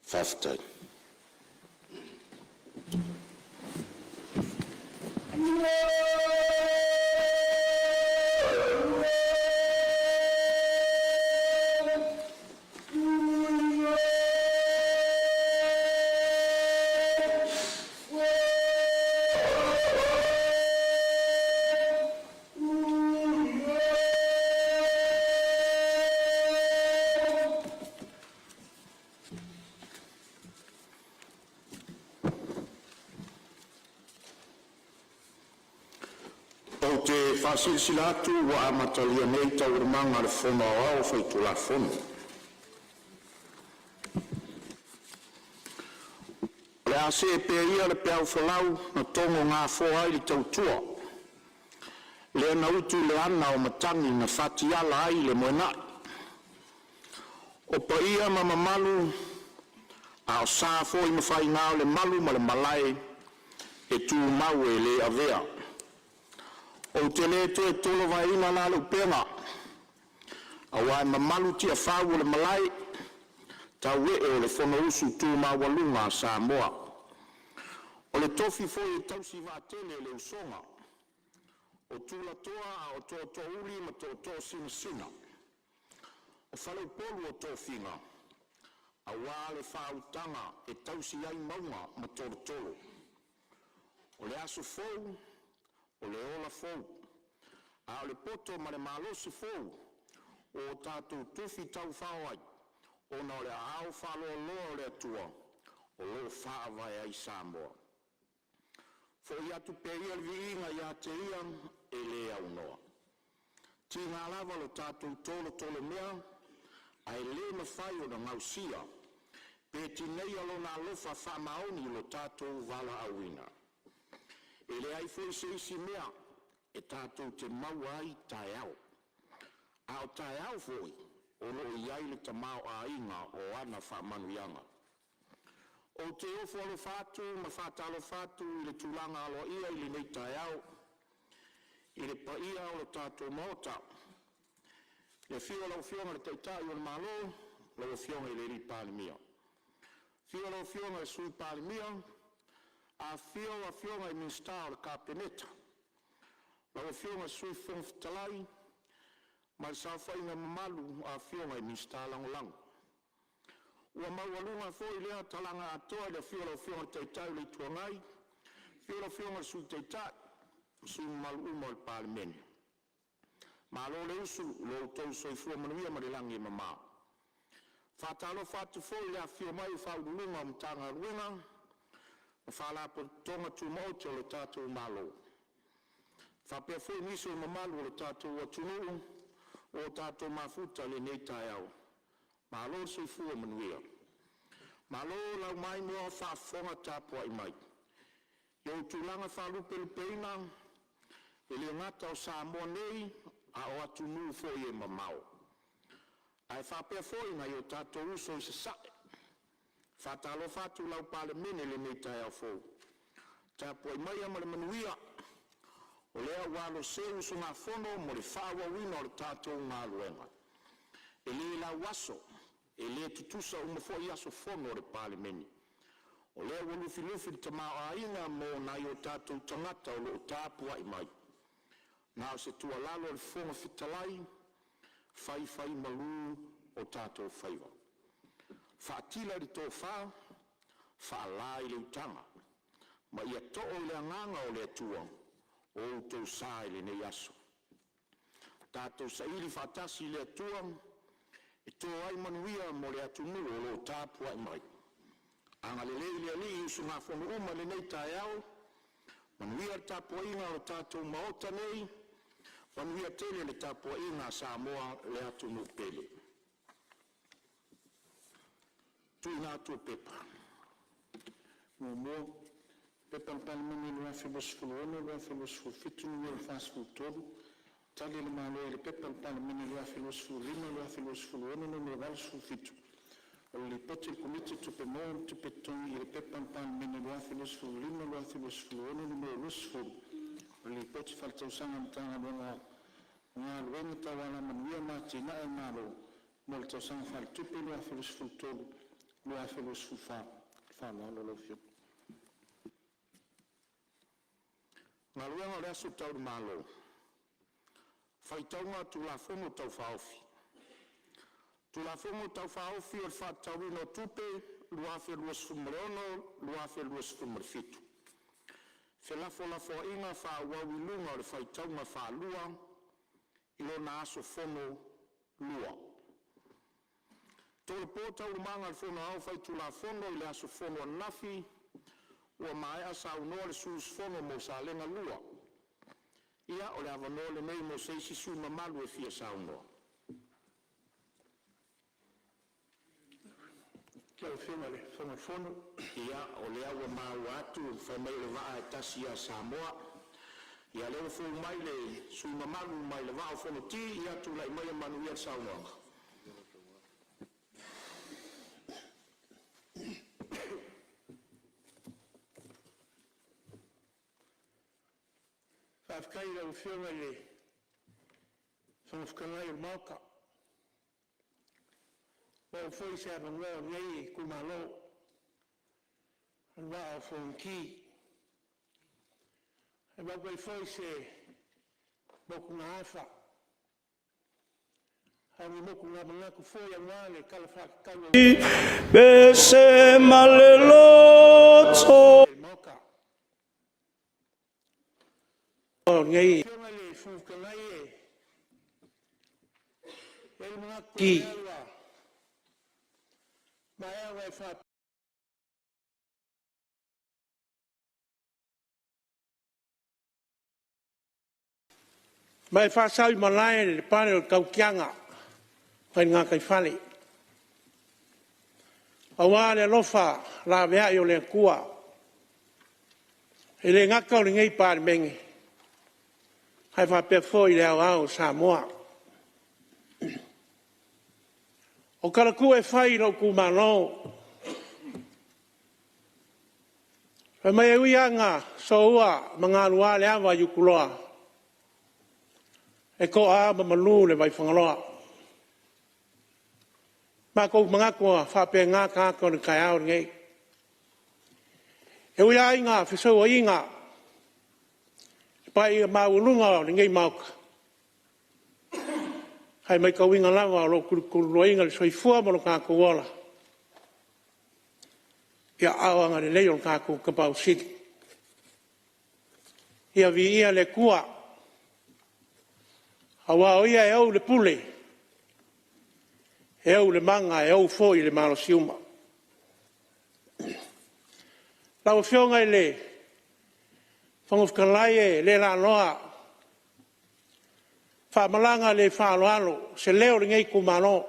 Faftai. Silsilatu wa amatalia nei taurumanga le fono au faitula fono. Le ase pe ia le peau falau na tongo ngā foa i le tautua. Le na utu le ana o matangi na fatiala ai le moenai. O pa ia mamamalu a o sa fo i mawhai ngāo le malu ma le malai e tu mau e le avea. O te le to e tolo vai ina la le pena. A wai mamalu tia whau o le malai, ta we o le fono usu tu ma walunga Samoa. O le tofi foi e tausi va tele le usonga. O tula toa a o to uli ma to sina sina. O whalau polu o to finga. A wā le whautanga e tausi ai maunga ma tolo. O le aso fou, o le ola fou, a o le poto ma le malosi fou, o tātou tufi tau whawai, o na o le au whaloa loa o le atua, o lo whaawai ai Samoa. Fo i atu peria le viinga i a te iam e le au noa. Ti ngā lava lo tātou tolo mea, a e le na whai o na ngausia, pe ti nei alo na lofa whamaoni lo tātou vala awina. E le ai foi se isi mea, e tātou te mau ai tae au. A o tae au foi, o lo i ai le tamau a inga o ana whamanuianga. O te ofo alo fatu, ma whatalo fatu, i le tulanga alo ia i le nei tae au, i le paia o le tātou mota. Le fio lau fionga le teitai o le malo, lau fionga i le ri Palemene. Fio lau fionga le sui Palemene, a fionga i minsta o le kapeneta. Lau fionga sui fonfitalai, ma le sawhainga mamalu a fionga i minsta langolango. Ua maualunga foi lea talanga atoa le fionga teitai le tuangai, fionga sui teitai, sui malu umo le Palemene. Ma lo le usu, lo tau soi fua manuia ma le langi mama. Whatalo fatu foi lea fio mai whaulunga o mtanga ruinga, whala po tonga tu mauti o le tātou malo. Whapea foi niso o mamalu o le tātou atunu, o tātou mafuta le nei tae au. Malo soi fua manuia. Malo lau mai mua whafonga tāpua i mai. Iau tūlanga whalupe lupeina, e le ngata o Samoa nei, a o atunu foi e mamau. Ai whapea foi na i o tātou uso i se sae. Whatalo fatu lau Palemene le nei tae au fou. Tāpua i mai ama le manuia, o lea walo se uso ngā fono mo le whawa wina o le tātou ngā luenga. E le la waso, e le tutusa umafo i aso fono o le Palemene. O lea walufi te mao a inga mo na i o tātou tangata o lo tāpua i mai. Nā o se tua lalo le fonga fitalai, whai malu o tātou whaiva. Whaatila li tō wha, whaalai le utanga. Ma ia to'o le anganga o le atua, o tō sāi le nei aso. Tātou sa ili whaatasi le atua, e tō ai manuia mo le atunu o lo tāpua i mai. Anga le lei le ali usu ngā whono uma le nei tae au, manuia tāpua inga o tātou maota nei, manuia tele le tāpua inga Samoa le atunu pele. Tui nā tua pepa. Mō, pepa le Palemene lua whewasfulu ono, lua whewasfulu fitu, lua whasfulu tolu. Tali le malo le pepa le Palemene lua whewasfulu lima, lua whewasfulu ono, lua whewasfulu fitu. O le poti le komite tupe mō, tupe tongi le pepa le Palemene lua whewasfulu lima, lua whewasfulu ono, lua whewasfulu. O le poti whaltausanga mtanga lua ngā luenga tawana manuia mati na e malo. Mo le tausanga whaltupe lua whewasfulu tolu. Lua felus fufa whanau lo fio. Ngā luenga lea su tau malo. Whaitaunga tu la whono tau whaofi. Tu la whono tau whaofi o whatau ino tupe, lua felus fumarono, lua felus fumarfitu. Whelafo la fo inga whawawi lunga o le whaitaunga whalua, ilo na aso whono lua. Tōle pōtau umanga le whono au whai tu la whono i le aso whono nafi, ua mai asa unoa le sus whono mo sa lenga lua. Ia o le avanoa le nei mo seisi su mamalu e fia sa unoa. Kia o whima le whono whono. Ia o le awa mau atu, whamai le waa e tasi a Samoa. Ia leo fu mai le su mamalu mai le waa o whono ti, ia tu lai mai manu ia sa unoa. Whafkai rau whionga le whanafkangai o mauka. Wau whoi se apangoa ngei kumalo. An waa o whonki. E wakwai whoi se moku ngā hawha. Hangi moku ngā mangaku whoi a ngāle kala whakakaua. Bese maleloto. Mauka. Ngai Whionga le whanafkangai e. E mangaku ki mai awa e wha. mai whasau I malai le pane o kaukianga pai ngā kai whale. Awa le lofa la vea I o le kua. E le ngaka o le ngei Palemene. Hai whapea fōi le au Samoa. O karaku e whai no kumano. Pai mai e uianga so ua mga lua le awa yukuloa. E ko a mamalu le vai whangaloa. Ma kou mga kua whapea ngā kāko ni kai au ngei. E uia inga whisau o inga. Pai I maulunga o ngei mauka. Hai mai kau inga lawa o lo kuru inga le soifua mo lo kāko wala. Ia awanga le leo kāko kapau siti. Ia vi ia le kua. Awa o ia e au le pule. E au le manga e au foi le malo siuma. Lau whionga I le whangofkanlai e le la loa. Whamalanga le whaaloalo, se leo le ngei kumano.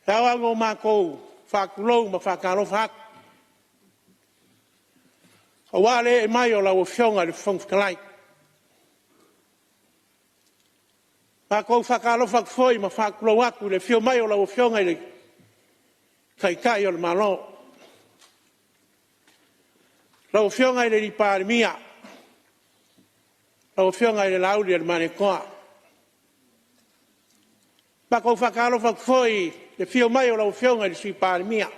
E awa ngō mākou, whakulou ma whakalo whak. Awa le e mai o lau whionga le whangofkanlai. Mākou whakalo whakfoi ma whakulou aku le whio mai o lau whionga le kai o le malo. Lau whionga I le li Palemene. Lau whionga I le lauri al mane koa. Mākou whakalo whakfoi le whio mai o lau whionga I le sui Palemene.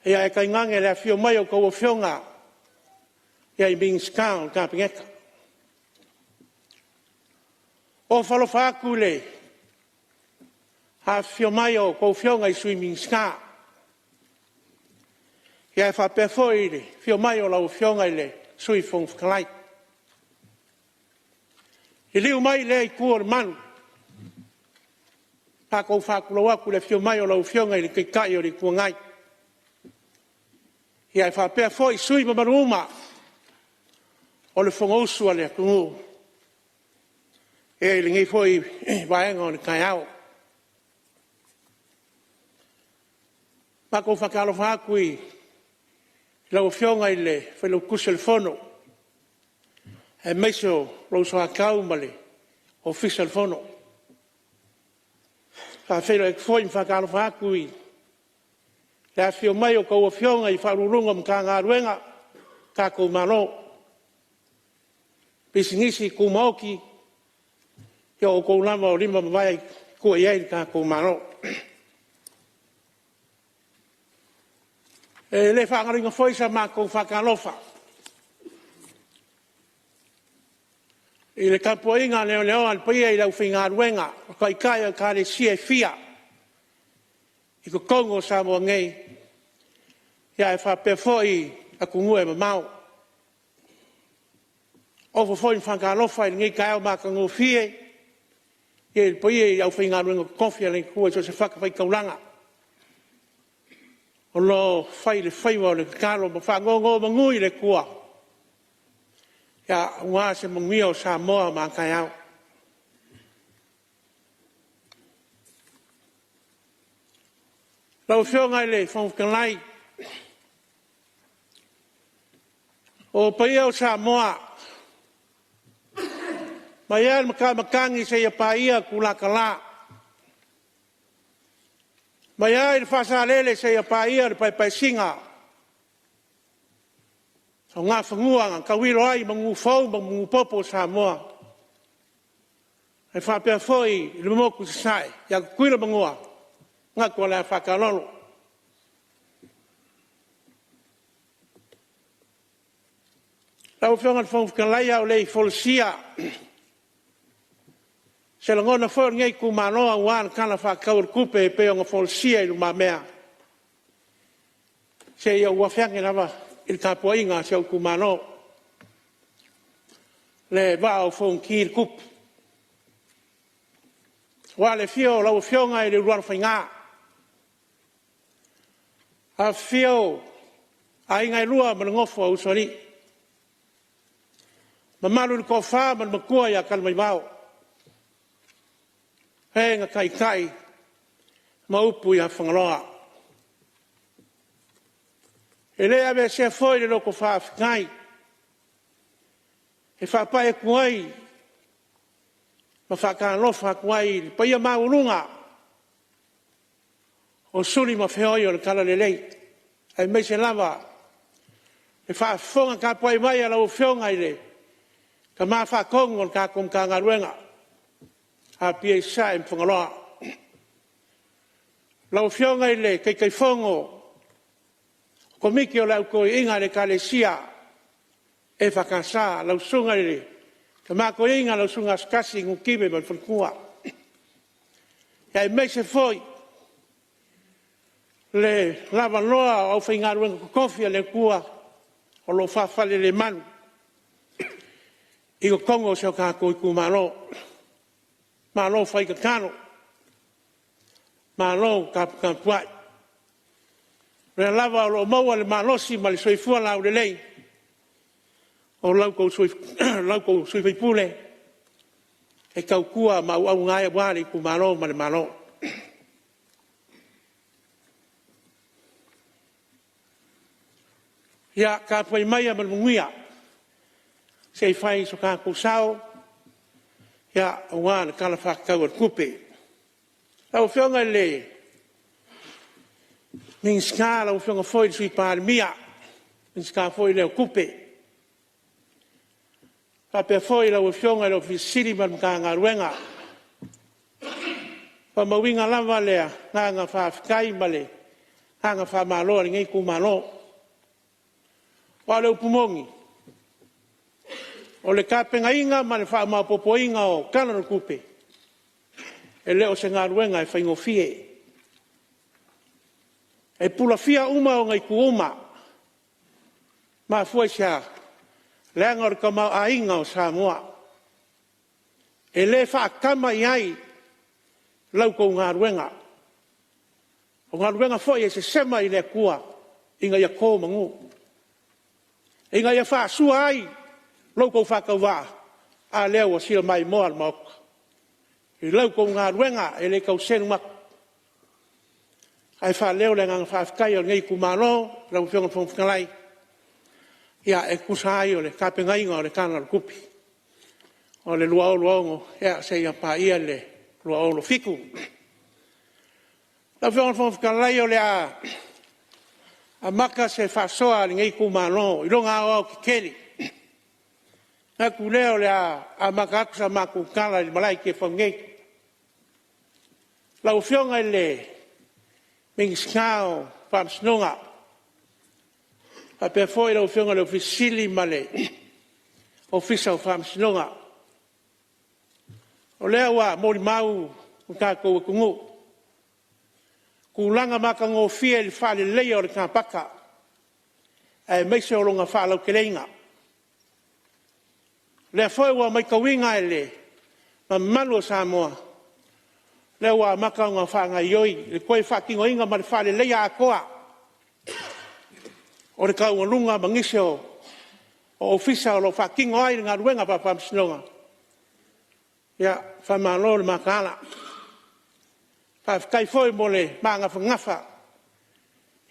Ia e kai ngange le whio mai o kou whionga. Ia I Bingskau ka pingeka. O whalofa aku le. Ha whio mai o kou whionga I sui Bingskau. Ia e whapea fōi le, whio mai o lau whionga I le, sui whongwhakalai. I liu mai le I kua le manu. Pākou whakulau aku le whio mai o lau whionga I le keikai o le kua ngai. Ia e whapea fōi sui mamanu uma o le whongousua le akungu. E le ngei fōi vaenga o le kai au. Pākou whakalofa aku I lau whionga I le whalau kusa le whono. E meiso lau soa kau ma le o fisa le whono. Ka whailo e kwhoi mwhakalo whaku I. Le a whio mai o kou whionga I wharurunga mka ngā ruenga. Ka kou mano. Pisingisi kou maoki. Ia o kou lama o lima mawai kua iei ka kou mano. E le whangaringa foi sa mākou whakalofa. I le kapoinga leo al paia i lau whinga ruenga, kai kai o kare sia fia. I ko kongo Samoa ngei, ia e whape foi a kungu e mamau. O foi whakalofa i ngei kai o mākangu fie, i le paia i lau whinga ruenga kofia le kua so se whakawhai kaulanga. O lo whai le whaiwa o le karo ma whangongo mangui le kua. Ia ngā se mangia o Samoa ma kai au. Lau whionga i le whangwhikanlai. O paia o Samoa. Mai ia makangi se ia paia kulaka la. Mai ia i whasalele se ia paia le pai singa. O ngā whanguanga, ka wiro ai mangu fau, mangu popo Samoa. E whapea foi, le moku se sai, ia kuira mangua, ngā kua lea whakalolo. Lau whionga le whangwhikalai au lei wholisia. Se la ngona whore ngei ku manoa uana kana whakau le kupe e peo ngā wholisia i luma mea. Se ia ua whiangi nawa. Il capo inga se o kumano le va o fon kir kup wa le fio la o fionga i le ruar fainga a fio a inga lua ma ngofo o sori ma malu ko fa ma makua ya kal mai mau he nga kai ma upu ya fangaloa e lea me se foi le loko whaafikai. E whapai e kuai. Ma whakanofa kuai. Paia maurunga. O suri ma whioi o le kala le lei. Ai mei se lava. E whaafonga ka pai mai ala o whionga i le. Ka maa whakongo o ka kong ka ngaruenga. A pia i sa e mwhangaloa. Lau whionga i le kei whongo. Ko miki o lau ko inga le kalesia e whakasa lau sunga le. Ka maa ko inga lau sunga skasi ngu kibe man whankua. Ia e mei se foi le lava loa au whainga ruenga ko kofia le kua o lo whawhale le manu. I ko kongo se o ka ko i ku malo. Malo whai ka kano. Malo ka puai. Le lava o lo maua le malosi ma le soifua lau le lei. O lau kou soifai pule. E kau kua ma au ngai wale ku malo ma le malo. Ia ka pai mai ma le mungia. Se fai so ka kou sao. Ia o wana kala whakau ar kupe. Lau whionga le. Ning skala o whionga foi sui Parliamentary. Ning skala foi leo kupe. Papea foi leo whionga leo fisiri man ka ngā ruenga. Pa mawinga lava lea ngā whaafikai male. Ngā whaamaloa ni ngei ku malo. Wa leo pumongi. O le kapenga inga ma le whaamapopo inga o kanana kupe. E leo se ngā ruenga e whaingofie. E pula fia uma o ngai kuuma. Ma fua sia. Leanga o ka mau a inga o Samoa. E le wha kama i ai. Lau ko ngā ruenga. O ngā ruenga fua e se sema i le kua. Inga ia kō mangu. Inga ia wha sua ai. Lau ko whakau wā. A leo o sila mai moa moka. I lau ko ngā ruenga e le kau senu maka. Ai wha leo le ngang whaafikai o ngei kumano, rau whionga whangwhikalai. Ia e kusa ai o le kapenga inga o le kāna kupi. O le luaongo, ia se ia pā ia le luaongo fiku. Rau whionga whangwhikalai o le a maka se whasoa le ngei kumano, i longa au ki keri. Nga ku leo le a maka akusa maku kala i malai ke whangei. lau fionga le ming skao pam snonga a pe foi lau fionga le ofisili male official pam snonga o le wa mori mau ka ko kungu kulanga maka ngo fie le fa le le o le kapaka e me se o longa fa lau kelenga le foi wa mai kawinga le ma malo Samoa le wa maka nga fa nga yoi le koi fa ki ngoinga ma fa le le a koa o le ka lunga mangisio o official lo fa ki ngoi nga ruenga pa pam snonga ya fa malo makala fa kai foi mole manga fa ngafa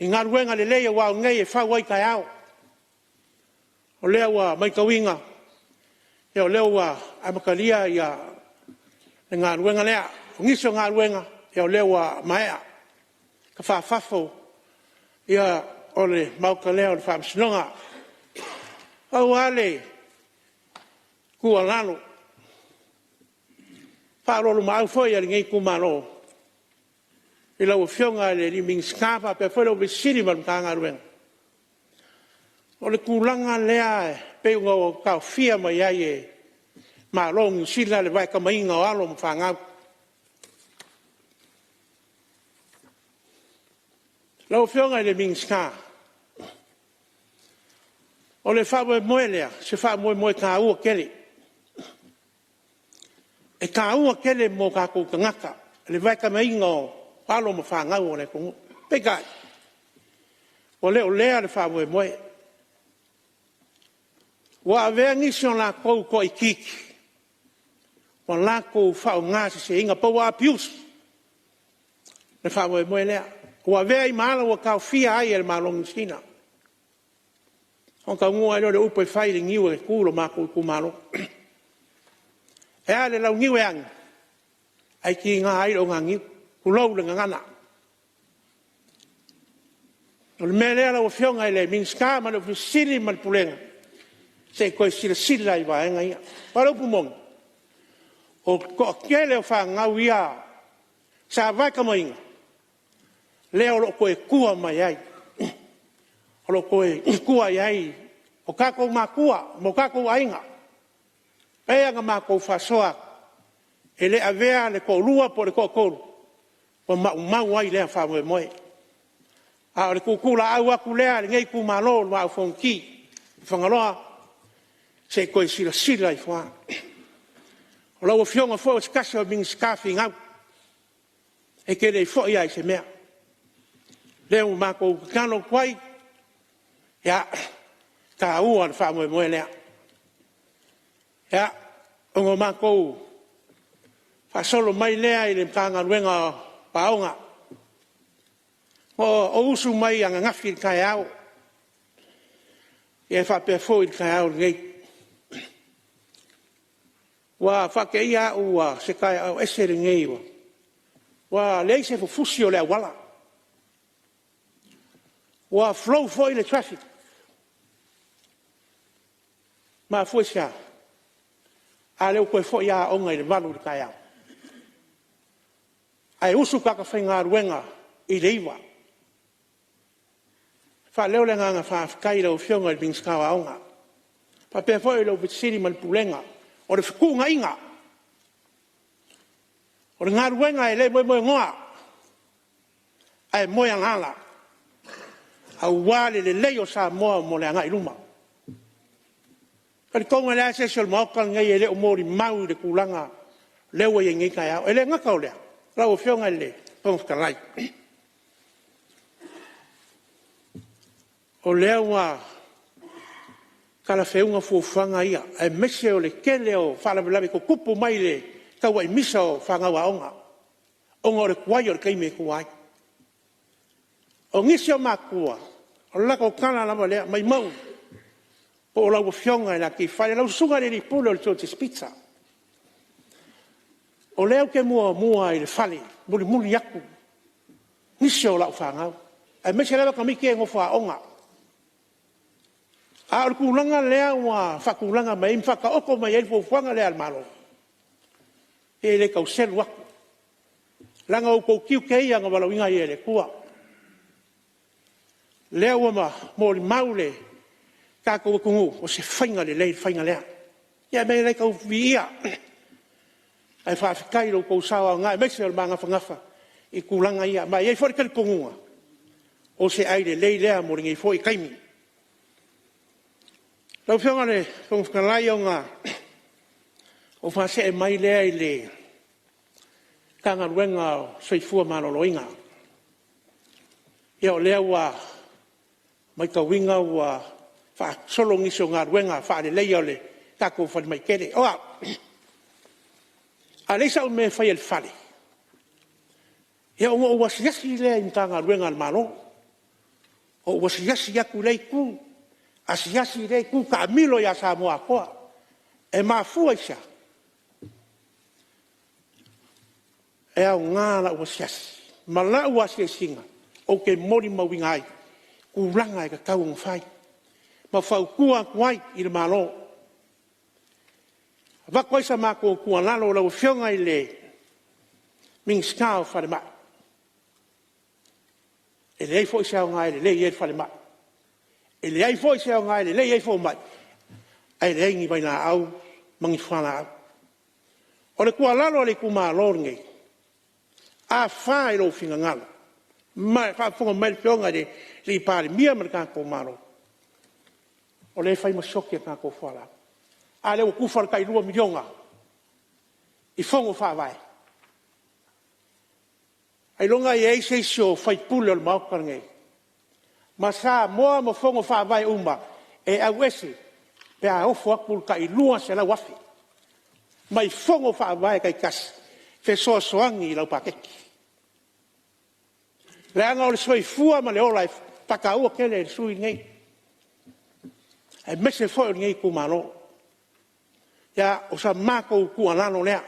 inga ruenga le le wa ngai fa wai kai au o le wa mai kawinga yo le wa amakalia ya nga ruenga le ngiso nga ruenga yo le wa mai ka fa fafo ya ole maukale o fa snonga o wale ku alano pa lo mau foi ya ngai ku malo ila o fionga le ni ming skapa pe foi lo bisiri man ka ruenga o le kulanga lea pe ngo ka fia mai ai ma long sila le vai ka mai nga alo mo fanga lo fionga le ming ska o le fa moelea se fa mo ka u kele e ka u kele mo ka ko ngaka le vai ka mai nga alo mo fanga o le ko pe ka o le le fa mo wa vengi son la ko ikiki wa la ko fa nga se inga po wa pius le fa mo le wa ve mala wa ka fia ai el malong sina on ka ngua le upo fai le ngiu e kulo ma ko ku malo e ale la ngiu yang ai ki nga ai o nga ngiu ku lo le nga na o me le la o fionga le min ska ma le fisili mal pulenga se ko sila i va nga para pumong o ko kele fa nga wia sa va ka mai le o ko e kua mai ai o ko e kua ai o ka ko ma kua mo ka ko ainga e nga ma ko fa soa ele avea le ko lua por ko o ma wai le fa mo a le ku kula au ku le ngai ku malo ma fonki fangaloa se ko sila i fa o lo fionga fo skasho bin skafing out e ke le fo ia se mea le o ma ko kano kwai ya ka u al fa mo le ya o ma ko fa solo mai le ai le kanga wenga paonga o usu mai anga ngafi kai au e fa pe fo il kai au ngai wa fa ke ia ua se kai au ese ngei wa le se fu fusio le wala wa flow for the traffic ma fo sia ale ko fo ia o ngai le valu le kai au ai usu ka whainga ruenga i leiwa fa leo le nganga fa kai lo fionga il bingskawa onga pa pe fo lo vitsiri mal pulenga o le fukunga inga o le ngā ruenga e le mo ngoa ai mo yang ala au wale le leo Samoa mo le ngai luma ka konga le se sol mo ka ngai le o mori mau de kulanga le wo yengi ka ya ele ngaka o le la o fionga le pon ka lai o le wa kala feunga fuafanga ia e mese o le kele o falabelabe ko kupu mai le kaua i misa o whanga waonga onga o le kuai o le keime kuai o ngisi o makua o lako kana lama lea mai mau po o lau fionga e la ki whare lau sunga le ripule o le George's Pizza o leo ke mua i le whale muli yaku ngisi o lau whangau e mese lewa kamike e ngofa onga a o kulanga lea wa fakulanga mai mfaka oko mai e fuanga lea malo e le kausel wa Langa o kou kiu kei anga wala winga i ele kua. Lea wama mori maule kako kungu o se whainga le lei whainga lea. Ia mei rei kau via. Ai whaafikai lo kou sawa ngai mese o manga whangafa i kulanga ia. Ma iei whare kari kungunga. O se aile lei lea mori ngai fo i kaimi. Lau whionga le whangwhakalai o ngā o whase e mai lea i le kanga ruenga o soifua maloloinga. Ia o lea wa mai ka winga wa wha solongi so ngā ruenga wha le leia o le kako whani mai kere. Oa, a leisa o me whai el whale. Ia o ngā wasiasi lea i ngā ruenga al malo. O wasiasi aku lei ku, asiasi lei ku ka milo ya Samoa koa. E mafua isa. E au ngā la wasiasi. Ma la wasiasinga o ke mori mawingai. Kuranga e ka kau ngwhai. Ma whau kua kuai i le malo. Wakoi sa mako kua lalo lau whionga i le ming skao whare maa. E le ei fo i sao ngai le lei e whare maa. E le ei fo i sao ngai le lei e fo mai. E le ingi vai nā au, mangi whana au. O le kua lalo le kuma lornge. A whae lo whinga ngalo. Mai whaafonga mai le whionga le pāre mia mara kāko maro. O le whai masoki a kāko whala. A leo kufara kai 2 milionga. I whongo whawai. Ai longa i eise sio whai pule o le maukarangei. Ma sa moa mo whongo whawai uma e au ese pe a ofo akul kai lua se la wafi. Mai whongo whawai kai kasi. Fe soa soangi i lau pakeki. Le anga o le soi fua ma le ola e pakaua kele e sui ngei. E mese fo ngei kumalo. Ya o sa mako ku alano lea.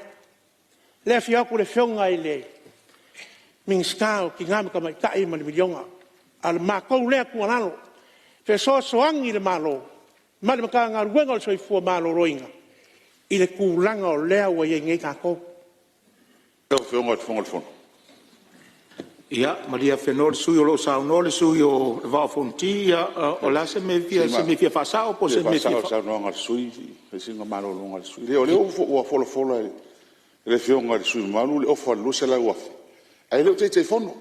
Le fia ku le fionga i le mingskao ki ngam ka mai kai ma le milionga. Al mako lea ku alano. Fe so soangi le malo. Ma le maka nga ruenga o soi fua malo roinga. I le kulanga o lea wa ye ngei kako. Yo fionga te fonga te fono. Ia, Maria Fenor sui o lo sauno le sui o Vafonti o la se me via fasao po se me via fasao no ngal sui e singa malo no ngal sui le o folo le fionga le sui malo le o folo se la wafi ai le te fono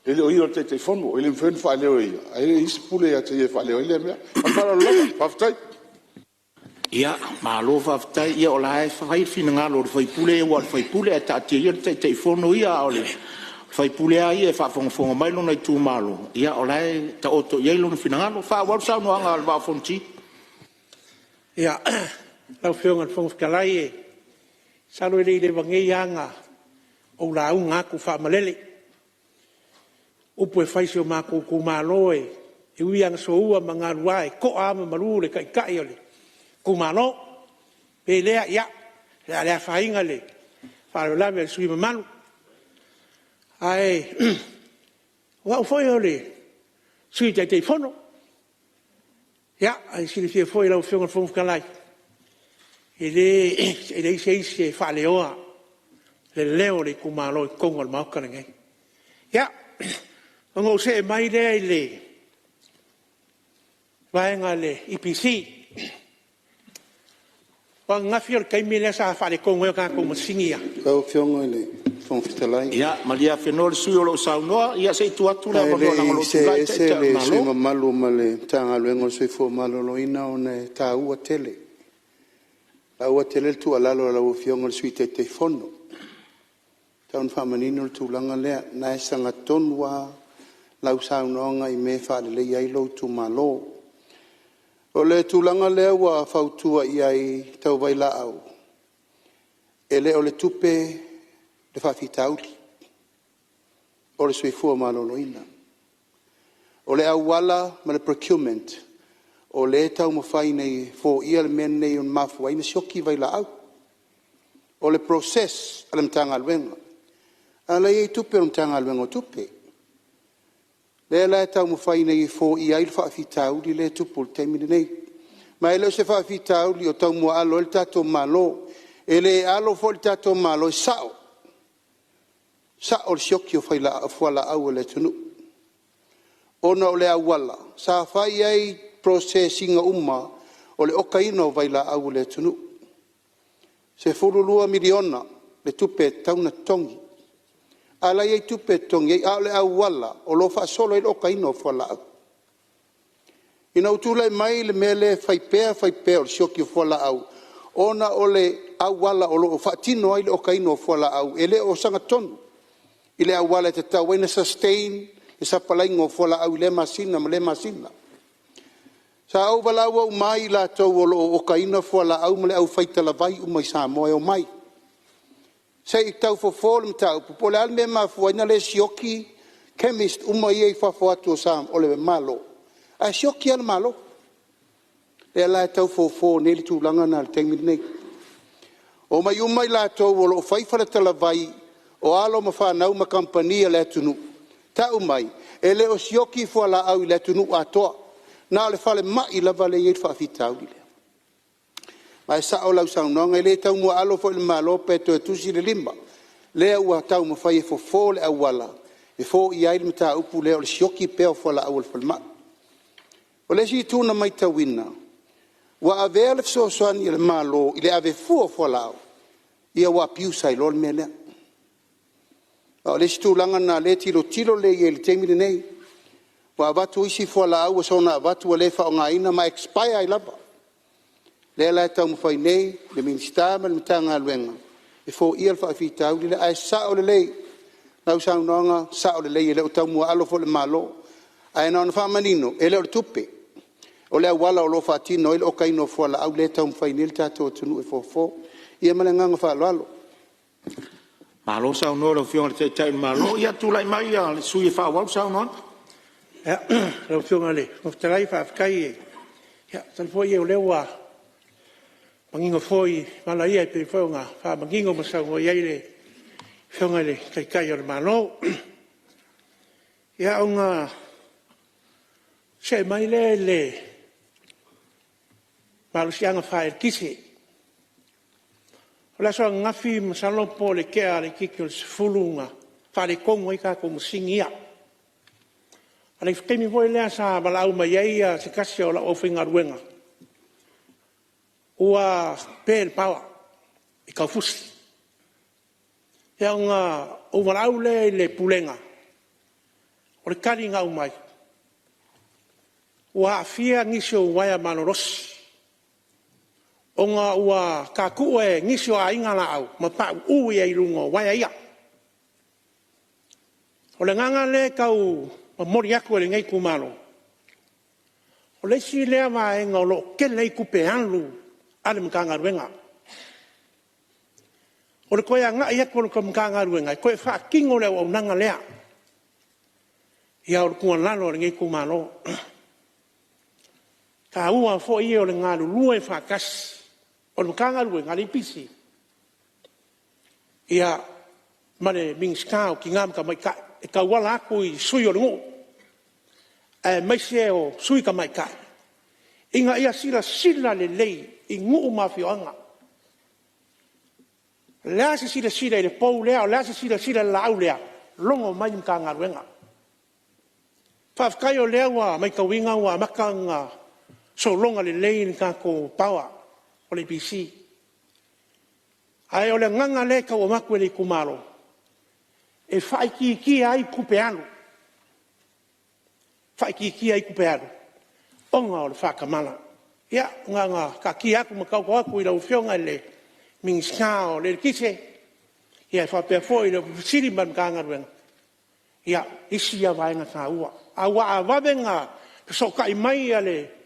ele o io te fono ele fen fa le o ia ai le ispule ya te fa le o ile me para lo paftai ia malo faftai ia o la fai fina ngalo fai pule o fai pule ta te fono ia o le fai pulea ia e whaafonga mai lona i tū malo. Ia o lai ta oto iei lona finangalo. Whaawau sau no anga al Vafonti. Ia, lau whionga whangwhikalai e. Salo e le wangei anga o la unga ku whaamalele. Upu e whaisi o mako ku malo e. E ui anga so ua ma ngā rua e ko ama maru le kai o le. Ku malo. Pe lea ia. Lea whainga le. Whaarelame le sui mamalu. Ai, wau foi ole, sui te fono. Ja, ai sili fie foi lau whionga whumwhikalai. E le se whaaleoa, le leo le kumalo i kongo le maukarangei. Ja, ngau se e mai lea i le, vaenga le IPC. Wa ngafi o kai mele sa whaale kongo e kako masingia. Lau whionga le. Ia, Maria Fenor sui o lo saunoa, ia se tu atu la mono na ngolo tu rai te malo. Se mamalu ma le tanga luengo se fo malo loina o ne ta ua tele. La ua tele tu alalo la ua fiongo le sui te fono. Taun whamanino le tu langa lea, na e sanga tonua lau saunoanga i me whaale le iai lo tu malo. O le tu langa lea ua fautua iai tau vai la au. Ele o le tupe le whawhitauli. O le suifua maloloina. O le awala ma le procurement. O le tau mawhai nei fo ia le men nei on mafua. Ina sioki vai la au. O le process ala mtanga alwenga. Ala iei tupe o mtanga alwenga tupe. Le la tau mawhai nei fo ia il whawhitauli le tupu le teimine nei. Ma ele se whawhitauli o tau mua alo el tato malo. Ele alo fo el tato malo e sao. sa o sioki o faila fuala au le tunu ona o le awala sa fai ai processing uma o le okaina o faila au le tunu se fululua miliona le tupe tauna tongi ala ye tupe tongi a le awala o lo fa solo le okaina o fuala au ina utula mai le mele fai pe o sioki o fuala au ona o le awala o lo fa tino ai le okaina o fuala au ele o sanga tonu ile awala te tau ina sustain e sa palai ngo fola au le masina sa au bala au mai la tau o kaina fola au mele au faita la vai mai Samoa o mai se i tau fo form tau popole al me ma fo ina le sioki chemist umai e fa fo atu sam o le malo a sioki al malo le la tau fo neli tu langa na temi nei o mai umai la tau o fai fa la vai o alo ma fa nau ma compania le tunu ta umai ele o sioki fo la au le tunu atoa na le fale mai la vale ye fa fitau le mai sa o la no ngele tau mo alo fo le malo peto tu si le limba le ua tau ma fa ye fo le awala e fo ia il mta upu le o sioki pe fo la au fo ma o le si tu na mai tawina wa ave le so soani le malo ile ave fo la ia wa piu sai lol mele o le stulanga na le tilo le ye le temi nei wa batu isi fo la au so na batu le fa nga ina ma expire ai lava le la ta mo fai nei le minister ma tanga luenga e fo ia fa fita u le ai sa o le na usa nga sa o le le ta mo alo fo le malo ai non fa manino e le tupe o le wala o lo fa tino il o kaino fo la au le ta mo fai nel ta to tunu e fo ia malanga fa lo Malo sa no lo fiona te te malo ia tu lai mai le sui fa wa sa no ya lo fiona le o te lai fa kai ya tal foi eu lewa mangingo foi mana ia pe fonga fa mangingo ma sa ngo ia le fiona le kai o malo ya unga se mai le malo sianga fa el kisi la so ngafi masalo po le ke ale kikil fulunga fa le kongo ika ko singia ale fkemi voi le sa bala uma ia se kasi ola ofinga ruenga ua pel pawa e ka fusi ya nga o valau le pulenga o le kari nga umai ua afia ngisio waya manorosi onga ua kaku e ngisio a inga la au ma pa u ia ilungo waya ia o le nganga le kau ma mori aku le ngai kumalo o le si lea ma e ngolo ke le kupe anlu ale mkanga ruenga o le koia nga ia ko mkanga ruenga ko fa kingo le o nanga lea ia o kuan lalo le ngai kumalo ka ua fo ia o le ngalu lue fa kas o mkanga lue ngali pisi ia mane mingskao ki ngam ka mai ka wala ku i sui o ngo e mai se o sui ka mai ka inga ia sila le lei i ngu mafioanga la se sila le pou lea o la se sila la au lea longo mai mkanga luenga fa kai o lea wa mai ka winga wa makanga so longa le lei ni ka ko pawa o le PC ai o le nganga le ka o maku le kumalo e fai ki ai kupeano fai ki ai kupeano onga o le whakamala ia nganga ka ki aku makau ko aku i lau fionga le mingskao le kise ia whapea fo i lau siri man kanga ruenga ia isi a vaenga ta ua a wa a wavenga so ka i mai ale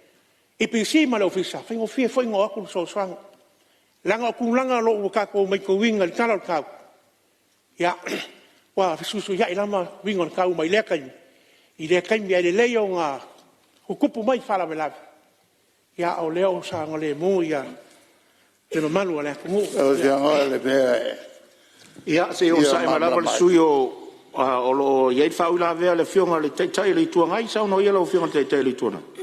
IPC ma le ofisa fingo fie foi ngo aku so swang langa ku langa lo ka ko mai ko winga tala ka ya wa susu ya ilama winga ka mai le kai i le kai mi le leo nga hukupu mai fala vela ya o leo sa ngole mo ya te no malu ale ku ya ngole be ya se o sa ma la vol suyo o lo ye fa ula ve le fionga le tai le tuanga i sa no ye lo fionga tai le tuanga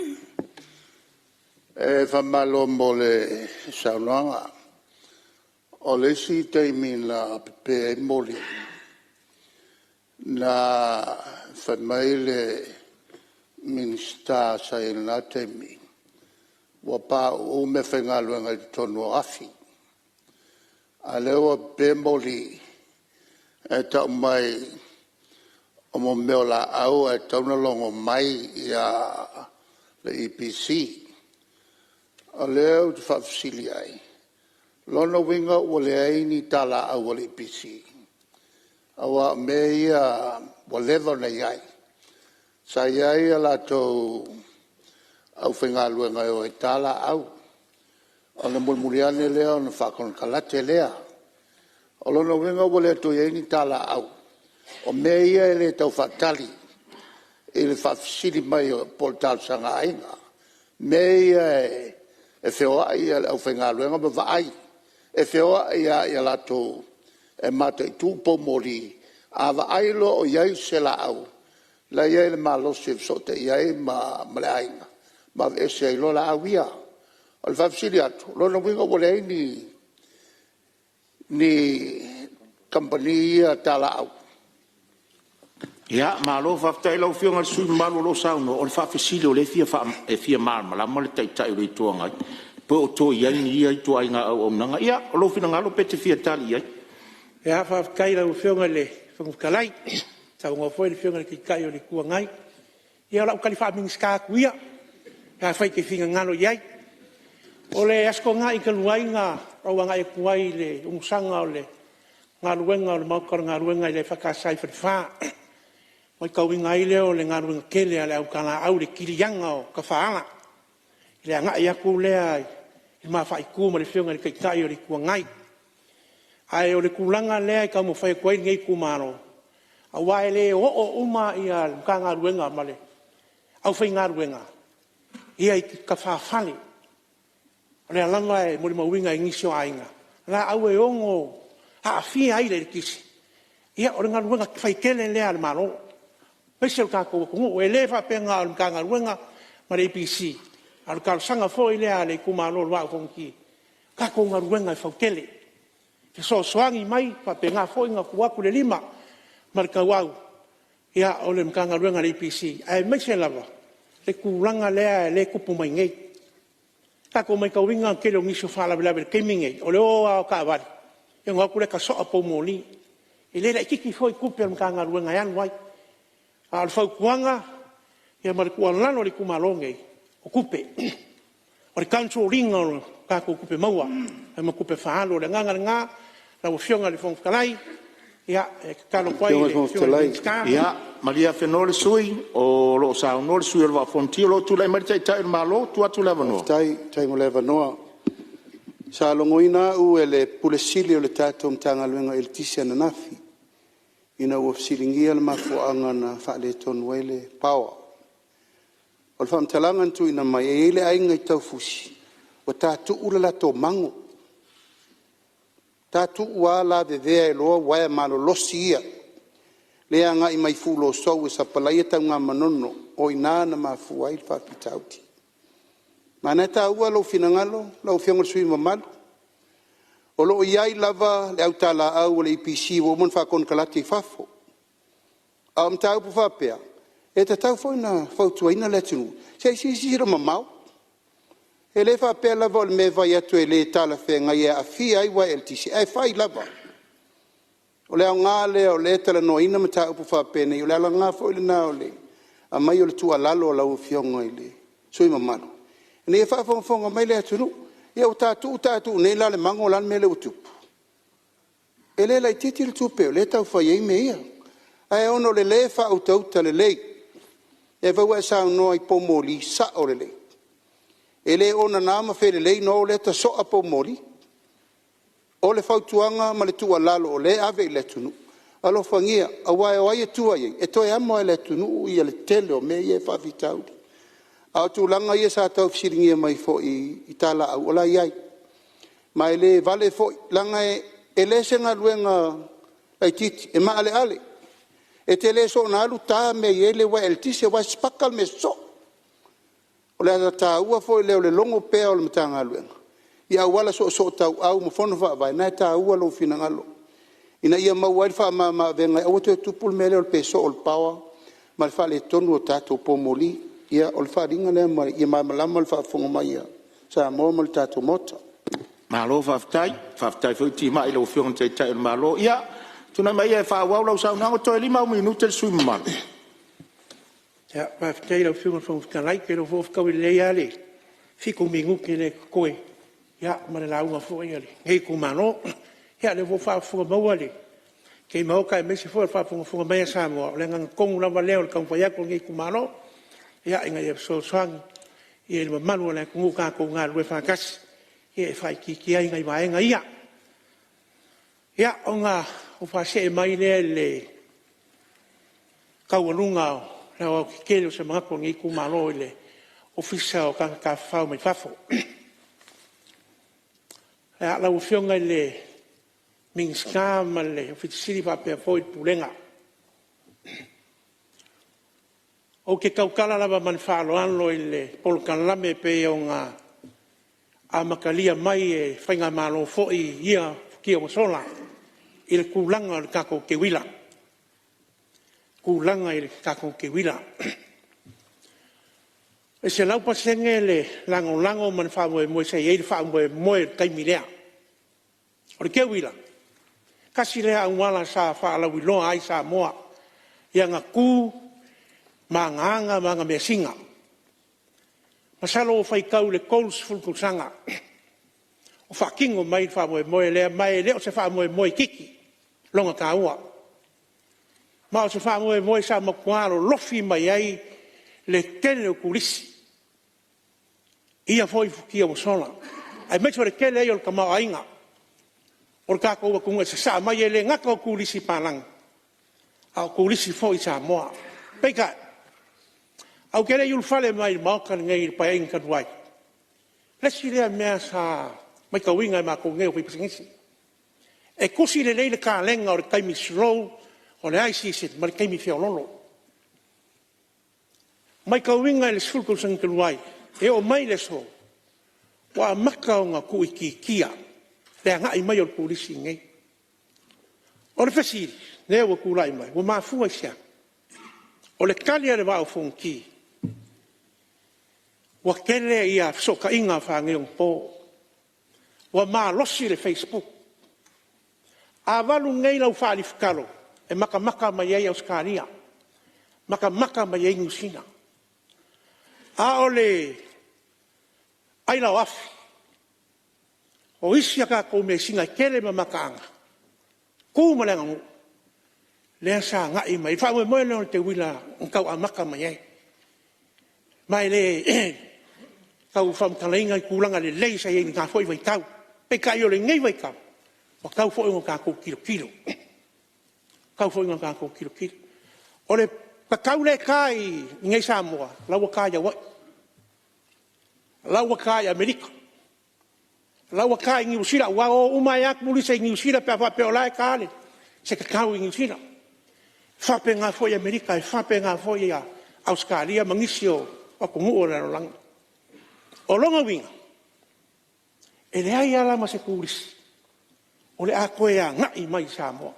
fa malo mole saunanga o le si te min la pe moli na whamaile minsta sa i nga temi. Wa pa o me whengaluenga i tonu afi. A lewa pēmoli e tau mai o mo meo la au e tauna longo mai ia le EPC. A leo te whawsili ai. Lona winga o le aini tala au o le EPC. Awa me ia wa lewa na iai. Sa iai ala tau au whengaluenga o e tala au. O le mulmuliane lea o na whakon kalate lea. O lona winga o le to iai ni tala au. O me ia e le tau whatali. E le whawsili mai o poltal sanga ainga. Me ia e whioa ia au whengaluenga ma vaai. E whioa ia lato e mata i tūpo mori. A vaai lo o iai se la au. La iai le malosif so te iai ma le ainga. Ma ese ai lo la au ia. O le whawsili atu. Lona winga o le ni company ia tala au. Ia, ma lo whaftai lau whionga le sui malu lo sauno, o le whawhisili o le fia marma, la male tai o le tuangai. Po o to iai ni ia i tua inga au nanga. Ia, o lo whina ngalo pete fia tali iai. Ia, whaftai lau whionga le whangukalai. Tau ngā whoi le whionga le kikai o le kuangai. Ia, lau kali whaaming skaku ia. Ia, whai ke whinga ngalo iai. O le asko ngā i kaluai ngā rauanga e kuai le umusanga o le ngā ruenga o le maukara ngā ruenga i le whakasai whariwha. Moi kauinga i leo le ngā ruenga kele a le au kana au le kirianga o ka whaala. I le anga i aku lea i maa whai kuma le whionga le kaitai o le kuangai. Ai o le kulanga lea i ka mo whai kuai ngei kumaro. A wae le o uma i a ka ngā ruenga ma le au whai ngā ruenga. Ia i ka whaafale. O le alanga e mori mawinga i ngisio ainga. La au e ongo a fia ai le kisi. Ia o le ngā ruenga whai kele lea le maro. Pese o kako o e le whapenga o le ka ngā ruenga ma le APC. A le sanga fo i lea le kumaro lua o kongi. Kako ngā ruenga i whau kele. Ke so soangi mai whapenga fo i ngā kuaku le lima. Ma le kauau. Ia o le mga ngā ruenga le APC. Ai mai se lava. Le kulanga lea le kupu mai ngei. Kako mai kauinga kele o ngisio whala bila le keimingei. O le oa o ka awari. Ia ngā kule ka soa pou mōli. I le la ikiki fo i kupe o mga ngā ruenga ian wai. A le whau kuanga, ia ma le kualano le kumalongei, o kupe. O le council ringa o kako kupe maua, e ma kupe whaalo, le nganga ngā, la o whionga le whongwhalai, ia, e kano kwai le whionga. Ia, maria whenore sui, o lo sao nore sui alwa whontio lo tu lai maritai tai malo, tu atu lewa noa. Tai mo lewa noa. Sa longoina u e le pulesili o le tātou mtanga luenga il tisi ana nafi. Ina ua fsiringia le mafuanga na whaale tonu waile pawa. O le whamtalangan tu ina mai e ele ainga i tau fusi. O tātu ula la tō mango. Tātu ua la vevea e loa wae malo losi ia. Lea nga i mai fulo sou e sa palaia tau ngā manono o inana mafu ai le whapitauti. Mana ta ua lo finangalo, lo fiangol sui mamalu. O lo iai lava le au tala au le IPC o mon fa kon kalati fafo. Am tau pu fapea. E ta tau foi na fautuaina le tunu. Si ro mamau. E le fapea lava o le me vai atu e le tala whenga ia a fia ai wa LTC. E fai lava. O le au ngā le o le tala no ina ma tau pu fapea nei. O le ala ngā foi le na o le. A mai o le tua lalo o lau fionga i le. Sui mamalu. E ne e whafonga mai le atunu. Ia o tātu nei la le mango lan me le utupu. E le lai titi le tupe o le tau whai ei me ia. Ai ono le le wha au tauta le lei. E vau e sa noa i pomoli sa o le lei. E le ona nama where lei no le ta soa pomoli. O le whautuanga ma le tua lalo o le ave i le tunu. Alo whangia, a wae o ai e tua iei. E toi amo e le tunu i le tele o me i e whawhitauri. A tu langa ia sa tau fsiringia mai fo i tala au ola iai. Mai le vale fo langa e le senga luenga ai titi e ma ale. E te le so na alu ta me i ele wa el tisi wa spakal me so. O le ta ua fo le longo pea o le matanga luenga. Ia wala so tau au mo fono va vai na ta ua lo finangalo. Ina ia mawai fa ma venga o te tupul mele o peso o power ma fa le tonu o tato pomoli ia o fa ringa le ma ia ma malama fa fonga mai sa mo mal tato mota malo faftai foi ti mai lo fion te tai malo ia tuna mai e fa wa lo sa na to 5 minuto su mal ja faftai lo fion fo kan like lo fo ka le ale fico mingu ke le koe ya ma le la fo ile hei ku mano ya le fa fo mo wale ke mo ka me se fo fo me sa mo le ngang kong la vale o kan fa ya ko ngi ku mano ya inga ye so sang ye le manu le ku ka ko nga le fa kas ye fa ki ai ngai mai ngai ya onga o fa se mai le ka walunga la o ke le se ma ko ngi ku mano le ofisa o ka fa mai fafo ya la ufionga le min scam le ofisiri va per poi pulenga o ke kaukala lava man falo anlo ile polkan lame pe onga a makalia mai e fainga malo foi ia ki o sola il kulanga el kako ke wila kulanga il kako ke wila e se lau pasenge le lango man fa mo se ye fa mo kai milea o ke wila kasi le a wala sa fa la wilo ai sa moa yang aku manganga manga mesinga masalo fai kau le kols fulku sanga o fa kingo mai fa mo le mai le o se fa mo kiki longa ka ua ma o se fa mo sa mo kwalo lofi mai ai le tele o kulisi ia foi ki o sola ai me tore kele o kama ainga o ka ko ko se sa mai le ngaka o kulisi palang au kulisi foi sa moa peka au kele yul fale mai maukan ngai pa in kan wai lesi le me sa mai ka winga ma ko ngai o pipsingisi e kusi le le ka lenga o kai mi slow o le ai sit mai kai mi fiololo mai ka winga le sulku sang kan wai e o mai le so wa maka o nga ku iki kia le nga i mai o polisi ngai o le fesi ne o ku lai mai o ma fu sia o le kali le va o fonki wa kele ia soka inga fa ngai un po wa ma losi le Facebook a valu ngai lau fa li fkalo e maka mai ai auskaria maka mai ai ngusina a ole ai la afi o isia ka ko me singa kele ma makanga ku mo lenga le sa nga i mai fa mo le te wila ngau a maka mai ai mai le kau fam talenga kulanga le lei sa i nga foi vai kau pe kai o le ngai vai kau o kau foi nga ko kilo kau foi nga ko kilo o le pa kau le kai ngai Samoa la waka ya wa la waka ya Amerika la waka ngi usira wa o umaya ku se ngi usira pa pe ola kale se ka kau ngi usira fa pe nga foi Amerika fa pe nga foi ya Australia mangisio o ko mo ora lang o longa winga e le ai ala ma se kuris o le a koe a ngai mai Samoa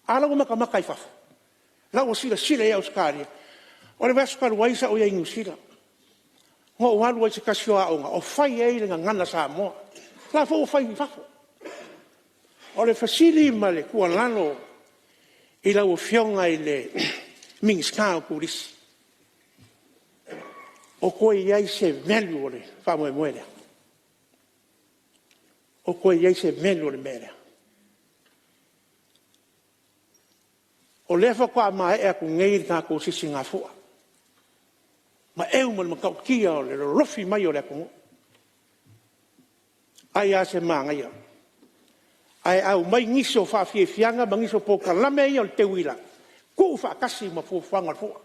ala ko maka i fafu la o sila e Australia o le vasu karu waisa o ia ingu sila ngo o halu waisa kasio a onga o fai e le ngana Samoa la fo o fai i fafu o le fasili ma le kua lano i la o fionga i le mingska o kuris o koe iai se melu o le whamoe moere. O koe iai se melu o le mere. O lefa koa maa ea ku ngeiri ka ko sisi ngā fua. Ma eu ma le kau kia o le lofi mai o le kungu. Ai a se maa ngai. Ai au mai ngiso wha fie fianga ma ngiso poka lame ia o le te wila. Ko wha kasi ma fuanga fua.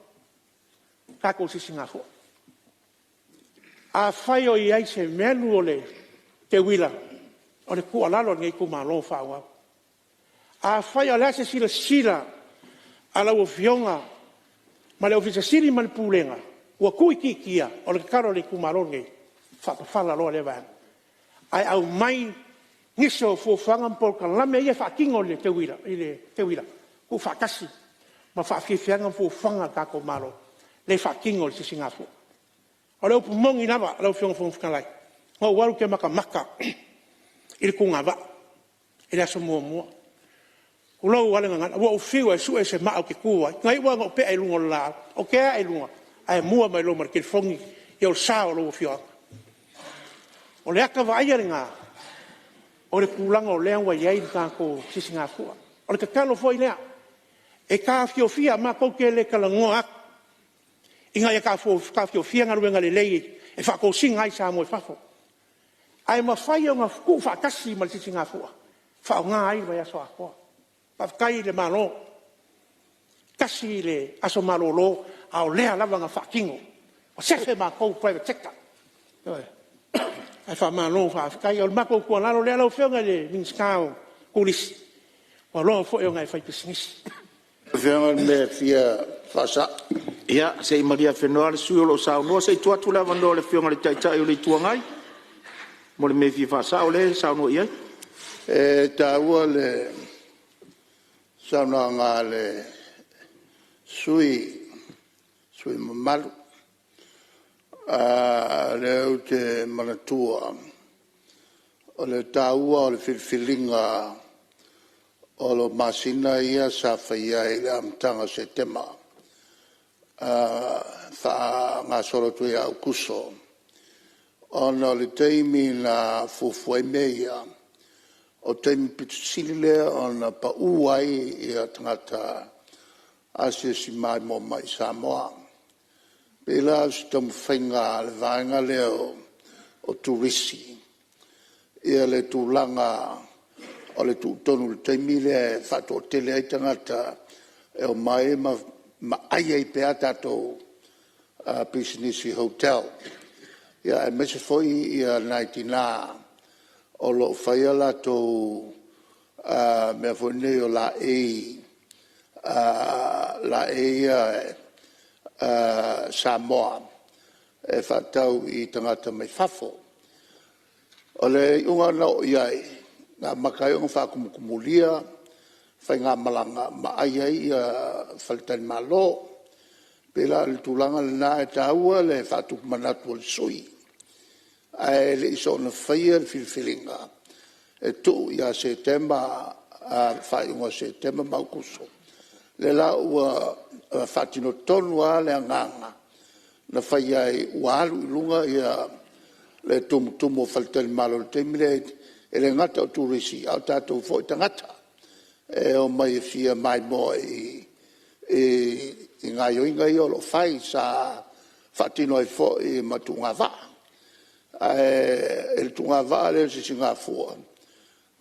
Ka ko sisi ngā fua. A fai o iai se melu o le te wila o le kua lalo ngai ku malo whaua. A fai o le ase sila a lau o fionga ma le ofisa siri ma le pūlenga ua kui kia o le karo le ku malo ngai whapawhala loa le vana. Ai au mai Niso fofanga por kan la me ia fa kingo le te wila ku fa kasi ma fa fianga fofanga ka ko malo le fa kingo le Singapore ole o mongi na ba lo fiong fong kan lai ngo waru ke maka il ku ngava ila so mo kulo wala nga wo fiwa su ese ma o ke kuwa ngai wa ngo pe ai lungo la o ke ai lungo ai mua mai lo mar ke fongi yo sao lo fio o le aka vai nga o le kulanga o le wa yai ka ko Singapore o le kakalo foi lea e ka fio fia ma ko ke le kala ngoa inga ya ka fio fia nga ruenga le lei e fa ko singa ai sa mo fa fo ai ma fai nga ku fa kasi ma Singapore fa nga ai va ya so ko pa kai le malo kasi le aso malolo au le lava nga fa kingo o se fe ma ko private sector ai fa malo fa kai o ma ko ko la lo le lo fe nga le minskao kulis o lo fo yo nga fa business Fianga me fia fasa. Ia, se Maria Fenoa le sui lo sao no se tua tu lava no le fianga le tai o le tuangai. Mo le me fia fasa o le sao no ia. Ta ua le sao no nga le sui mamalu. Le au te manatua. O le ta ua o le filfilinga o lo masina ia sa faia i le amtanga se tema. Fa ngā soro tui au kuso. Ona le teimi na fufue meia. O teimi pitusile ona pa uai i a tangata asia si mai mo mai Samoa. Pela si tamu whainga le vaenga leo o turisi. Ia le tūlanga o le tūtonu le teimi le whato o tele ai tangata e o mai ma aia i pea tātou business hotel. Ia e mese foi ia naitina o lo whaia la tō mea foi nei o la Samoa e whatau i tangata mai whafo. O le unga nao iai ngā makai o ngā whakumulia, whai ngā malanga maai ai whalitani malo, pela le tūlanga le nā e tāua le whātuk manatu o le sui. Ai le iso na whaia le whilwhilinga. E tu ia September, whai unga September maukuso. Le la ua whatino tonu a le anganga, na whaia i ualu i lunga ia le tumu whalitani malo le teimile e le ngata o turisi, au tātou fo i tangata. E o mai e fia mai mo i ngai o ingai o lo whai sa whatino e fo i matunga wā. E le tunga wā leo si singa fua.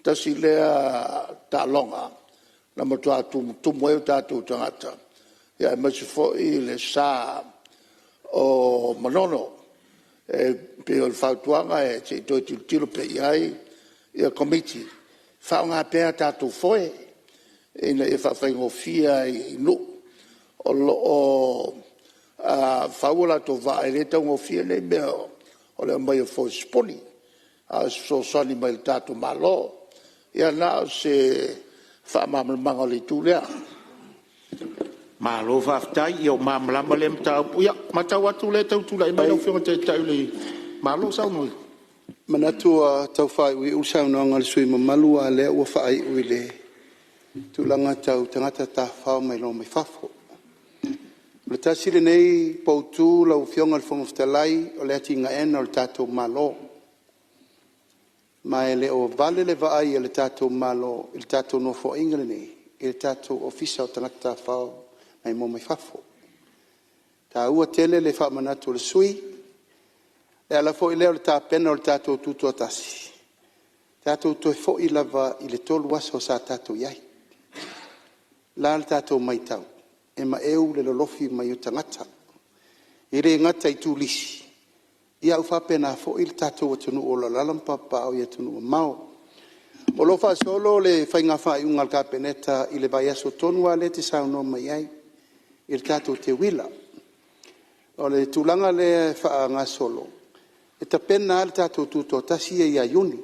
Tasi lea tā longa, na matua tumu e o tātou tangata. Ia e masi fo i le sā o manono. E pe o le whautuanga e te toi tilo pe iai, ia committee fa nga pea tātou foe ina e whawhaingo fia i nu o lo o whaula to va e le taungo fia nei mea o le mai o foe sponi a so sani mai le tātou malo ia nā se whamamamanga le tūlea Malo whaftai i o mamalama le mtau puia matau atu le tau tula i mai au whionga te tau le malo sau noi Manatua tau whai ui usau no angal sui mamalua le ua whai ui le tūlanga tau tangata tā whao mai lo mai whafo. Le tāsire nei poutu lau whionga le whamaftalai o le ati ngā ena o le tātou malo. Mai le o vale le vai e le tātou malo, le tātou no fo ingale nei, e le tātou ofisa o tangata tā whao mai mo mai whafo. Tā ua tele le wha manatu le sui, e ala fo i leo le tāpena o le tātou tūtua tasi. Tātou toi fo i lava i le tolu asa o sa tātou iai. La le tātou mai tau. E ma eu le lolofi mai o tangata. I re ngata i tūlisi. Ia au whapena fo i le tātou atunu o la lalampapa o i atunu o mau. O lo wha solo le whainga wha i ungal kāpeneta i le vai aso tonua le te sauno mai ai. I le tātou te wila. O le tūlanga le wha ngā solo. E ta pena le tātou tūto tasi e Iuni.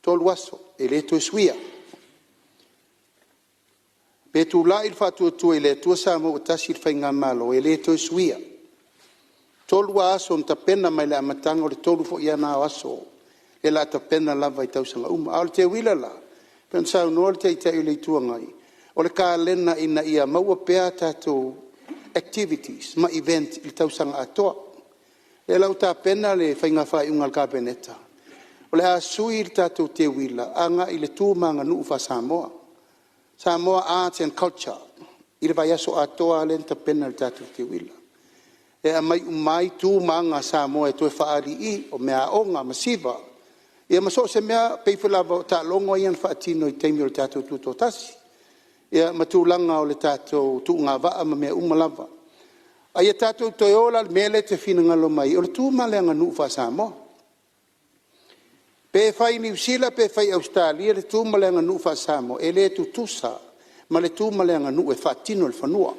tolu aso, e le to suia. Pe tu la il fatu tu e le tua Samoa tasi il whainga malo, e le to suia. Tolu aso nta pena mai le amatanga o le tolu fo ia na aso, e la ta pena lava i tausanga Al te wila la, pen sau noa te i le tua ngai. O le ka lena ina ia maua pea tatou activities, ma event il tausanga atoa. E lau ta pena le whainga whai ungal kapeneta. O le asui il tatou te wila, anga i le tūmanga nuu wha Samoa. Samoa Arts and Culture. I le vai aso atoa le ta pena il tatou te wila. E a mai tūmanga Samoa e toi whaari i o mea onga masiva. Ia maso se mea peifulava ta longo ian whaatino i teimi o le tatou tuto tasi. Ia matulanga o le tatou tuunga waa ma mea umalava. Ai tatou toiola mele te finangalo mai o le tūmalenga nuu wha Samoa. Pe fai New Zealand, pe fai Australia, le tūmalenga nuu wha Samoa, e le tutusa, ma le tūmalenga nuu e whaatino le whanua.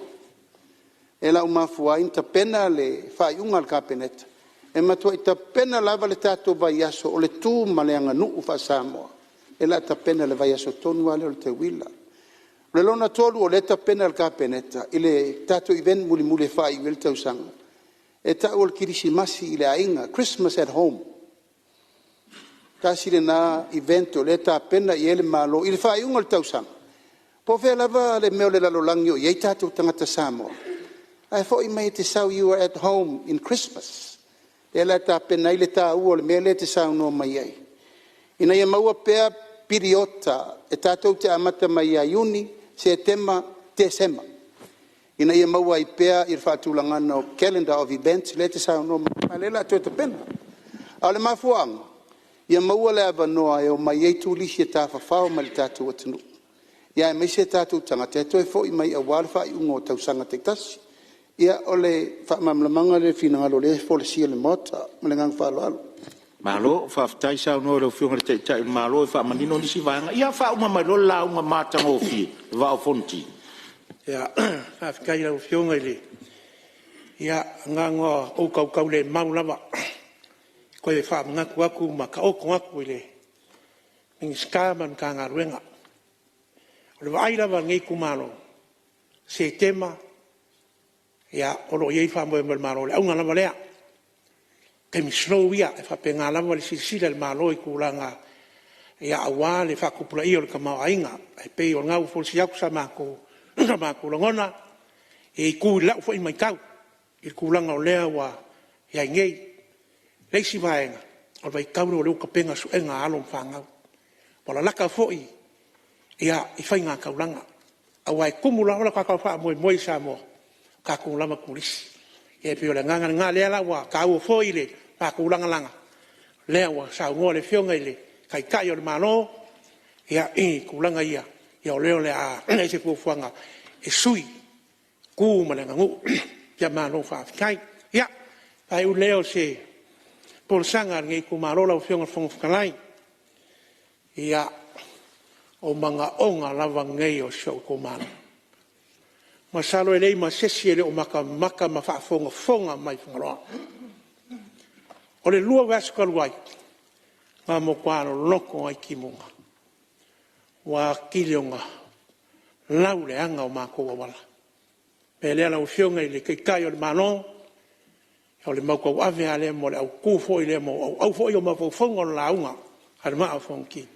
E la umafua inta pena le whai ungal kapeneta. E matua ita pena lava le tatou vai aso o le tūmalenga nuu wha Samoa. E la ta pena le vai aso tonu ale o le te wila. Le lona tolu o le ta pena le kapeneta, i le tatou event muli muli whai i le tausanga. E ta o le kirisimasi i le ainga, Christmas at home. Kasi le na event o le ta pena i ele malo, i le whai unga le tausanga. Po whea lava le meo le lalolangi o iei tatou tangata Samoa. Ai fo i mai te sau you are at home in Christmas. E la ta pena i le ta ua le mea le te sau no mai ai. Ina ia maua pea piriota e tatou te amata mai a Iuni, se tema Desema. Ina ia maua i pea i whaatulangana o calendar of events, le te sao no ma le la te pena. A le mafuanga, ia maua le ava noa e o mai ei tūlisi e tā whawhao ma le tātou atunu. Ia e meise tātou tangata e toi fo i mai a wālwha i ungo tausanga te tasi. Ia o le whaamamlamanga le finangalo le fo le sia le mota, ma le ngang whaaloalo. Malo, whaftai sao no reo whiunga te tai malo e whaamanino nisi vanga. Ia whauma mai lo la unga mātanga o fi, wao fonti. Ia, whafkai lau whiunga i le. Ia, ngā o kau le maulawa. Koe e whaamngaku aku ma ka oko aku i le. Mingi skaman ka ngā ruenga. O le wailawa ngei kumalo. Se tema. Ia, olo iei whaamoe malo le aunga lama lea. Kei mi slow ia, e whapenga lama le sisila le malo i kulanga. Ia awa le whakupula i o le kamau ainga. E pei o ngau folsi aku sa mako langona. E i kui lau fo i mai kau. I kulanga o lea wa ia ngei. Leisi vaenga. O vai kauro o leo kapenga su enga alon whangau. Wala laka fo i. Ia i whainga kaulanga. Awa e kumula ola kakau wha moe sa mo. Kaku lama kulisi. E pio le nganga lea la wa ka o fo ile pa ku langa langa le wa sa ngo le fionga ile kai o le malo ia e ku langa ia o le a e se ku fuanga e sui ku ma le ngu ya malo fa kai ia ai u leo se por sanga ngi ku malo la fionga fong kalai ia o manga onga lava ngai o show ku malo masalo ele ma sesiele o maka ma fa fonga mai fonga o le lua vascal white ma mo kwano loko ai kimunga wa kilionga laule anga o mako wala pele ala o fionga ile kai o mano o le mako ave ale mo le au kufo ile mo au fo yo ma fo fonga la unga al ma fonki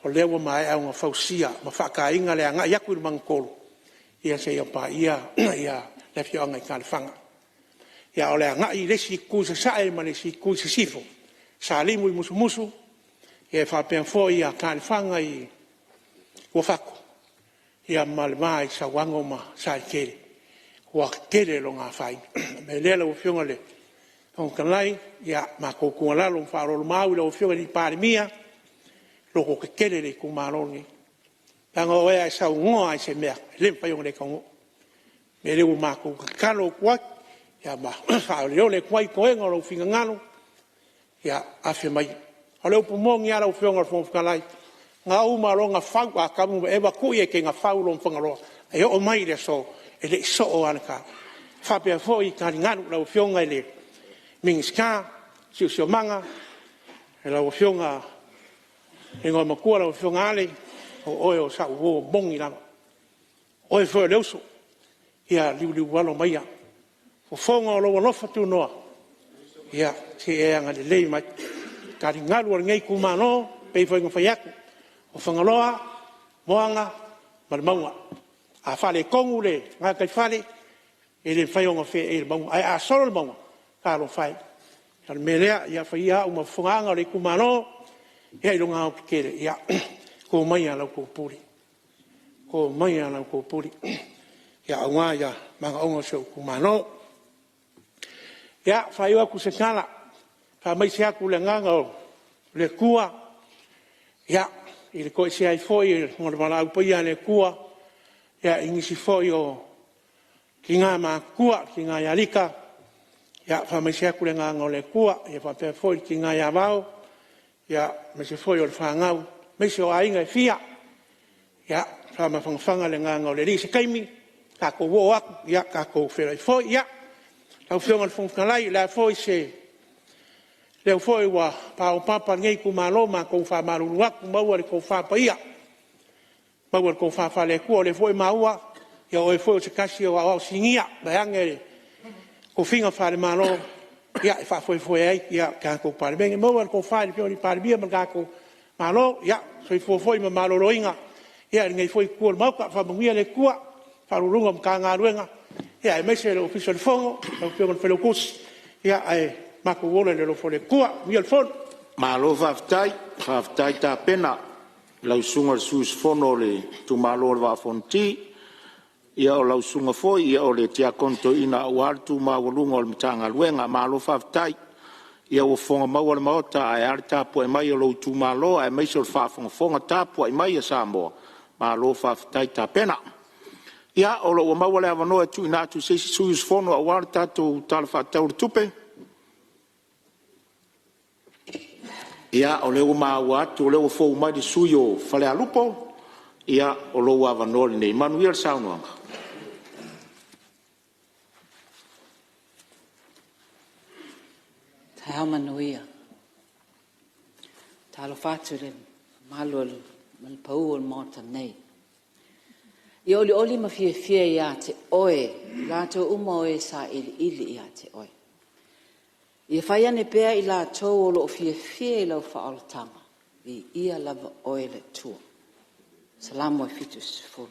o le wa mai au fausia ma fa ka inga le anga yaku mangkolo ia se ia pa ia le fionga i kalfanga ia ole nga i lesi ku se sai ma lesi ku se sifo sa limu i musu ia fa pen fo ia kalfanga i o fako ia mal mai sa wango ma sa kele wa kele lo nga fai me le lo fionga le on kanai ia ma ko ku la lo fa lo mau lo fionga di Parliamentary lo ko kele le ku maroni tanga o e sa ngoa se mea le pa yo le kongo me le ma ko kalo kwa ya ba fa le le kwai ko en lo finga ngalo ya afi mai o le pu mong ya lo fionga fo kalai nga u ma lo nga fa ka ka mu e ba ku ye ke nga fa lo fanga lo e o mai le so e le so o anka fa pe fo i ka ngalo lo fionga le mingska si manga e lo fionga e ngā makua lau whiongale, o oe o sa uo mongi lama. Oe whoi leuso, ia liu walo maia. O whonga o loa lofa tu noa, ia te anga le lei mai. Kari ngaru ar ngei kumano, pei whoi ngawhaiaku, o whangaloa, moanga, maunga. A whale kongu le, ngā kai whale, e le whaionga whea e le maunga. Ai a soro le maunga, ka lo whai. Kari melea, ia whaia uma whunganga o le kumano, ia ilunga au pikere, ia ko mai a lau ko puri. Ko mai a lau ko puri. Ia au ngā ia manga onga seu kumano. Ia whaiwa ku se kala, ka mai se aku le nganga o le kua. Ia, i le koe se ai foi, ngore mala au paia le kua. Ia ingisi foi o ki ngā mā kua, ki ngā iarika. Ia whamai se aku le nganga o le kua, ia whapea foi ki ngā iawao. Ia, me se foi o le whangau, me se o ainga e fia. Ia, whama whangwhanga le nganga o le ri se kaimi, ka ko wo aku, ia, ka ko whera i foi, ia. Tau whionga le whangwhangalai, lea foi se, leo foi wa pao papa ngei ku malo, ma kou wha maruru aku, maua le kou wha paia. Maua le kou wha wha le kua, le foi maua, ia o e foi o se kasi o au singia, bai angere, ko whinga wha le malo, ia e wha foi ai, ia ka kou Palemene, maua le kou wha le pioni Palemene, ma ka kou malo, ia, foi ma malo roinga, ia ngei foi kua le mauka, wha mungia le kua, wha rurunga mka ngā ruenga, ia e meise le ofiso le fongo, le piona le wheleo kusi, ia e mako wole le lofo le kua, mia le fono. Malo whaftai tā pena, lau sunga le sus fono le tu malo le wafonti, ia o lau sunga foi, ia o le tia konto ina au artu mawalunga o le mitanga luenga, malo whaftai, ia o fonga maua le maota, ai ari tāpua e mai o lau tu malo, ai meise o le whafonga tāpua e mai a Samoa, malo whaftai tā pena. Ia o lau maua le avanoa tu inatu seisi sus fono au ari tātou tala whatau le tupe, ia o leo maua atu, o leo fōu mai di sui o whale alupo, ia o lou avanoli nei. Manuel Saunoanga. Tai hau manuia. Talo whātu le malu mal pau o mota nei. I oli ma fia ia te oe, lato uma oe sa ili ia te oe. Ia whai ane pēr i la tau o lo fia i lau whaalatanga. I ia lava oe le tua. Salamu e fitus fulu.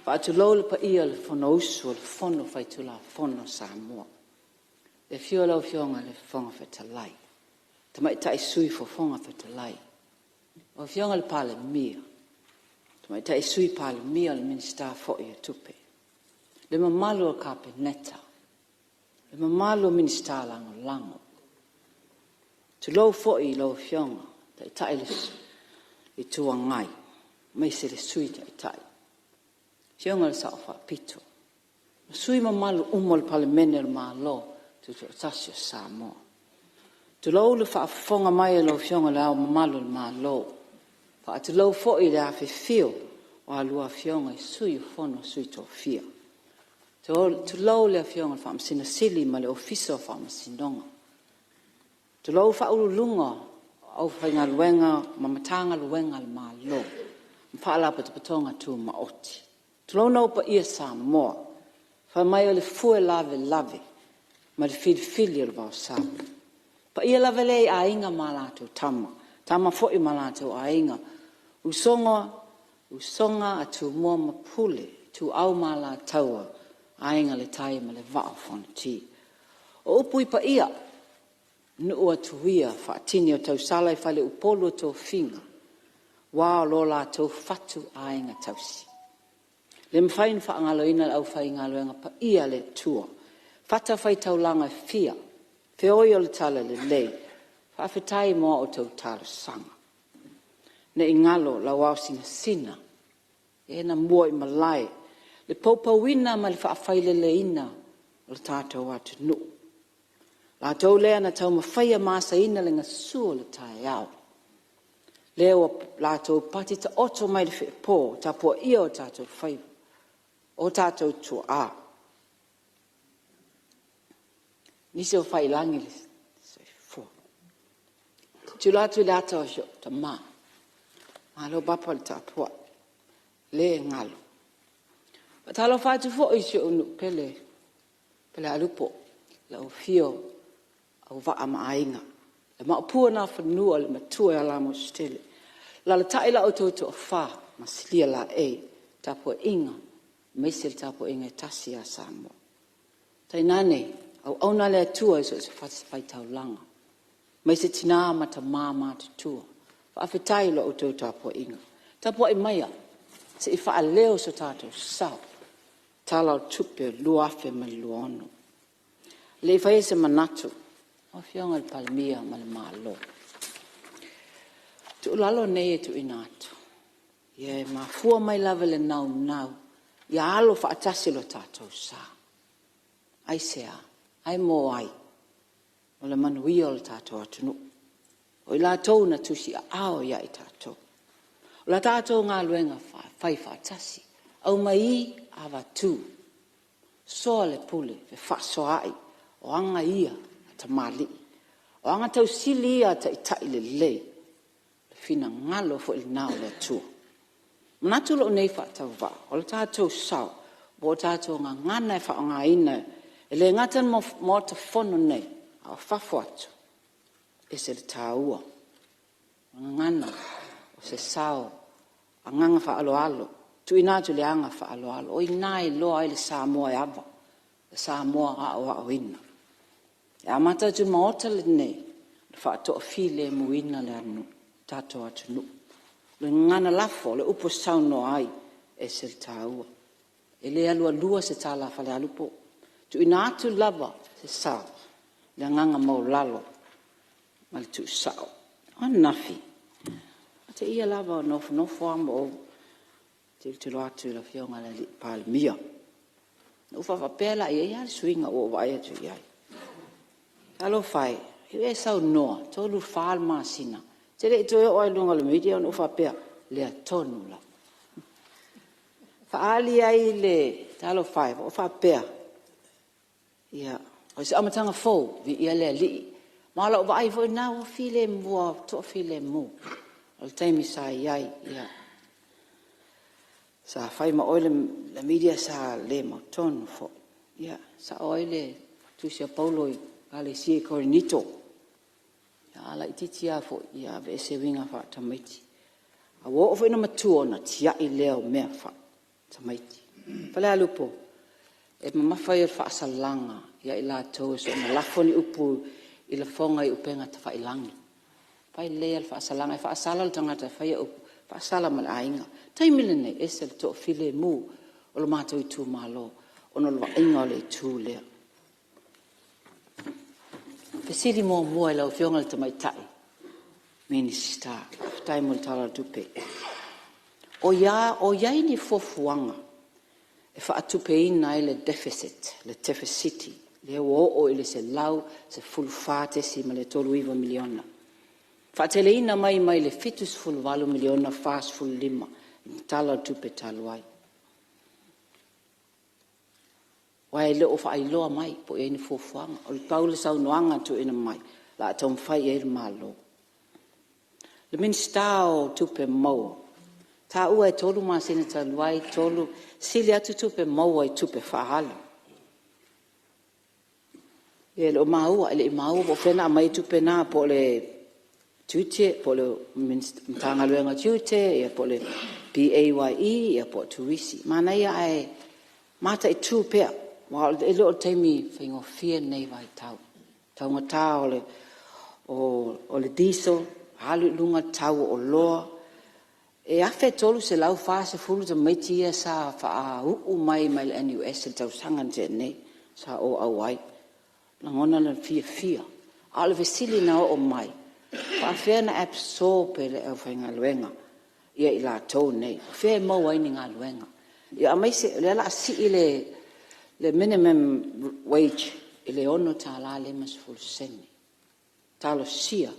Whaatu lolo pa ia le fono usu o le fono whai tu la fono Samoa. Le fio lau fionga le fonga whetalai. Tamai tai sui fo fonga whetalai. O fionga le Palemene. Tamai tai sui Palemene le minister fo i tupe. Le mamalu o kapeneta. Le mamalo minister lango. Tu lo fo i lo fionga, tai i tua ngai, mai se le sui tai. Fionga le sa pito. Sui mamalo le Palemene le malo, tu tasio Samoa. Tu lo le fonga mai lo fionga le au mamalo le malo. Tu lo fo i le afe fio, o alua fionga i sui fono sui to fia. Tu lau le fionga wha masina sili ma le ofiso wha masinonga. Tu lau wha ululunga au whainga luenga, ma matanga luenga le maa lo. Mwha alapa te patonga tu ma oti. Tu lau nau pa ia Samoa. Wha mai o le fue lave, ma le fili le wau sabu. Pa ia lave lei a inga ma lato tama. Tama fo i ma lato a inga. Usonga a tu mua ma pule, tu au ma la taua. Ainga le tai ma le vaa fonti. O upui pa ia, nua tuia whaatini o tau salai whale upolo tō whinga. Wā lo la tō whatu ainga tausi. Le mwhain whaangalo ina au whaingaloenga pa ia le tua. Whata whai tau langa fia. Whioi o le tala le lei. Whawhetai moa o tau tala sanga. Ne ingalo la wau sina. E na mua i malai. Le paupauina ma le whaawhailele ina o le tātou atu nu. La tau lea na tau mawhaia masa ina le ngasua le tae au. Leo la tau pati ta oto mai le whepō, ta pua ia o tātou whai, o tātou tua a. Nisi o whai langi le fua. Tu la tu le ata o sio ta maa. Malo bapa le tapua. Le ngalo. Patalo fatu fo isi unu pele alupo. La ufio au va ama ainga. Le maupua na whanua le matua ya la mo stele. La le taila o toto o fa maslia la tapua inga. Mesil tapua inga tasi a Samoa. Tainane au auna le atua iso se fai tau langa. Mai se tina mata mama te tua. Whaafetai lo o tau tapua inga. Tapua i maia. Se i wha leo so tātou sao. Tala o tupe luafe ma luono. Le whae se manatu. O fionga le Palemene ma le malo. Tu lalo nei e tu inatu. Ie ma fua mai lava le nau. Ia alo whaatasi lo tātou sao. Ai sea. Ai mo ai. O le manuia o le tātou atunu. O i la tau na tusi a ao ia i tātou. O la tātou ngā luenga whai whaatasi. Au mai awa tū. Soa le pule, fe whasoai. O anga ia a ta mali. O anga tau sili ia ta itai le lei. Le fina ngalo fo il nao le tua. Manatu lo nei whaatau wā. O le tātou sao. Bo tātou ngā ngana e wha ngā ina. E le ngatan mo ta whono nei. A whafo atu. E se le tāua. Ngana. O se sao. A nganga wha alo alo. Tu inatu le anga wha alo alo. O inai loa i le Samoa e ava. Le Samoa a o ina. E a mata tu maota le nei. Le wha ato a file muina le anu. Tato atu nu. Le ngana lafo le upo sau no ai. E se le tāua. E le alua lua se tā la whale alupo. Tu inatu lava se sao. Le nganga mau lalo. Ma le tu sao. O nafi. Te ia lava o nofo amo o te tilo atu la fionga le Palemene. Ufa whapela ia le suinga o vai atu iai. Alo fai, e sau noa, tolu whaal masina. Te rei toi o ai lunga le media on ufa pea, lea tonu la. Whaali ai le, talo fai, o whapea. Ia, o se amatanga fau, vi ia lea li. Mala o vai foi na o file mua, to file mu. O le taimi sa iai, ia. Sa fai ma oile la media sa le ma tonu fo. Ia, sa oile tusia pauloi ale si korinito. Ia ala ititia fo ia ve se winga fa tamaiti. A wo of ina matua na tia I leo mea fa tamaiti. Fale alupo. E mafai fa salanga ia ila to so na lafoni upu ila fonga I upenga ta fa ilangi. Fai lea fa salanga fa sala tangata fa ia upu fa sala mal ainga. Taimile ne esel to file mu o lo mato I tu malo ono lo inga le tu lea. Fesili mo mua ila o fionga le tamaitai. Minister, taimul tala tupe. O ia ni fofuanga. E fa atupe ina ile deficit, le deficiti. Le o ile se lau, se fulfate si ma le tolu iwa miliona. Fa tele ina mai le fitus fulvalu miliona fast full lima. Tala tupe taluai. Wai le o fa ailoa mai po e ni fofuanga. O le paule sau noanga tu ina mai. La tom fai e malo. Le minstao tupe mau. Ta ua e tolu masina taluai tolu. Sili atu tupe mau e tupe fahalo. E le o maua, ele I maua po fena mai tupe na po le tute, po le mtanga luenga tute, e po le PAYE, e po tuisi. Mana ia ai mata I tupea. Wa e lo taimi fingo fia nei vai tau. Tau ngata o le diesel, halu lunga tau o loa. E afe tolu se lau fase fulu ta maitia sa fa mai le NUS e tau sangan te nei sa o awai. Langona na fia. Ala vesili na o mai. Fa fea na absorbe le au whainga luenga. Ia I la tau nei. Fea mau ai ni ngā luenga. Ia amai se le ala si le minimum wage ile ono tala le mas full seni. Talo sia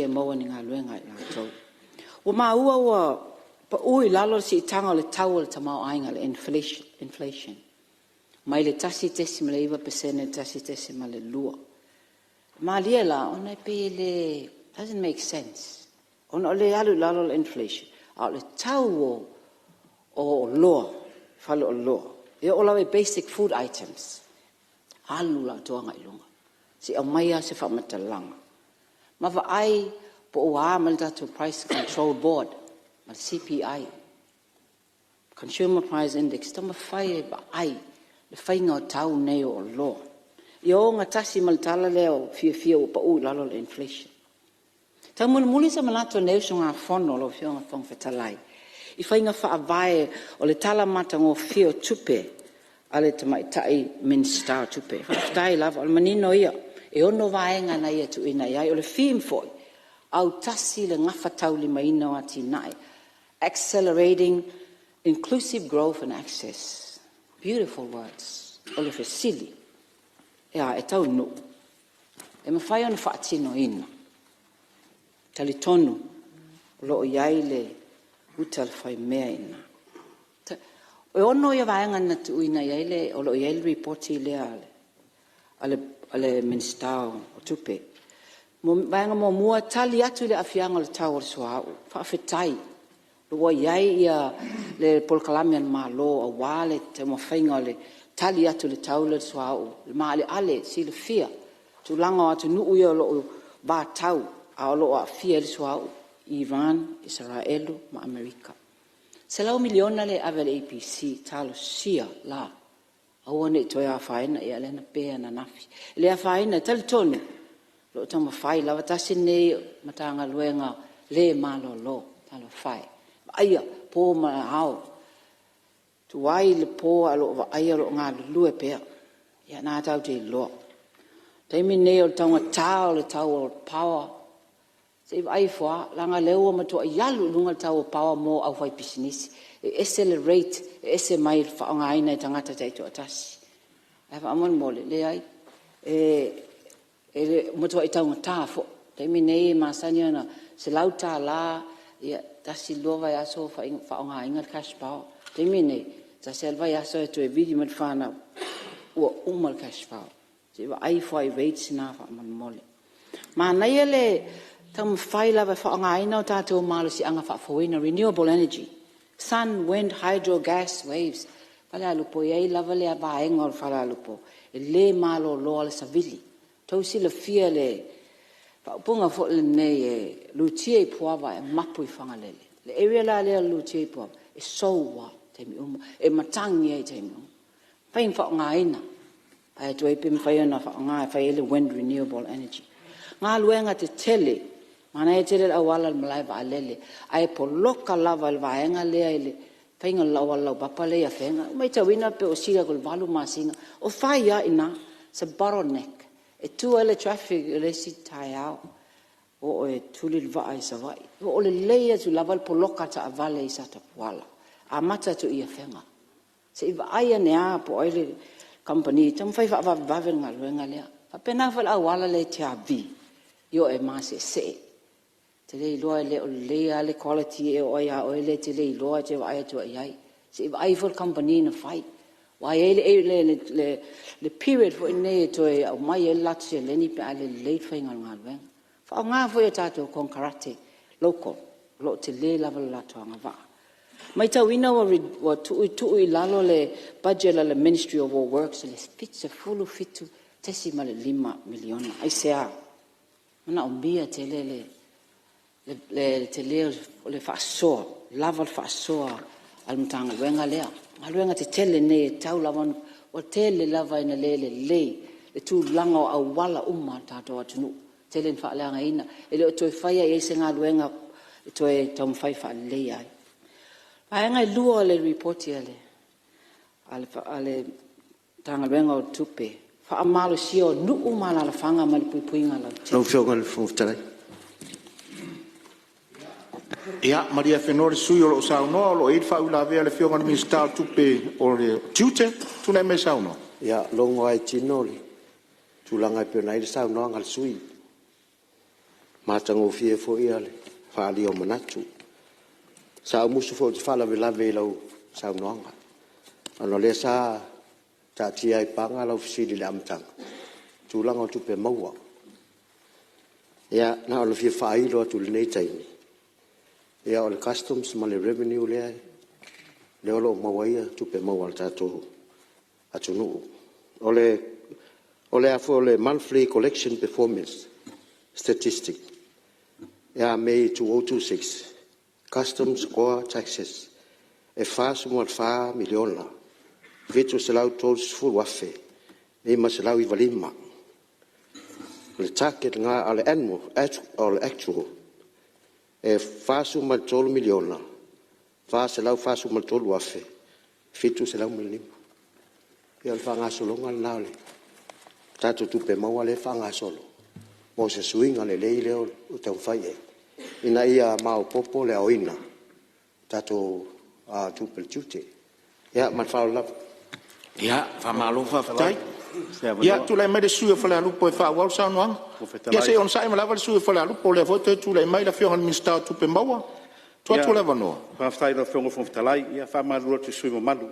mo ni ngā luenga I la tau. Wa ua pa ui lalo si tanga le tau le tamau ainga le inflation. Mai le tasi tesi ma le 1% tasi tesi ma le lua. Ma lia la ona pe le doesn't make sense. Ona le alu lalo inflation. A le tau o loa, falo o loa. E o lawe basic food items. Alu la toanga ilunga. Si au maia se whamatalanga. Mawa ai po o amal to Price Control Board. Ma CPI. Consumer Price Index. Tama whai ba ai. Le whainga o tau nei o loa. I o ngā tasi maltala leo fia o pa u lalo le inflation. Tau muli sa malato neu so ngā whono lo fio ngā thong whetalai. I whainga whaavae o le tala mata ngō fio tupe a le tamaitai minister tupe. Whakatai lava o le manino ia e ono vaenga na ia tu ina iai o le fim foi au tasi le ngawhatau lima ina o ati nai. Accelerating inclusive growth and access. Beautiful words. O le fesili. Ea, e tau no. E mawhai ona whaatino ina. Tali tonu, lo o iai le utal whai mea ina. O ono ia vaenga na tu ina iai le, o lo iai le reporti le ale minister o tupe. Vaenga mo mua tali atu le afianga le tau o le soau. Whaafetai. Lo iai ia le polkalamian maa lo a wale te mo whainga le tali atu le tau le soau. Le maa le ale si le fia. Tu langa atu nuu ia lo ba tau. A olo a fia le soau, Iran, Israelu, ma Amerika. Se lau miliona le ave le APC, talo sia la. Aua ne toi a whaina e alena pēa na nafi. Le a whaina, tali tonu. Lo tama whai, lawa tasi nei matanga luenga le malo lo, talo whai. Aia, pō ma hao. Tu wai le pō alo aia lo ngā lue pēa. Ia nā tau te loa. Taimi nei o taunga tau le tau o power. Se ai fwa langa leo mato yalu lunga tau power mo au fai business accelerate ese mai fa nga ina tangata tai to atasi ai fa amon mole le ai mato ai tau ta fo te mine masanya na se lauta la ya tasi lova ya so fa nga inga cash power te mine ta selva ya so to e video mat fana o umal cash power se ai fai rates na fa amon mole ma na yele tam faila va whaangaina o tātou malo si anga whaafoina renewable energy. Sun, wind, hydro, gas, waves. Whala alupo, iei lava lea vaenga o whala alupo. E le malo loa le savili. Tau si le fia le whaapunga fo le nei e lutia i puawa e mapu i whangalele. Le area la lea lutia i puawa e soua teimi uma. E matangi e teimi uma. Whain whaangaina. Ai tuai pim whaiana whaangai whaiele wind renewable energy. Ngā luenga te tele. Mana e tere awala malai va alele. Ai po loka lava le vaenga lea ele. Whainga lawa lau papa lea whenga. Mai tawina pe o sira kul valu masinga. O whaia ina sa bottleneck. E tu ele traffic ele si tai au. O e tuli va ai sa vai. O le lea tu lava po loka ta avale i sa tapuala. A mata tu ia whenga. Se iwa aia nea po ele company. Tam whai wha vavenga luenga lea. Whapena whala awala le te avi. Yo e mase se. Te lei loa le o lea le quality e o ia o le te lei loa te wa aia tu ai. Se iwa ai for company na whai. Wa le period fo ine to e au mai e latu se leni pe ale late whainga ngā luenga. Wha ngā fo e tātou kon karate local. Lo te le lava latu anga waa. Mai tau ina wa tui i lalo le budget la le Ministry of All Works le fitsa fulu fitu tesi ma le 5 miliona. Ai sea. Mana o mia te le te leo le whaasoa, lava le whaasoa al mtanga luenga lea. Ma luenga te tele ne tau lava o tele lava ina le le tu langa o awala uma tātou atunu. Tele n whaaleanga ina. E leo toi whaia e se ngā luenga e toi tau mwhai whaalei ai. Paenga i lua le reporti ale tanga luenga o tupe. Whaamalo sio nuu mana la whanga ma le puipuinga lau. Lau whionga le Fonotaga. Ia, Maria Fenore sui o lo saunoa, lo eid whaula vea le whionga le minister tupe o le tiute, tuna me saunoa. Ia, longo ai tino le. Tulanga i pena i le saunoa ngal sui. Mātango fie fo ia le. Whaali o manatu. Sa musu fo te whala ve lave lau saunoa nga. Ano le sa ta tia i panga lau fisiri le amtanga. Tulanga o tupe maua. Ia, na alo fie whailo atu le nei taimi. Ia o le customs ma le revenue lea le olo mawaia tupe maua le tātou atunu. O le afo le monthly collection performance statistic. Ia May 2026. Customs core taxes. E wha sumua wha miliona. Vitu se lau tōs fulu afe. Nei ma se lau i walima. Le target ngā ale annual, or actual. E wha sumua tōlu miliona. Wha se lau wha sumua tōlu afe. Vitu se lau milima. Ia le wha ngā solonga le nao le. Tātou tupe maua le wha ngā solo. Mo se suinga le lei leo o tau whai e. Ina ia mao popo le oina. Tātou tupe le tute. Ia, man whao lava. Ia, whamalo whawhtai. Ia, tūlai mai le sui whale alupo e whawau saunoanga. Ia, se on sai malawa le sui whale alupo le vote tūlai mai la whionga minister tupe maua. Tua tūlai wanoa. Whawhtai la whionga whawhtalai. Ia, whamarua tu sui mamalu.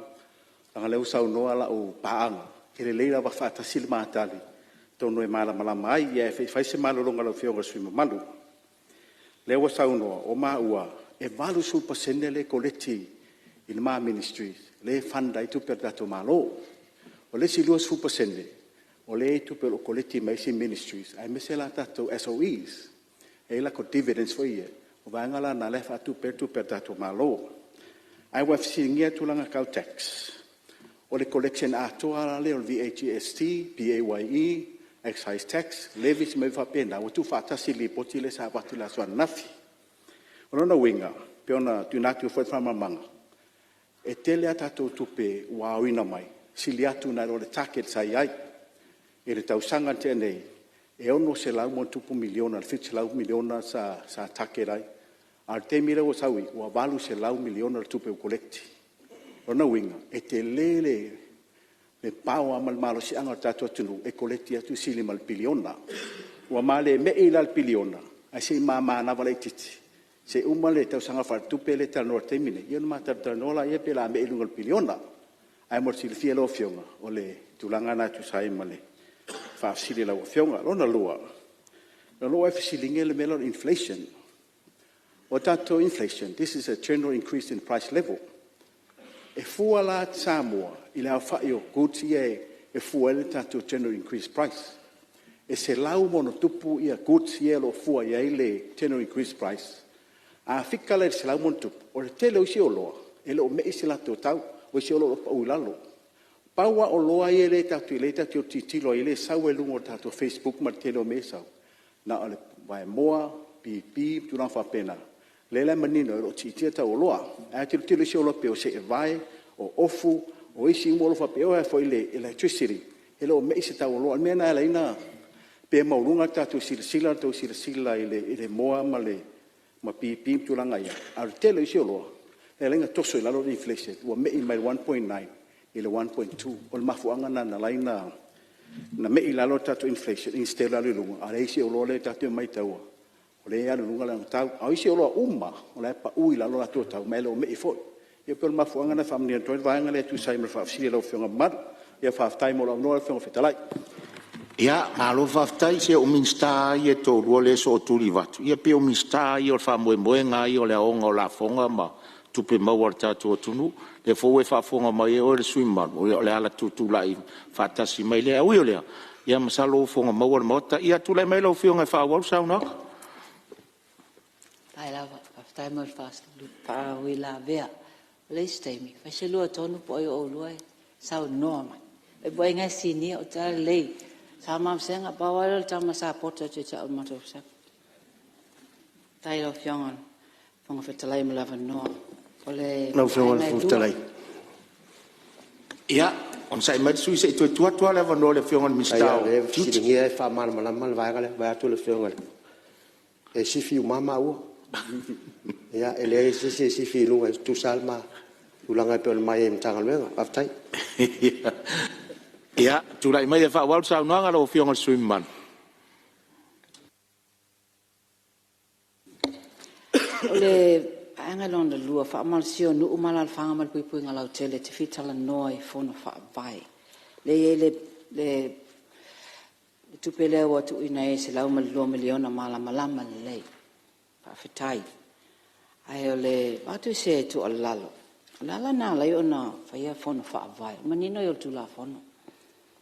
Anga leu saunoa la o paanga. Ele leila wa whātasili mātali. Tono e mala malama ai. Ia, e whaise malolonga la whionga sui mamalu. Lewa saunoa, o ua e valu supa sene le koleti in ma ministries, le fanda i tupe dato malo. O le si lua supa sene, o le tupe o koleti maisi ministries, ai mese la tato SOEs, e la ko dividends fo ie, o vangala na lefa tupe dato malo. Ai wafisi ngia tulanga kau tax, o le collection atoa le o VHST, PAYE, excise tax, levies me fa pena, o tu fatasi li poti le sa watu la swan nafi. Ona winga, pe ona tunatu foi fa mamanga. E tele atato tupe wa wina mai, sili atu na le target sai ai. E le tausanga tenei, e ono se lau mo tupu miliona, le fit se lau miliona sa target ai. Al te mire o sawi, wa valu se lau miliona le tupe o kolekti. Ona winga, e te lele le pau amal malo si anga tato tunu e kolekti atu sili mal piliona. Wa male me ila al piliona. Ai se mama na vale titi. Se umale tau sanga far tupe le tal norte mine. Ion mata tanola ia pela me ilungal piliona. Ai mor sili fielo fionga o le tulanga na tu sai male. Fa sili la fionga lona lua. Lona fa sili ngele melon inflation. O tato inflation, this is a general increase in price level. E fua la Samoa, il a fa io goods e fua le tato general increase price. E se lau mono tupu ia goods ie lo fua ia ile general increase price. A fika le se lau mono tupu. O le tele o si o loa. E lo me isi la tau. O si o loa pa uilalo. Paua o loa ie le tato o titilo ie le sau e lungo tato Facebook ma tele o me sau. Na o le vai moa, pipi, tunan fa pena. Lele manino o titia ta o loa. A tilo si o loa pe o se e vai, o ofu, o isi umolo fa pe o e fo ile electricity. E lo me isi ta o loa. Mea na e leina pe maurunga tato sila ile moa ma le ma pipi tulanga ia. A tele isi o loa. E lenga toso ila lo inflation. Ua me i mai 1.9 ile 1.2. O le mafuanga na laina na me ila lo tato inflation. Instela le lunga. A isi o loa le tato mai taua. O le ea lunga lang tau. A isi o loa uma. O le pa ui la lo la tō tau. Mai lo me i foi. Ia pe o le mafuanga na whamnia toi. Vaenga le tu sai me whaafsiri lau whionga maru. Ia whaaftai mo lau noa whionga whitalai. Ia, malo whaftai se o minsta i e tō rua le so o turi watu. Ia pe o minsta i o le whamoe ngā i o le aonga o la whonga ma tupe mawar tātua tunu. Le fōe whafonga mai e o le sui manu. O le ala tutu lai whatasi mai le au i o lea. Ia masalo o whonga mawar mawata. Ia tūlai mai lau whionga whawau sauna. Tai lawa, whaftai mo whawi la vea. Le steimi, whaise lua tonu po i o luai. Sau noa mai. E boi ngai sini o tā lei. Sa mam senga bawal tama sa pota te ta mato sa. Tai lo fiangon. Fonga fetalai me lava no. Ole Lau whionga futalai. Ia, on sai mai sui se tu leva no le whionga mista. Ai le siringia e wha malama le vaega le vai atu le whionga le. E sifi umama ua. Ia, ele e sifi lunga tu salma. Ulanga pe o le mai e mtanga luenga. Aftai. Ia, tūlai mai e whawau saunanga lau whionga sui man. Ole angalon le lua fa mal sio nu umala fanga mal pui ngalau tele te fitala noi fono fa vai. Le tu pele o tu ina e se lau mal lo miliona mala malama le. Fa fitai. Ai ole atu se tu alalo. Lala na lai ona faya fono fa vai. Manino yo tu la fono.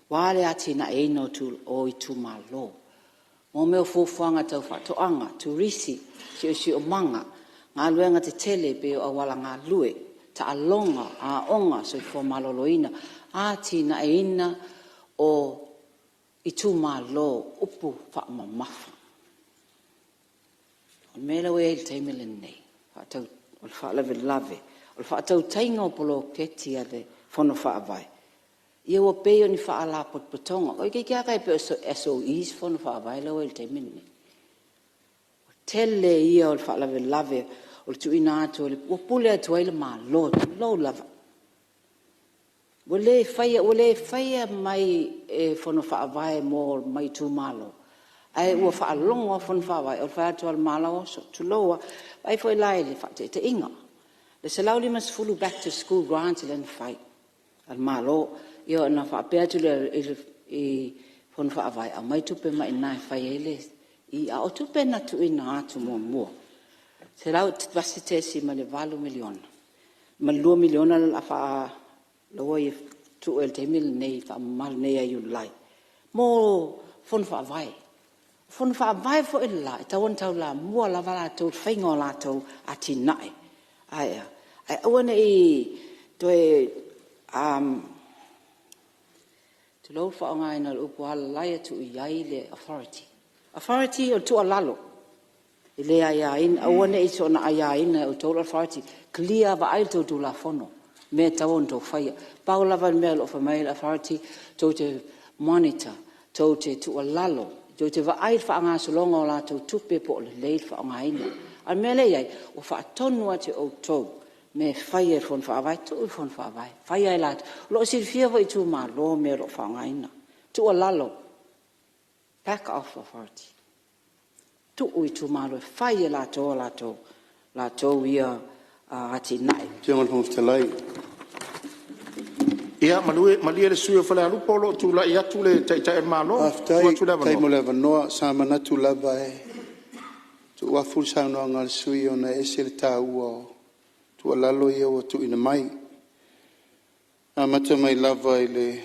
Wale ati na e no tu o I tu malo. Mo me fuanga tau fa to anga tu risi si o manga. Ngā luenga te tele pe o awala ngā lue. Ta alonga a onga so I fo maloloina. Ati na e ina o I tu malo upu fa mamafa. O mele we il teimele nei. Fa tau o fa lave lave. O fa tau tainga o polo keti a le fono fa avai. Ia o peo ni fa ala pot potonga. O ke kia kai pe SOEs fono fa avai la we il teimele nei. Tele ia o fa lave lave o tu ina atu o pule atu ai le malo lo lava. Wale faya mai e fono fa avai mo mai tu malo. Ai ua fa longo fono fa avai o fa atu al malo so tu loa ai foi lai le fa te inga. Le salauli mas fulu back to school grant le fight al malo io na fa pe atu le fono fa avai a mai tu pe mai na faya le I a o tu pe na tu ina atu mo. Se lau vasi te si ma le 2 miliona. Ma 2 miliona la fa lo i tu el te mil nei fa mal nei ai ulai. Mo fon fa vai. Fon fa vai fo il la. Ta won tau la mo la vala tu faingo la tu ati nai. Ai ona I to to lo fa nga ina upo ala tu I le authority. Authority o tu alalo. Ile aya in awane I so na aya in o tu authority clear va ai tu la fono. Me tawon to fire. Paula van mel of a male authority to te monitor to te tu alalo. To te va ai fa nga so longo la to tupe po le le fa nga ina. Al mele ai o fa tonu ate o to me fire fon fa vai tu fon fa vai. Fire lat. Lo si fia vai tu ma lo me ro fa nga ina. Tu alalo. Back off authority. Tu ui tu malo fire la to ia ati nai. Tiangon hong te lai. Ia malie le sui o fale alu polo tu la ia tu le tai malo. Aftai tai mo le vanoa sa mana tu lava e. Tu wa ful sa no ngal sui ona esel ta u tu alalo ia o tu ina mai. Amata mai lava ile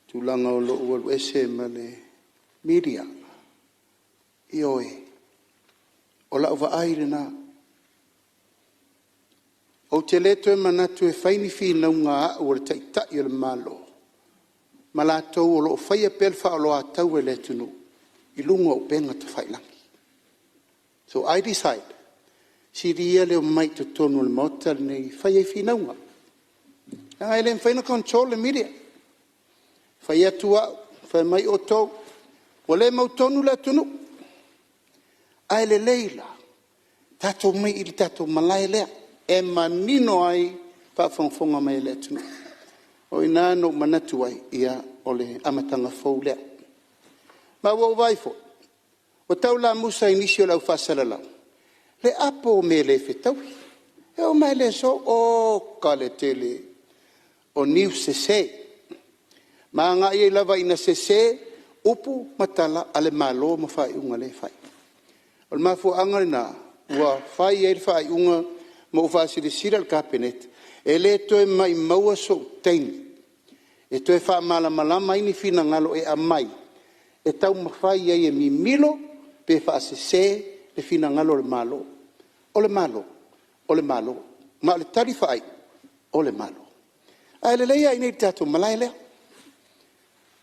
tu langa o lo o ese male media. Ioi. Ola ova aire na. O te leto e manatu e whaini fi na unga o le taita I le malo. Malatou o lo whaia pelfa o lo a tau e leto no. I lunga o penga te whailangi. So I decide. Si ria leo mai to tonu le mauta nei whaia fi na unga. Nanga ele whaina control le media. Whaia tua, whai mai o tau. Wale mau tonu le tunu. Ai le leila. Tato mai ili tato malai lea. E manino ai whaafonga mai le tunu. O ina no manatu ai ia o le amatanga fau lea. Ma wau vaifo. O tau la musa inisi o lau whasalalau. Le apo me le whetaui. E o mai le so o ka le tele. O niu sese. Ma nga ia lava ina sese. Upu matala ale malo ma whai unga le whai. O le mafu angarina. Ua whai e whai unga. Ma ufa siri sira al cabinet. E le toe mai maua so teini. E toe wha malama ini fina ngalo e amai. E tau mawhai e mi milo. Pe wha se le fina ngalo le malo. O le malo. O le malo. Ma le tari whai. O le malo. A le leia inei tato malai lea.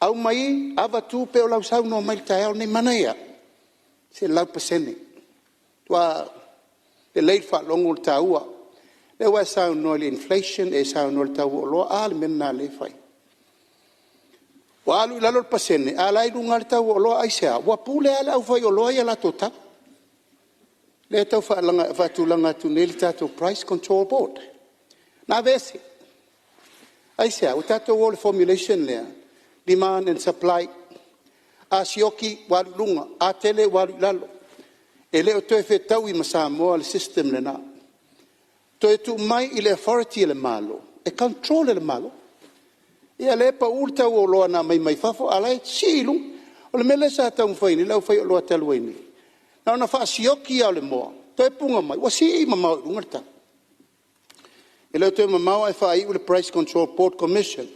Au mai ava tu pe o lau sau no mai tae au nei manaia. Se lau pasene. Tua le leifa longo ta ua. Le wa sau no le inflation e sau no ta ua lo al menna le fai. Wa alu lalo pasene ala i lunga ta ua lo ai sea. Wa pule ala au fai o lo ai ala tota. Le tau fa langa fa tu langa tu nel tato price control board. Na vese. Ai sea o tato wall formulation le. Demand and supply. Asioki wa lunga atele wa lalo. Ele o toe whetau I Samoa le system le na. Toe tu mai I le authority le malo. E control le malo. Ia le pa urta o loa na mai fafo alai silu. O le mele sa tau mwhaini lau whai o loa taluaini. Na ona wha asioki au le moa. Toi punga mai, wa si mamau lungarta. Ele toi mamau e fai o Price Control Board Commission.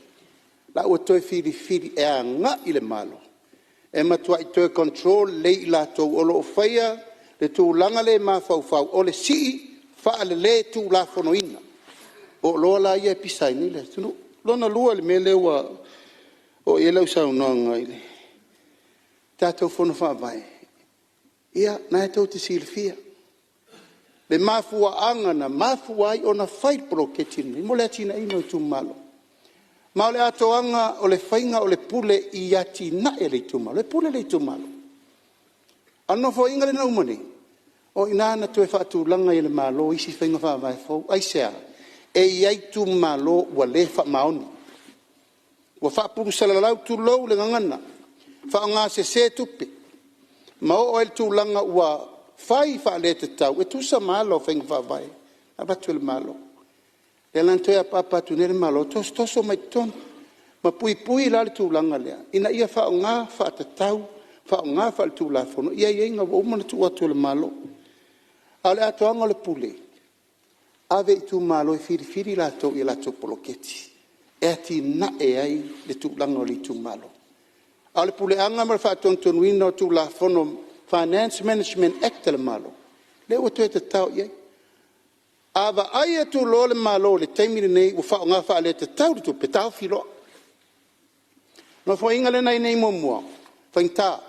La o toi firi e anga i le malo. E matua i toi control le i la tau o lo whaia le tu langa le mafau o le si fa le tu la fonoina. O loa la ia pisai ni le tunu. Lona lua le mele wa o ia lau sau noanga i le. Tātou fono wha vai. Ia, nai tau te silfia. Le mafua anga na mafua ai o na whai proketini. Mo le atina ino i tu malo. Ma o le atoanga o le whainga o le pule i ati na e le tu malo. Le pule le tu malo. Ano fo inga le na umani. O ina na tue whaatu langa i le malo isi whainga wha vai fau. Ai sea. E iai tu malo wa le wha maoni. Wa wha puru salalau tu lou le ngangana. Wha ngā se tupe. Ma o el tu langa ua whai wha le te tau. E tu sa malo whainga wha vai. Abatu le malo. Le lantoia papa tu nere malo. Toso mai ton. Ma pui la le tu langa lea. Ina ia wha ngā wha te tau. Wha ngā wha le tu la fono. Ia inga wa umana tu atu le malo. A le atoanga le pule. Ave i tu malo e firi la tau i la tau poloketi. E ati na e ai le tu langa o le tu malo. A le pule anga ma fa ton wino tu la fono Finance Management Act le malo. Le o te tau ye. Ava ai tu lo le malo le taimiri nei o fa nga fa le te tau tu pe tau filo. No fo inga le nei mo mo. Fa inta.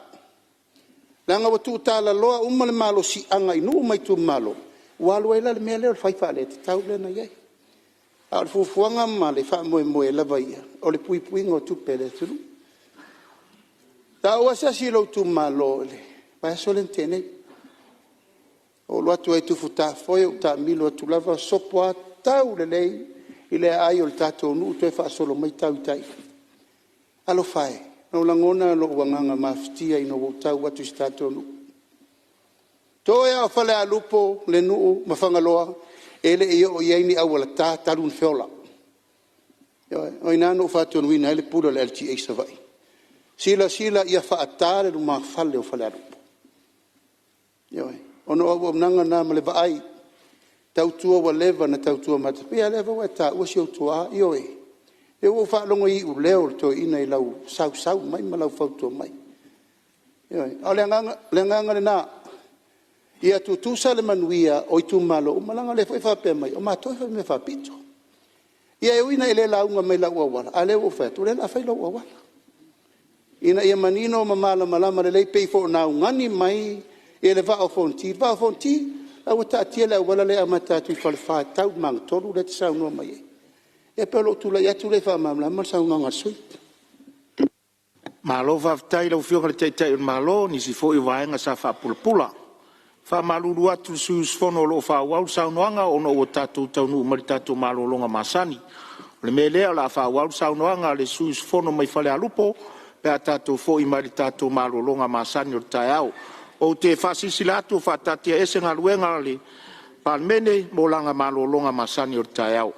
Langa o tu ta la loa umma le malo si anga inu mai tu malo. Walu ela le mele o fa fa le te tau le na ye. A le fuanga ma le fa mo e la vai. O le pui ngo tu pe le tu. Ta o sa si lo tu malo le. Pa so le tene. O lo atu e tu futa foi o ta milo tu lava sopo tau le lei ile ai o tato nu te fa solo mai tau tai. Alo fai. No langona lo wanganga maftia ino o tau atu stato nu. Toe a fale a lupo le nu mafangaloa ele e o yeini au la ta talun feola. O ina no fa tu wina ele pulo le LTA savai. Sila ia fa atare lu ma fale o fale a lupo. Ono o nanga na male vai tau tua wa leva na tau tua mata pia leva wa ta o si o tua ioe e o fa longo i u leo to ina i lau sau mai malau fa tua mai ioe o le nganga le na ia tu sale manuia o tu malo o malanga le fa pe mai o ma to fa me fa pito ia e ina ile la unga mai la wa ale o fa tu le la fa lo wa ina ia manino mamala malama le pay for now ngani mai e le va fonti a o ta tiela wala le amata tu fa tau mang tolu le sa no mai e pelo tu la ya tu le fa mamla ma sa nga sui Malo va tai lo fio le tai malo ni si fo i vaenga sa fa pulpula. Fa malulu atu sus fono lo fa wau sa noanga ono o tatu tau nu mari tatu malo longa masani. Le mele la fa wau sa noanga le sus fono mai fale alupo pe tatu fo i mari tatu malo longa masani o taiao. O te fasisilato fatatia ese nga luenga le Palemene mo langa malo longa masani o taiao.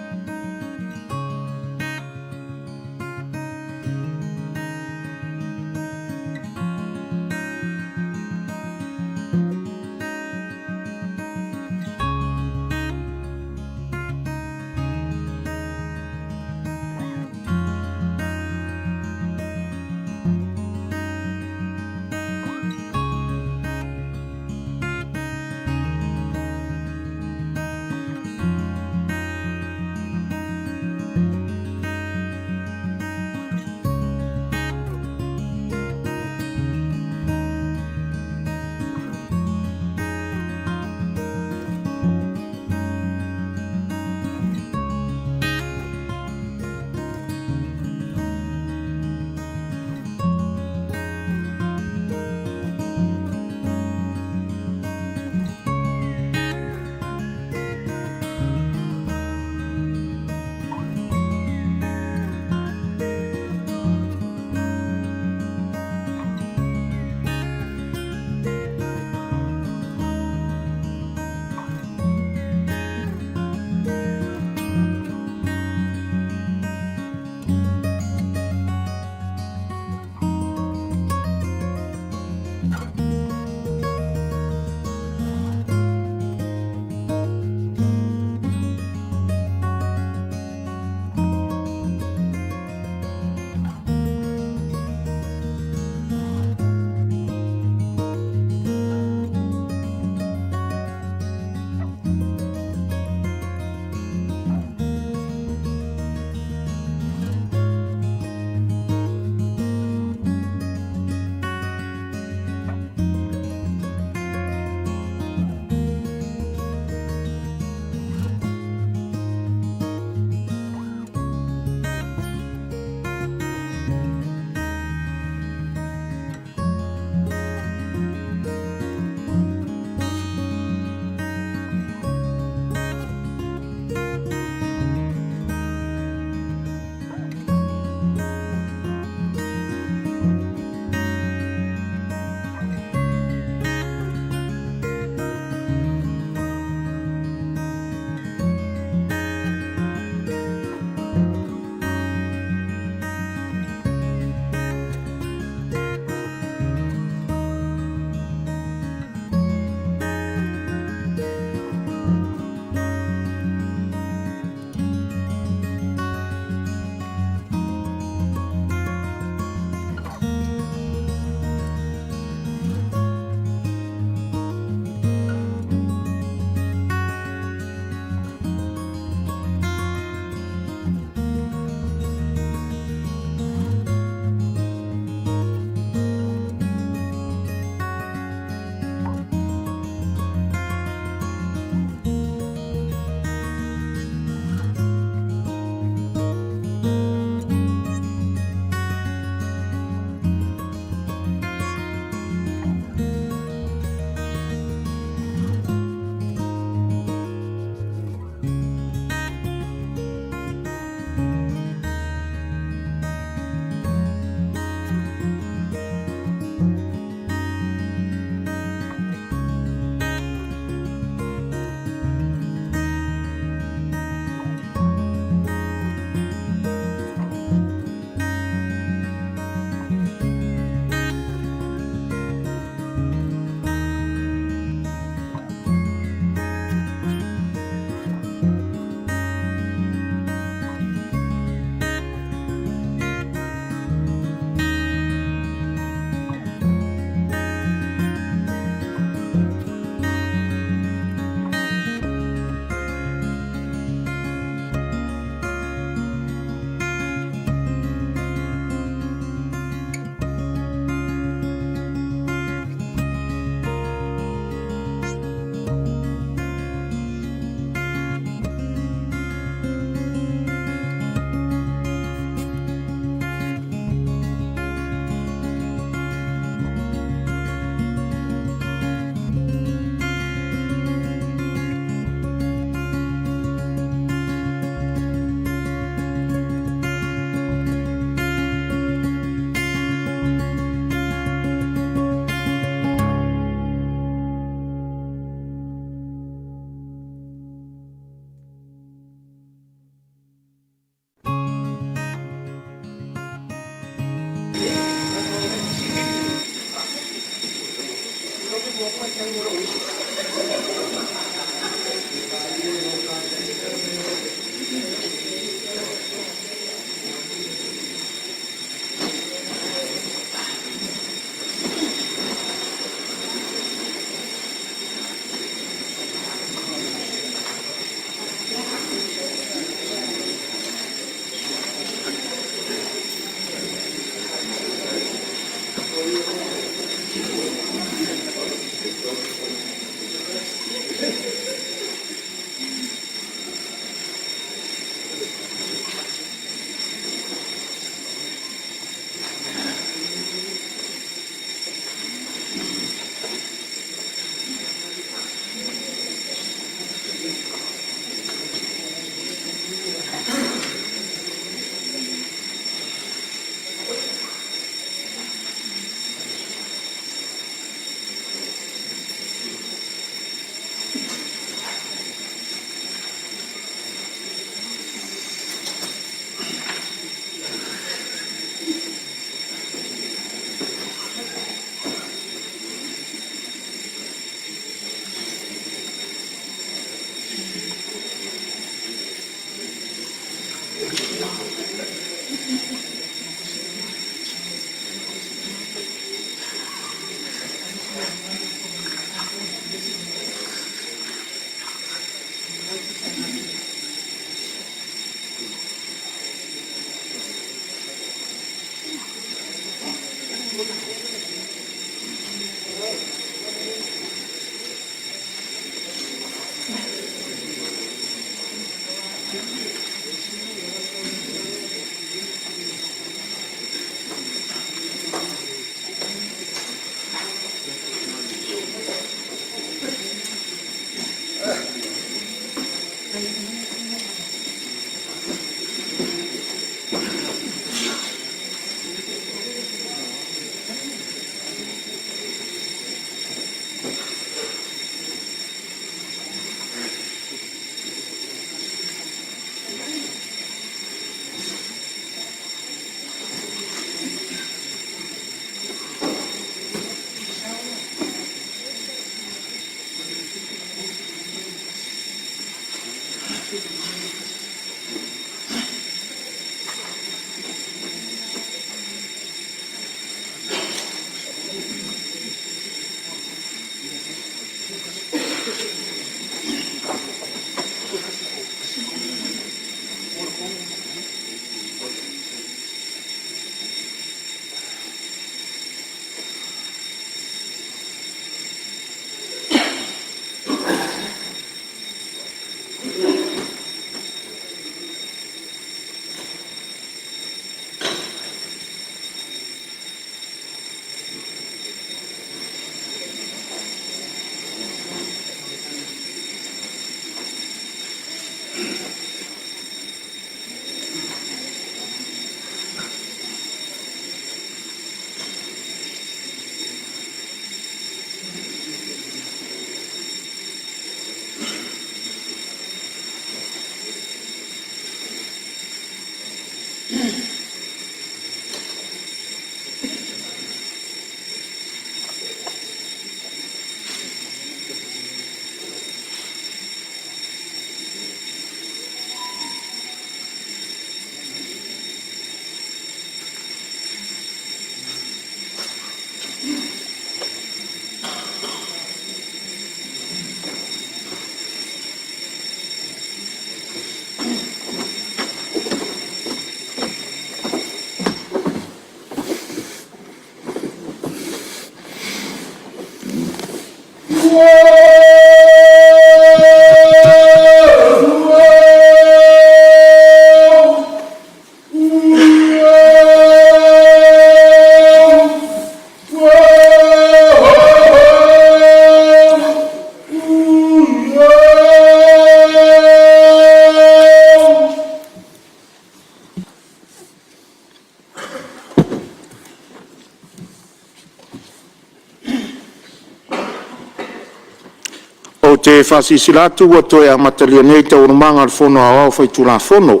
O te whasisilatu ua toe a matalia nei tau manga le fono a au fai tula fono.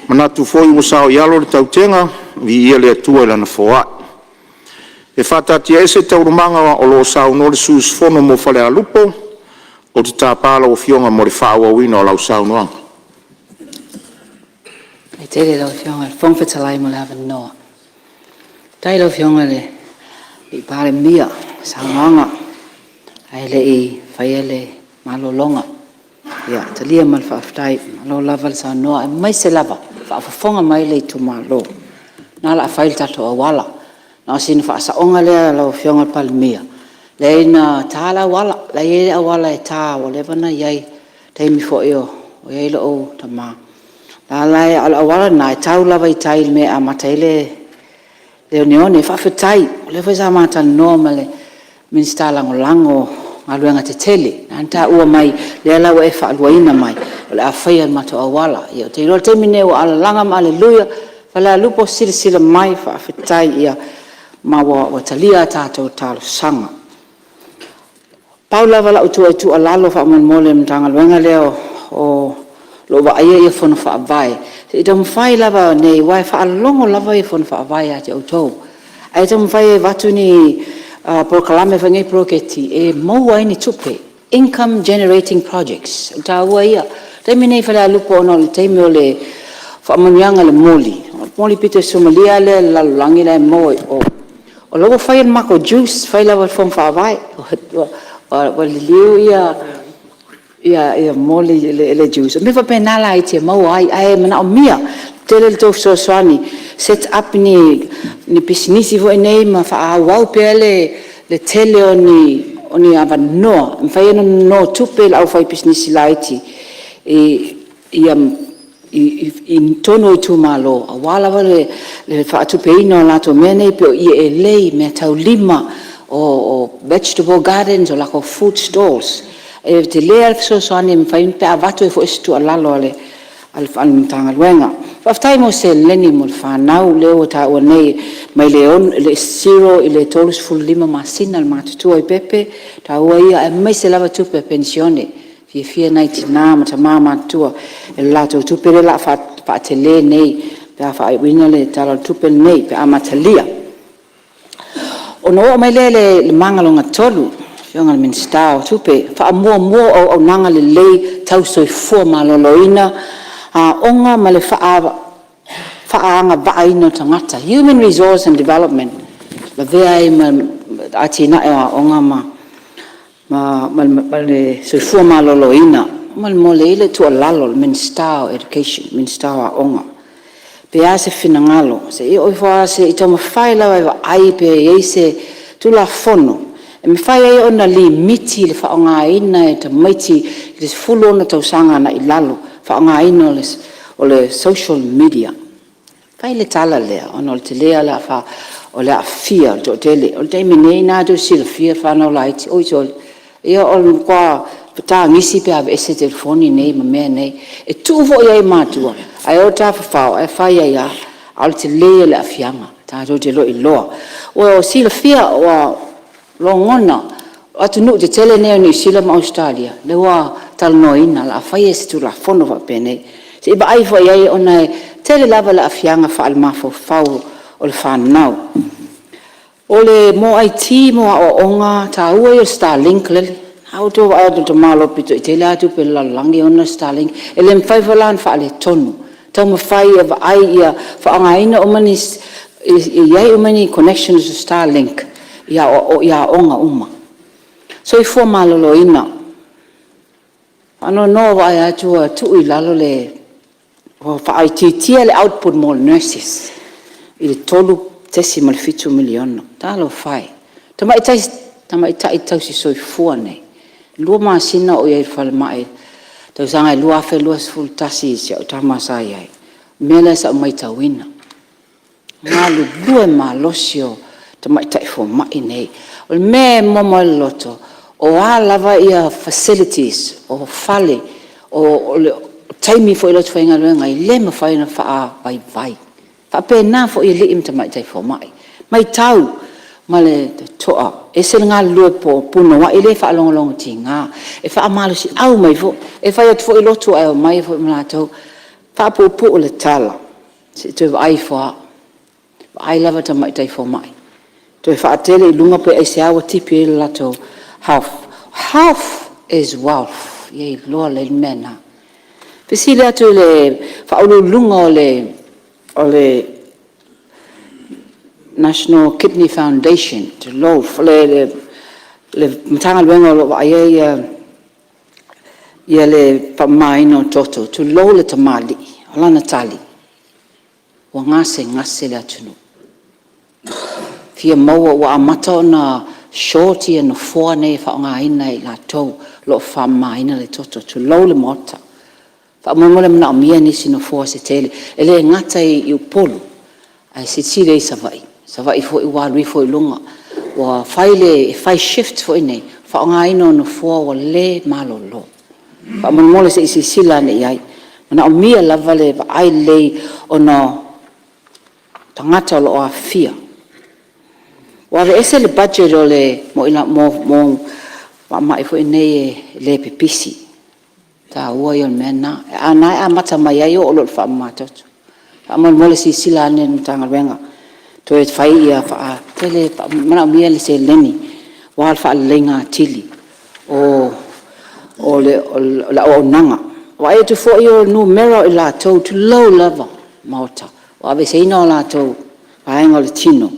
Manatu foi ua sao ialo le tautenga vi ia le atua ilana foa. E whatatia ese taurumanga o lo sauno le suusfono mo whale a lupo, o te tāpala o fionga mo le whaawawina o lau saunoanga. E te lau fionga, whongwhitalai mo le hawa noa. Tai lau fionga le i Palemene, saunoanga, ai le i whaia le malolonga. Ia, te lia mal whaaftai, malo lava le saunoa, e mai se lava, whaafafonga mai le i tu malo. Nala a whail tato a wala. Nā sina whaasaonga lea lau fionga Palemene. Le ina tāla wala, le e a wala e tā, o le wana iai, teimi fo eo, o iai lo o ta mā. La lai ala wala na e tau lava i tai me a mataile le unione, whaafetai, o le whaisa mata noa le minsta lango ngaluenga te tele. Nā tā ua mai, le ala wa e whaaluaina mai, o le a whaia mato a wala. Ia te ilo teimi neo ala langa ma aleluia, wala lupo sila mai whaafetai ia, ma wa talia tātou tālo sanga. Paula wala utu tu alalo fa mon mole mtanga luenga leo o lo wa ia ia fona fa vai. Se dam fai lava nei wai fa longo lava ia fona fa vai ate auto. Ai dam fai watu ni procurement fa ngai proketi e mo wai ni tupe income generating projects. Ta wa ia. Te mine fa la lupo no te me ole fa mon yanga le moli. Moli pite Somalia le la langi le mo o logo fai mako juice fai lava fona fa vai. Liu ia moli le juice. Me fa penala ai te mau ai mana o mia tele to so swani set up ni business vo nei ma fa au pele le tele oni ava no fa no tupe au fa business laiti in tono i tu malo wala vale le fa tupe ino la to mene pe i lei me tau lima o vegetable gardens o lako food stalls e te lea so soani me fai pe avatu e fo estu alalo ale al mtanga luenga faftai mo se leni mo fanau leo ta o nei mai leon le zero ile tolus full lima masina al matu ai pepe ta o ia e mai se lava tu pe pensione fia 99 mata mama tu e lato tu pe la fa tele nei pe fa wina le tala tu pe nei pe amatalia o no mai le mangalonga tolu yonga min stau tupe fa mo o nanga le lei tau so fo maloloina onga male fa anga vaina tangata human resource and development la vea ma atina onga ma le so fo maloloina mal mole le tu lalo min stau education min stau onga pe ase finangalo se o fa se itama faila wa ai pe ese tu la fono e me fai ai ona limiti le fa nga ina e te maiti le fulo na tau sanga na ilalo fa nga ina o le social media fai le tala le ona le lea la fa o le afia to tele o te mine na do sil fia fa no light o so ia on qua ta ngisi pe ave ese telefoni nei me nei e tu vo ia matua ai o ta fa e fa ia al te le afianga ta do te lo i loa o sil fia o longona atu no te tele nei ni sila ma Australia le wa tal noina la fa ese tu la fono va pene se ba ai fa ia ona tele lava la afianga fa al mafo fa o le fa now o le mo ai ti mo o onga ta ua i Starlink le auto to malo pito i te la tu pe la langi ona Starlink ele mfai falan fa le tonu ta mo fai of ai ia fa anga ina o mani ia o mani connections to Starlink ia onga uma so i fo malolo ina ano no vai atu tu i lalo le fa ai ti le output more nurses i tolu tesi mal fitu miliona talo fai tama ita si soi fuane lua masina o ia fal mai tau sanga lua fe lua full tasi si o tama sai ai mele sa mai tawina ngalu lua malosio tama ita fo mai nei o me momo loto o lava ia facilities o fale o taimi fo ilo tfainga luenga i lema faina fa vai fa pena fo i lim tamai tai fo mai tau male toa e se nga lu po puno wa ile fa long tinga e fa amalo si au mai fo e fa yot fo i lotu ai mai fo mlato fa po le tala se te ai fo ai lava tamai tai fo mai To whaatele I lunga pe eise awa tipi lato half. Half is wealth. Ye loa le mena. Pesi le atu le whaulu lunga o le National Kidney Foundation to lo le matanga luenga lo wa ia le pamaino toto to lo le tamali alana tali wa ngase le atunu fia maua wa amata na shorty and four ne fa nga ina I la to lo fa maina le toto to lo le mota fa mo le na mia ni sino four se tele ele ngata I upolu ai se tile savai fo I wa fo lunga wa fai shift fo ine fa nga ina no four wa le malolo fa mo se sila ne ai na mia lava le ai le ona tangata lo afia wa ese le budget o le mo mai fo ine le pipisi ta ua yo mena ana amata mai ai o lo fa mata fa mo le sila ne tanga venga to e fai ia fa tele mana mia le se leni wa fa lenga tili o le nanga wa e to fo yo numero I la to low level mota wa be se no la to ai ngol tino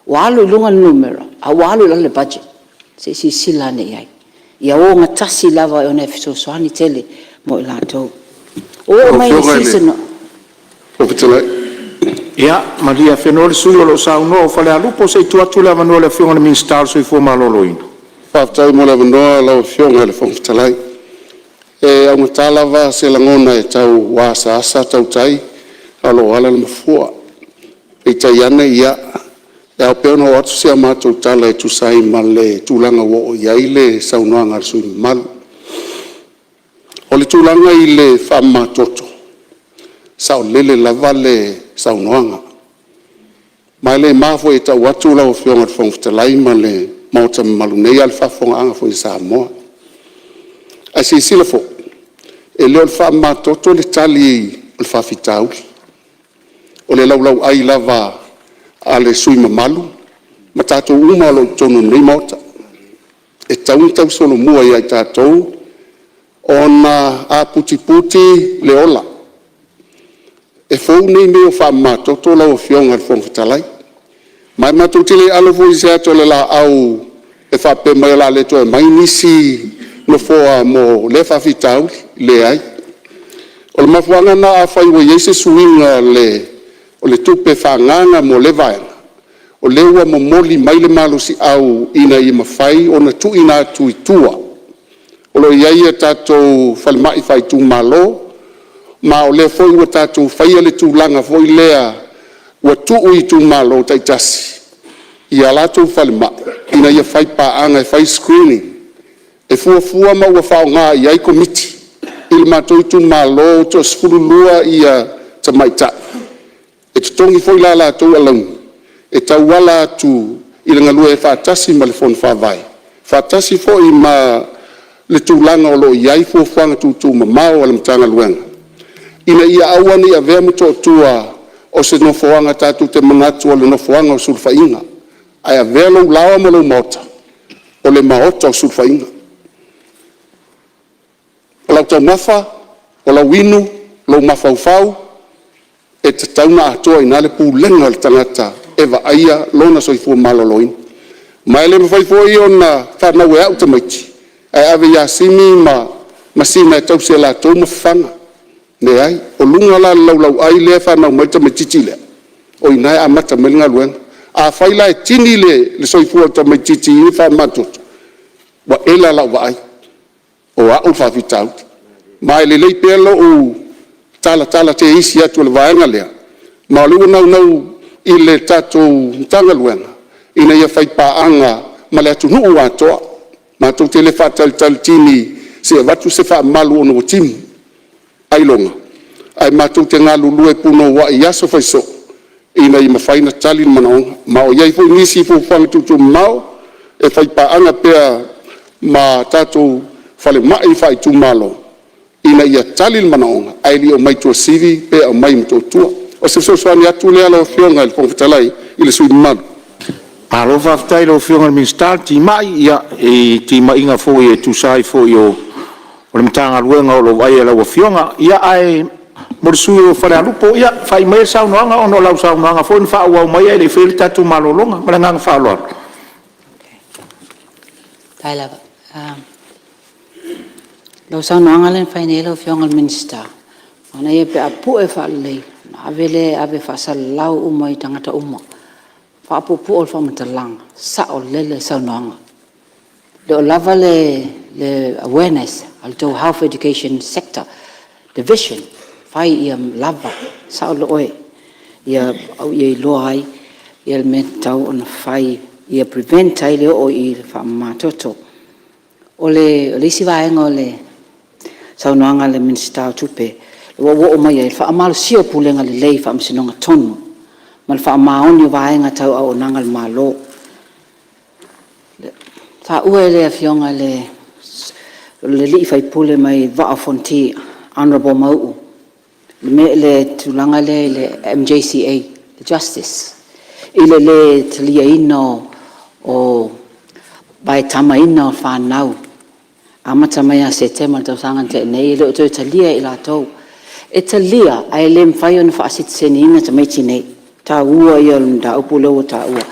wa lu lunga numero a wa lu le budget se sila ne ai ia o ngatasi lava o ne fiso soani tele mo la to o mai season o fitala Ia, Maria Fenole sui o lo sauno o fale alupo se tu atu lava no le fionga na minister sui fo maloloina. Whaftai mo lava noa lau fionga le whangfitalai. E au matalava se langona e tau wasa asa tau tai alo ala le mafua. E tai ana ia e au peona o atu sea mātou tala e tu sai ma le tūlanga wo o iai le saunoanga sui malu. O le tūlanga I le whamatoto. Sao lele lava le saunoanga. Mai le mafo e tau atu lau fionga te whangfitalai ma le mauta malu nei al whafonga anga fo I Samoa. Ai se sila fo. E leo le whamatoto le tali le whawhitauli. O le lau ai lava a le sui mamalu. Ma tātou uma lo tono nei mauta. E tau solo mua I ai tātou. Ona a puti le ola. E fou nei meo whamatoto lau fionga le whangfitalai. Mai matutile alo fo I se ato le la au e whape mai la le toi mai nisi no foa mo le whawhitau le ai. O le mafuanga na a whai wa Iese suinga o le tupe whanganga mo le vaenga. O le ua mo moli mai le malo si au ina I mawhai o na tu ina atu I tua. O lo iai e tatou whalimai whai tu malo ma o le foi ua tatou whaia le tūlanga foi lea ua tuu I tu malo taitasi. Ia latou whalimai ina ia whai paanga e whai screening. E fua ma ua whao ngā I ai komiti. Ili mātou I tu malo to sfululua ia tamaita. E tutongi foi la latou alang. E tau wala tu I langalua e whaatasi ma le fon whawai. Whaatasi foi ma le tūlanga o lo iai fuafanga tu mamao ala mtanga luenga. Ina ia awani a vea muto tua o se nofoanga tatu te mangatu o le nofoanga o sulfainga. Ai a vea lau lawa ma lau maota. O le maota o sulfainga. O lau tau mafa, o lau winu, lau mafa ufau, e te tauna atoa ina le pūlenga le tangata eva aia lona soifua maloloin. Mai le mawhaifoi o na whanau e au tamaiti. Ai ave ia simi ma sina e tau se la tau mawhanga. Ne ai, o lunga la lau ai le whanau maita me titile. O inai a mata melinga luenga. A whaila e tini le soifua ta me titi I whamatoto. Wa ela lau wa ai. O a u whawhitau. Mai le lei pelo o tala te isi atu le vaenga lea. Ma le nau I le tatou tanga luenga. Ina ia whai paanga ma le atu nuu atoa. Ma tau te le whatal tini se watu se wha malu ono timu. Ailonga. Ai mātou te ngā lulu e puno wa I aso whaiso. Ina I mawhaina tali manaonga. Ma o iai fo nisi fo whangtutu mau. E whai paanga pea ma tātou whale mai whai tu malo. Ina ia tali manaonga. Ai li o mai tua sivi pea o mai mto tua. O se so soani atu lea lau fionga il pongfitalai I le sui malu. Alo whaftai lo whionga minister ti mai ia ti mainga fo e tu sai fo i o le mtanga luenga o lo vai e la whionga ia ai morsui o whare alupo ia whai mai sau noanga ono lau sau noanga fo ni wha ua mai e le whiri tatu malolonga maranganga whaaloa. Tai lava. Lau sau noanga len whai ne lo whionga minister. Mana ia pe apu e wha lei. Avele ave wha sa lau umo i tangata umo. Whaapupu o whamatalang, sa o lele sau noanga. Le o lava le awareness, al tau health education sector, the vision, whai ia lava, sa o le oe. Ia au ia loa ai, ia me tau ona whai, ia prevent ai leo o i whamatoto. O le isi vaenga o le sau noanga le minister tupe, le o mai ai, whaamalo sio pulenga le lei whaamsinonga tonu. Mal fa maoni vaenga tau au nangal malo ta uele afionga le li fai pule mai va fonti honorable mau le tulanga le MJCA the justice ile le tlia ino o bai tama ino fa nau amata mai se tema tau sanga te nei le to talia ila to etalia ai lem fai on fa sit senina te mai nei ta ua ia nda upulo ta ua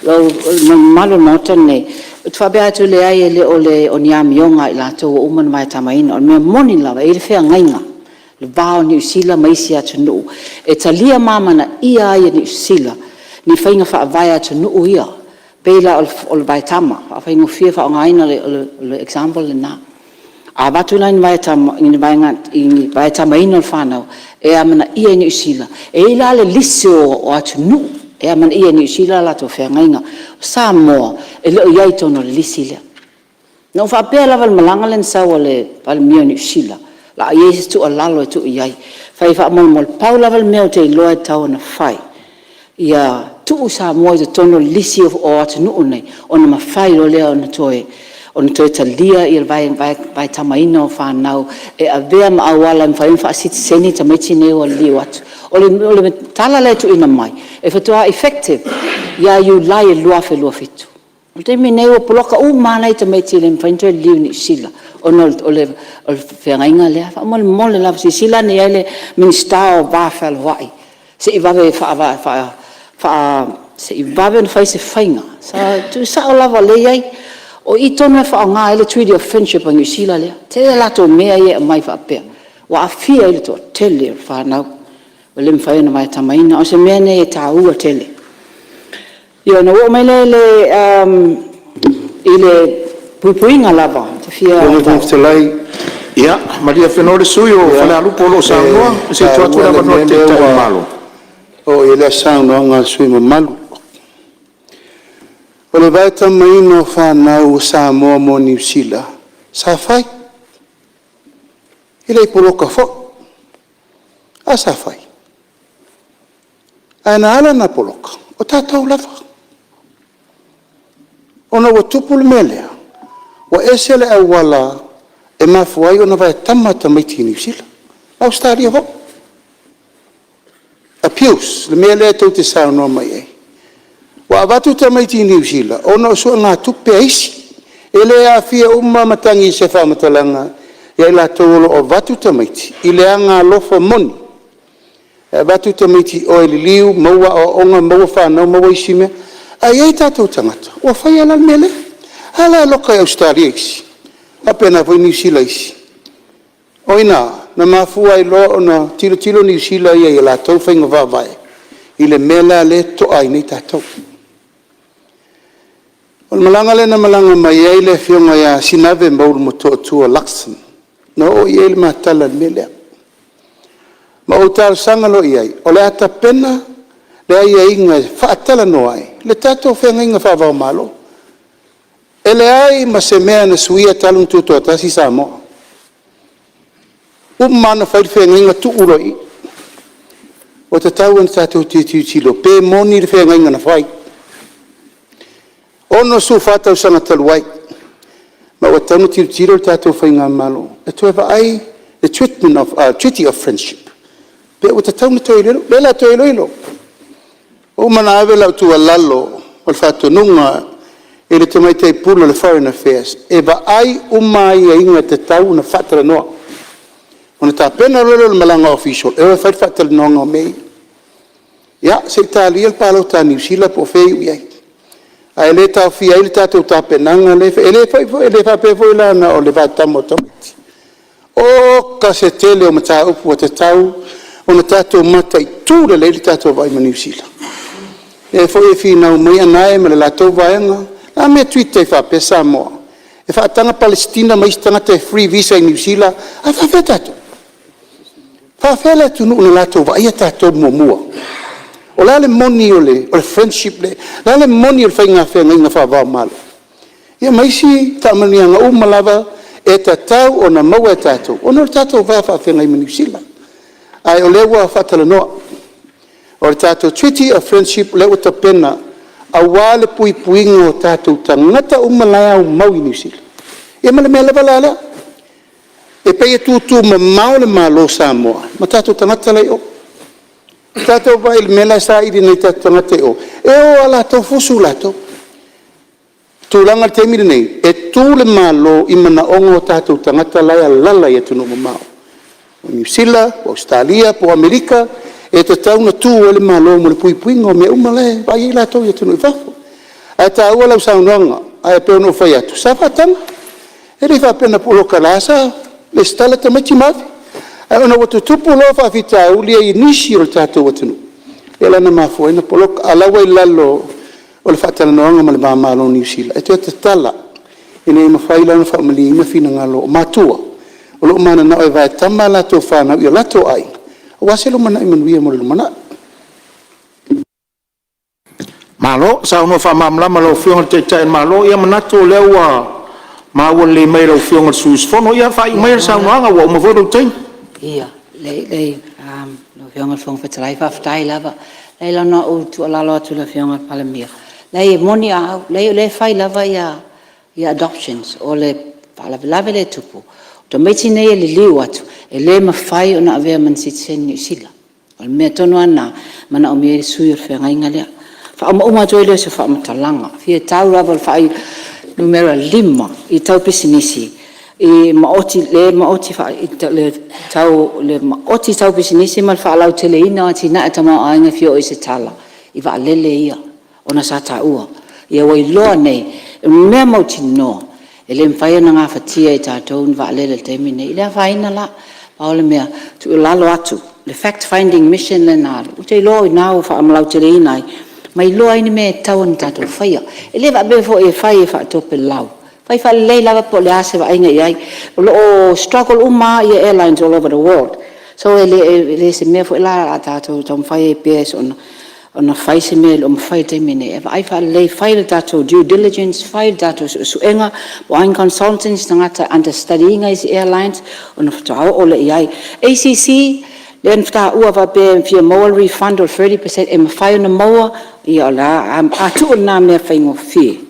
lo malo nota ne tfa bea tu le ai le ole onia mionga ila to uman mai tamain on me moni lava ele fe ngainga le bao ni sila mai sia tunu etalia mama na ia ia ni sila ni fainga fa vai tunu ia pela ol vai tama fa ingo fie fa ngaina le example na abatu na vai tama in vai tama in fano e amana ia ni sila e ila le liso o atunu e amana ia ni sila la to fe ngainga Samoa e le ia tono le lisila no fa pela val malanga len sa ole pal mio ni sila la yes tu alalo tu ia fa mol paula val meo te loa tau na fai ia tu Samoa te tono lisi o atunu nei ona ma fai lo le ona toe on to talia il vai tamaino fa nau e avea ma awala mfa fa sit seni tamaiti ne o liwat ole tala le tu ina mai e fa to effective ya you lie lua fe lua fitu te mi ne o poloka u mana tamaiti le mfa into liu ni sila ole fe ngainga le fa mol la sila ne ele minister va fa wai se i va se i va fa se fainga sa tu sa ola vale ai o i tonu e whaanga ele treaty of friendship ang usila lea. Te lato mea ia mai whapea. Wa afia ele to tele whanau. O le mwhaena mai tamaina. O se mea ne e tā ua tele. Ia na o mai le ile pupuinga lava. Te fia... Te lai. Ia, Maria Whenore sui o whale alupo lo Samoa. Se tuatura manoa te tai malo. O ile Samoa ngā sui ma malu. O le vai tamaino whanau Samoa mo New Zealand, sa whai. Ile i poloka fo. A sa whai. Aina ala na poloka. O tātou lava. Ona wa tupul melea. Wa esele a wala e mafuai ona vai tamata maiti New Zealand. Australia fo. Appeals. Le mea lea tau te saunoa mai ei. Wa avatu tamaiti New Zealand, ono so ngā tupe aisi. Ele a fia matangi se whamatalanga, ia la tolo o vatu tamaiti. Ile anga lofa moni. Vatu tamaiti o ili liu, maua o onga, maua whanau, maua isime. A iei tātou tangata. Wa whai ala mele. Ala loka e Australia isi. Apena voi New Zealand isi. Oina, na mafua i lo na tilo New Zealand ia la tau whainga wawai. Ile mela le to ai nei tātou. O malanga le na malanga mai ai le fionga ia sinave maulu mo tua laksan. No o i ele matala melea. Ma o tāra sangalo i ai. O le ata pena le ai ai inga whaatala no ai. Le tātou whenga inga whawao malo. Ele ai ma se mea na suia talung tuto atasi Samoa. Umana whenga inga tu uroi. O te tau an tātou tilo. Pē moni le whenga inga na whai. Ono su fatau sanga taluai. Ma wa tanu tiro tātou whainga malo. E tuewa ai, the treaty of friendship. Pe o te tau na toi lelo, lela toi loilo. O mana awe lau tua lalo, o le whatonunga e le tamai te pula le Foreign Affairs. E va ai umai e inga te tau na whatara noa. Ona tā pena lolo le malanga official, e o whatara noa o mei. Ia, se tālia le palo tā New Zealand po whei uiai. A ele tau fia ele tātou tā penanga, ele whape fo ilana o le vātamo tomiti. O ka se tele o mata upu o te tau, o na tātou mata I tūra le tātou vai ma New Zealand. E fo e whina o mai anae ma le lātou vaianga, a mea tuita I whape Samoa. E whaatanga Palestina ma istanga te free visa I New Zealand, a whape tātou. Whape le tunu na lātou vai a tātou mua. O la le moni o le friendship le, la le moni o le whainga whenga inga whawao malo. Ia maisi tamani anga umalava e tatau o na maua e tātou. O le tātou whawa whenga I New Zealand. Ai o lewa whatala noa. O le tātou treaty of friendship lewa ta pena a wale pui puinga o tātou tangata umalaya o mau I New Zealand. Ia male mea lewa lala. E pei e tūtū ma mau le malo Samoa. Ma tātou tangata lei o. Tātou vai il mela sa I nei tātou ngate o. E o ala tau fosu lato. Tūlanga te mire nei. E tū le malo I mana ongo tātou tangata laia lala I atunu mamao. O New Zealand, o Australia, po Amerika, e te tau na tū o le malo mo le pui puingo me umale, vai I lato I atunu I whafo. A tā ua lau saunoanga, a e peo no whai atu. Sa whatanga. E rei whapena polo kalasa, le stala te mati mavi. E ona watu tupu lo whawhita ulia I nisi o le tātou watunu. E lana mafua ina polok alawa I lalo o le whatana noanga ma le mamalo New Zealand. E te te tala ina I mawhaila na whamali ina whina ngalo o matua. O lo mana na o e vai tama lato whanau I o lato ai. O wase lo mana I manuia mo le mana. Malo, sa ono whamamlama lau whionga te tae malo, ia manato lewa maua le mai lau whionga suis fono, ia whai mai sa unoanga wa umavodo tei. Ia, no whionga whong whatalai whaftai lava. Lei lana o tu alalo atu la whionga Palemene. Lei moni au, lei whai lava ia adoptions, o le whalawelawe le tupu. To meiti nei e li liu atu, e le mawhai o na avea man sitsen New Zealand. O le mea tono ana, mana o mea sui o whenga inga lea. Wha oma uma toi leo se wha matalanga. Fia tau rawa le whai numero 5 I tau pisinisi. I maoti fa le maoti tau pisinisi mal fa lau tele ina ati na tama ainga fio I se tala I va lele ia ona sa taua ia wai loa nei me mauti no ele mfai na nga fatia I tatou va lele te mine ile fa ina la paole mea tu lalo atu le fact finding mission le na te lo na fa am lau tele ina mai loa ini me tau ni tatou faia ele va be fo e fai fa to pe lau Fai fa lei lava po le ase va inga iai. O struggle uma I airlines all over the world. So ele se mea fo la atato tom fai PS on fai se mea o fai te mine. Ai fa lei fai le tato due diligence, fai le tato suenga, o ein consultants tangata understudying is airlines on tau o le iai. ACC Len fta ua va be fia moa refund or 30% e mafai na moa ia la atu na mea fai ngo fi.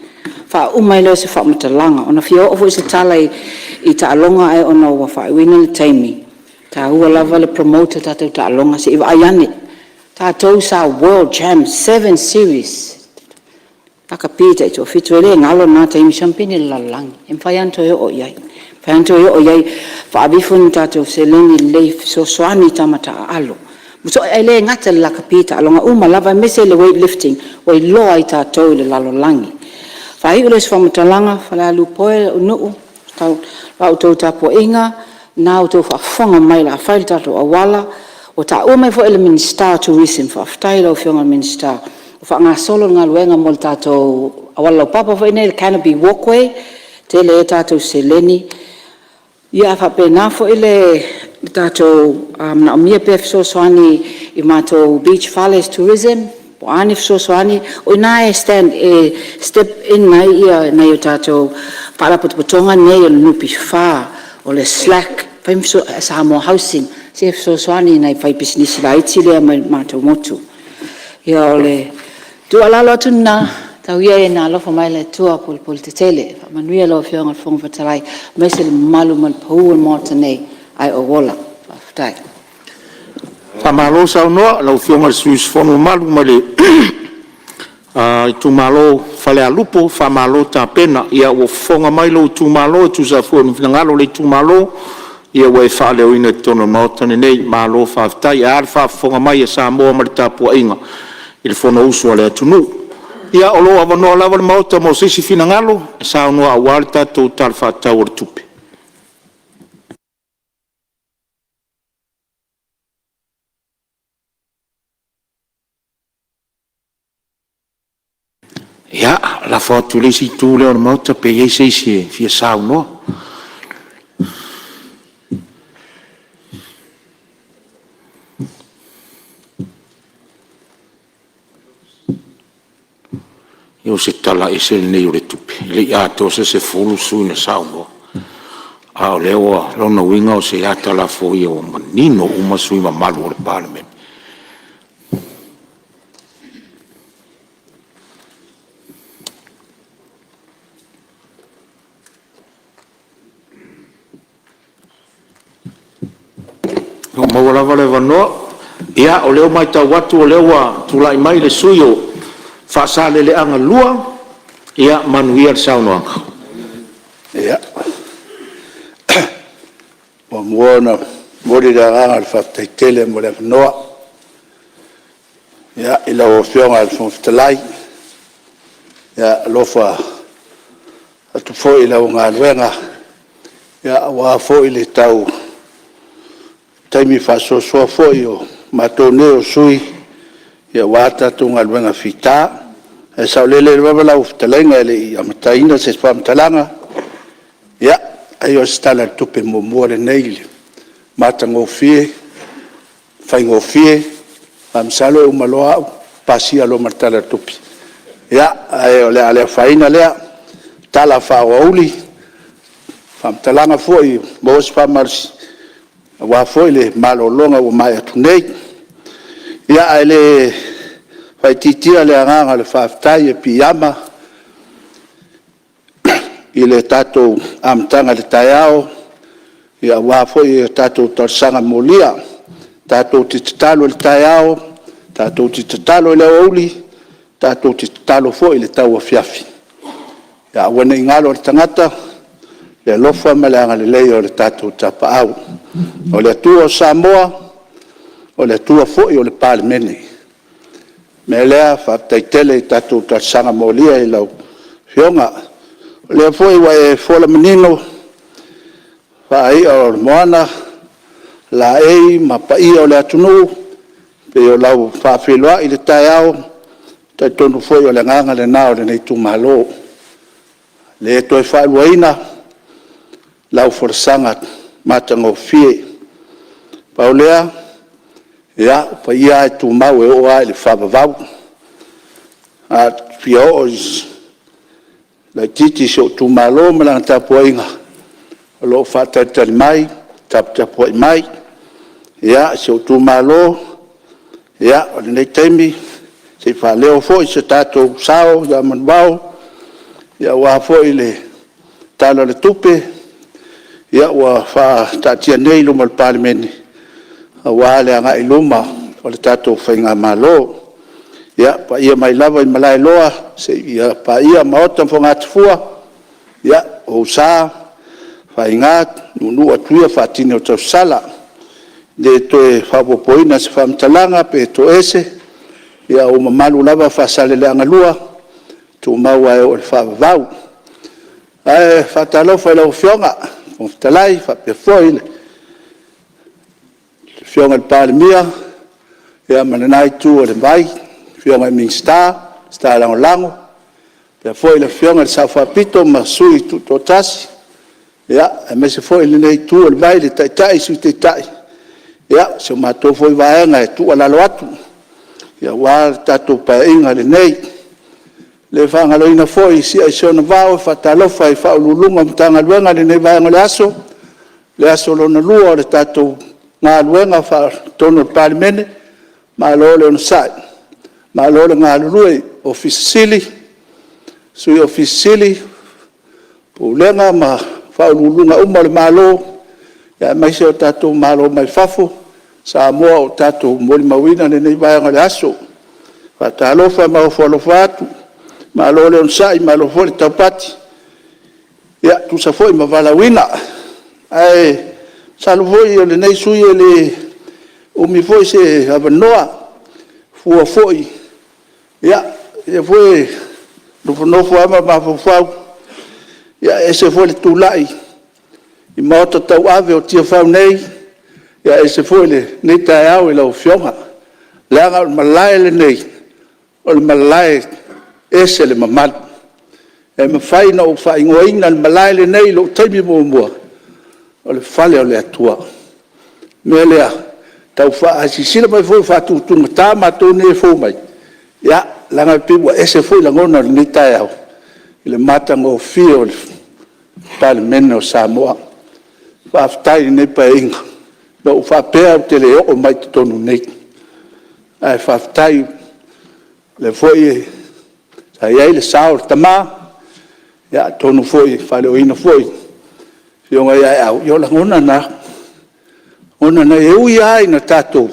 Fa umai leo se fa matalanga ona fia o se tala I ta alonga ai ona wa fa wina le taimi ta ua lava le promoter ta ta alonga se iwa ayane ta to sa world jam 7 series aka pita to fitwele ngalo na taimi champagne la lang em fayanto o yai fa bifun ta to seleni leif so swani tamata alo so ele ngata la kapita alonga uma lava mese le weightlifting wai lo ai ta to le lalo langi Fai ules fa matalanga fala lupoe no tau auto tapo inga na auto fa fonga mai la fai tato awala o ta o mai fo element star tourism fa ftailo of young minister fa nga solo nga luenga mol tato awala papa fo ine canopy walkway te le tato seleni ia fa pena fo ile tato na mia pef so swani I mato beach palace tourism Anif so swani o na stand step in mai ia na yo tato para putonga nei o nupi fa o le slack pem so Samoa housing se so swani na fai business lai chile mai mato motu ia ole tu alalo tuna tau ia na lo fa mai le tua pol te tele fa manuia lo fionga fong fatalai mesel malu mal pau mo tene ai o wola fa Pamalo sa no lau whionga suis fono malu male I tumalo fale alupo fa malo ta pena ia o fonga mai lo tumalo tu sa fu ngalo le tumalo ia we fa le ina tono nota nei malo fa tai alfa fonga mai e Samoa ma ta po inga il fono uso le tunu ia o lo ava no lava mo ta mo sisi fina ngalo sa no a walta to tal fa ta or tupe ia la foto le si tu le mo ta pe ye se si fi sa no io se tala e se nei le tupi le ato se fulu su na saumo a le o lo no winga o se ata la fo io manino uma sui ma malu le Parliamentary no mo la vale vano ia o le mai ta watu o le wa tu lai mai le suyo fa sale le anga lua ia manuia sauno ia o muona mori da anga fa tele mo le noa ia ila o fionga al fon ftalai ia lofa atu foi ila o ngalwenga ia wa foi le tau taimi fa so foi o matoneo sui ia wata tunga ngalwenga fita e sa lele baba la uftalenga le amataina se spam talanga ya ayo stala tupe mo more neile mata ngofie fai ngofie am salo umaloa pasia lo martala tupi ya ayo le ale faina le tala fa wauli fam talanga foi mo spam mars wa foi le malo longa o mai atunei ya ale fai titia le anganga le whaftai e piyama i le tatou amtanga le taiao i a wafo i le tatou tarsanga molia tatou titatalo le taiao tatou titatalo le ouli tatou titatalo fo i le tau a fiafi ia wana ingalo le tangata le lofa ma le anga le leo le tatou tapaau o le atua o Samoa o le atua fo i o le Palemene me lea faataitele i tatou tarsanga molia i lau fionga lea foi ua e fola menino faaia o le moana la ei ma paia o le atunuu pe o lau faafeloaʻi le taeao taitonu foi o le agaga lenā o lenei tumālō le toe faaluaina lau folasaga matagofie paulea ia paia e tumau e oa i le faavavau a fia oo lai titi se o tumālō ma laga tapuaiga o loo faatalitali mai taputapuai mai ia se o tumālō ia o lenei taimi se faaleo foʻi se tatou sao ia manuao ia ua foʻi le talo le tupe ia ua faataatia nei luma le Palemene ua le agaʻi luma o le tatou faiga mālō ia paia mai lava i malaeloa seʻia paia maota fogatafua ia ou sa faigā nuu atuia faatine o tausala le toe faapopoina se faamatalaga pe toe ese ia o mamalu lava faasaleleaga lua tumau ae o le faavavau ae faatalofa i lau fioga o fetalai faapea foi le fioga le palemia ia mananai tu o le vai fioga i mingstar star lagolago pea foi le fioga le saʻafaapito ma sui tuutotasi ia e mese foi lenei tu o le vai le taʻitaʻi sui taʻitaʻi ia se o matou foi vaega e tuualalo atu ia ua le tatou paeʻiga lenei le faagaloina foi sia i seona vao e faatalofa i faaululuga ma tagaluega lenei vaega le aso lona lua o le tatou galuega faatonu o le Palemene malo le ona saʻi malo le galulue ofisili sui ofisili poulega ma faaululuga uma o le mālō ia maise o tatou mālō mai fafo Samoa o tatou molimauina lenei vaega le aso Whaatalofa maofolofa atu. Malo le onsai, malo fo le taupati. Ia, tusa foi mavalawina. Ai, salu foi o le nei sui e le umi foi se avanoa. Fua foi. Ia, ia foi nofo ama mafofau. Ia, ese foi le tulai. I maota tau ave o tia fau nei. Ia, ese foi le nei tae au i lau fionga. Leanga o malai le nei. O le malai ese le mamalu. E me fai na o fai ngoina le malai le nei lo taimi mua. O le fale o le atua. Me lea, tau fa asisila mai foi fa tutunga tā matou ne fo mai. Ia, langa piwa ese foi langona le nei tae au. I le matanga o fio le Palemene o Samoa. Whaftai nei pa inga. Na o whapea o te leo o mai te tonu nei. Ai whaftai le foi sa iai le sao tama. Ya tonu foi whale o ina foi. Fionga iai au. Io la ngona na. Ngona na e ui ai na tatou.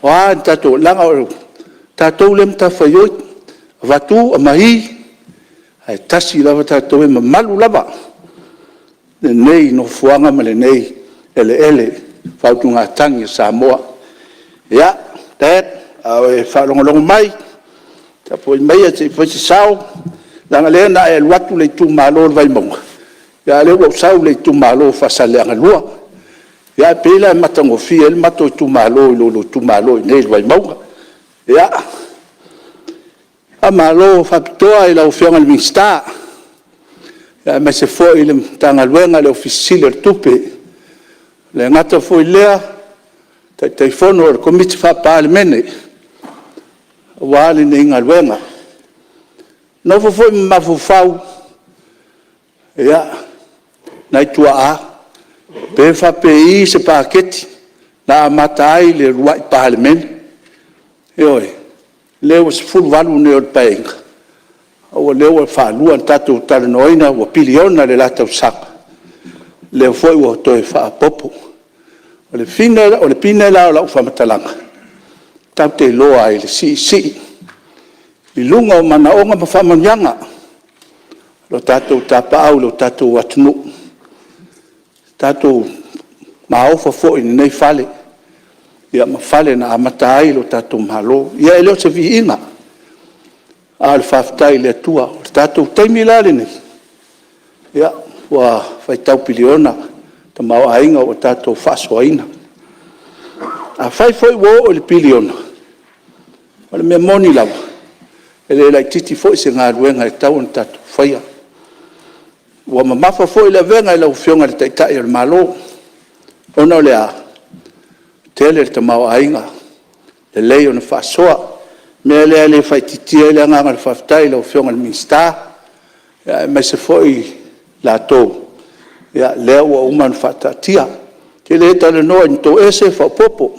Wa tatou langa o tatou lem ta whaioi. Watu a mahi. Ai tasi lava tatou e mamalu lava. Le nei no fuanga ma le nei ele whautunga tangi Samoa. Ia, tet, au e whalongolongo mai. Ta poi mai a te whaiti sao. Langa lea na e luatu le tu malo vai monga. Ia leo au sao le tu malo whasaleanga lua. Ia pela e matango fia el mato tu malo i lolo tu malo i nei vai monga. Ia, a malo whapitoa i lau whianga le minsta. Ia mai se foi le tanga luenga le ofisile le tupe. Le ngata foi lea, tai fono o komiti wha Palemene. Wale ne inga luenga. No foi mafufau. Ia, nai tua a. Pe wha pe i se paketi. Na mata ai le ruai Palemene. Eoi, leo se fulu walu ne o paenga. O leo whalua tatu talanoina o piliona le lata usaka. Leo foi o toi wha popo. O le pina la o lau whamatalanga. Tau te loa i le si. I lunga o mana onga ma whamanyanga. Lo tatu tapa au lo tatu watunu. Tatu maofa fo i nei fale. Ia ma fale na amata ai lo tatu mahalo. Ia e leo se vi inga. Al whaftai le atua. O tātou taimi lale nei. Ia, wa whaitau piliona. Ta mau ainga o tātou whasoaina. A whai foi wo o le piliona. O le mea moni lawa. E le lai titi foi se ngā ruenga e tau on tātou whaia. Wa mamafa foi le venga e lau whionga le taitai o le malo. Ona o le a. Tele le ta mau ainga. Le lei o na whasoa. Me le fai titia le nganga le whaftai lau whionga le minsta. Mai se foi la tō. Ia lea ua uman whatatia. Ke le tale noa ni tō ese whapopo.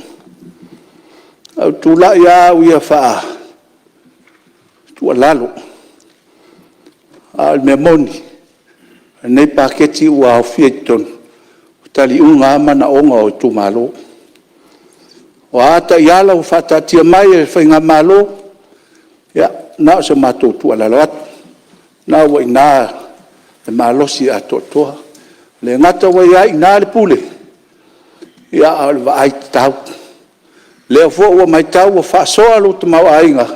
Au tūla ia au ia wha. Tua lalo. Al me moni. Nei paketi ua au fietton. Tali unga amana onga o tū malo. O ata iala u whatatia mai e whainga malo. Ia, nā se mātou tua lalo atu. Nā wai nā e malosi a toa. Le ngata wai ai nā le pule. Ia au le waai tau. Leo fo ua mai tau ua whaasoa lo te mau ainga.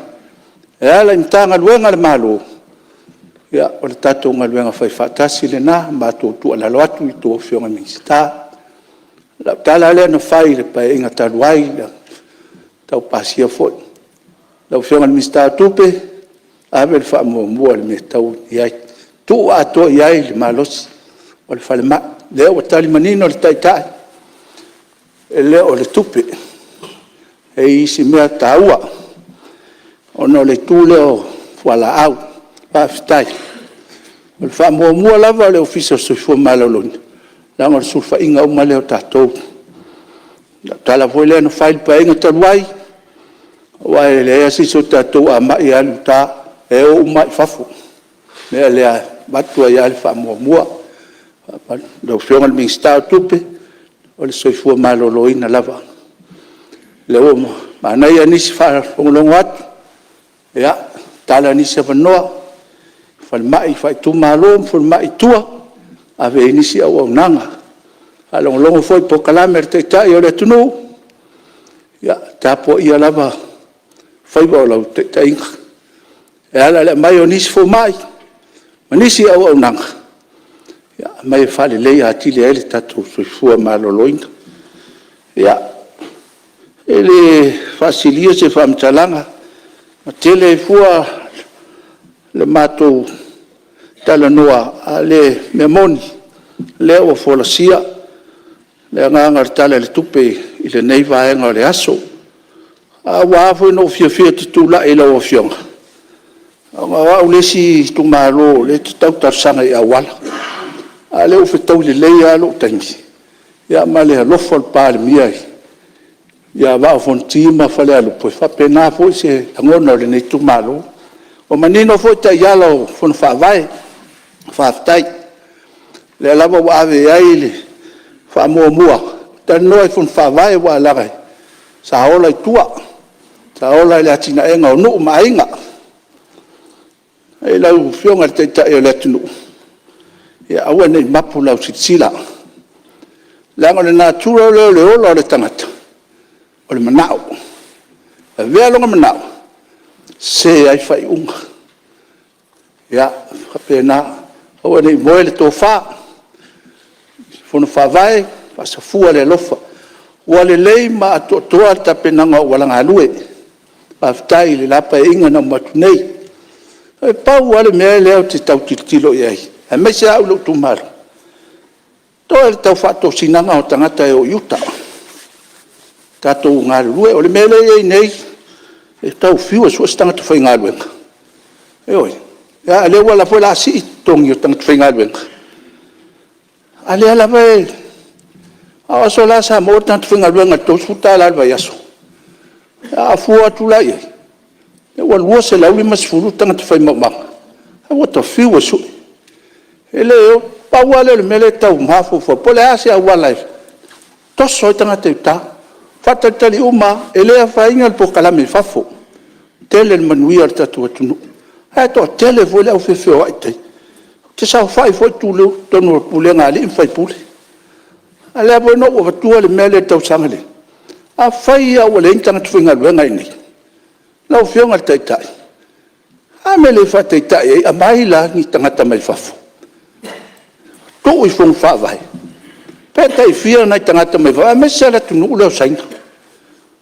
E ala imtanga luenga le malo. Ia, o le tatou ngā luenga whai whaatasi le nā, mātou tua lalo atu i tō whionga minsta. La tala lea na whai le pai inga taruai, tau pasia foi. Lau whionga minsta tupe, ave le wha mua le me tau iai. Tu ato iai le malosi. O le whale ma, leo o tali manino le taitai. E leo o le tupe. E isi mea taua. Ono le tu leo wala au. Whaftai. O le wha mua lava o le ofisa soifua malaloni. Langa le sulfa inga uma leo tatou. Tala foi lea na whaile pa inga taruai. Wai lea siso tatou a mai alu ta. E o umai fafo. Lea lea batua ia le wha mua. Lau whionga le minsta tupe. O le soifua maloloina lava. Le o manai anisi wha ongolongo atu. ia tala ni se vanoa fal mai fai tu malo fal mai tua ave ni si au nanga along longo foi po kalame te tai o le tunu ia tapo ia lava fai ba lo te tai e ala le mai o ni fo mai manisi au nanga ia mai fale le ati le ele tatu fu malo loinga ia ele fasilia se famtalanga matele fua le mato tala noa ale memoni le o folasia le nganga tala le tupe ile nei vaenga le aso a wa fo no fia tu la ele o fionga wa ulesi tu malo le tau tarsanga ia wala ale o fetau le leia lo tangi ya male lo fol pal mia ya va fontima fale alu po fa pena fo se ngono le nei tu malo o manino fo ta yalo fon fa vai fa tai le lava wa ave ai fa mo mua ta no fon fa vai wa la kai sa ola tua sa ola le atina enga no mainga e la fionga te ta e le tunu ya awa nei mapu la sila la ngole natura le ola le tangata o le manao e vea longa manao se ai fai unga ya kapena o nei moe le tofa fono fa vai pasa fua le lofa ua le lei ma toa ta penanga wala ngalue aftai le lapa inga na matu nei e pau ale mea leo te tau tilo iai e me se au lo tumaru to el tau fato sinanga o tangata e o yuta tato ngalue o le mea le nei e tau fiu e sua tangata fai ngaluenga e oi ya le wala foi la si tongi o tangata fai ngaluenga ale ala vai aso la sa mo tangata fai ngaluenga to suta la vai aso a fua tula ia e wal wo se la uli mas fulu tangata fai mama e wata fiu e su ele o pa wale le mele tau mafu fo pole ase a wala to so tangata ta fata tali uma ele a fainga po kalame fafo tele manuia tatu tunu e to tele vole au fefe o ai te sa fai fo tulu tonu pule ngali fai pule ale bo no o tu le mele tau sangale a fai a wale tangata finga wenga ni la fionga tai a mele fata tai a mai la ni tangata mai fafo to i fong fa vai pe tai fia na tangata mai va me sala tunu le sainga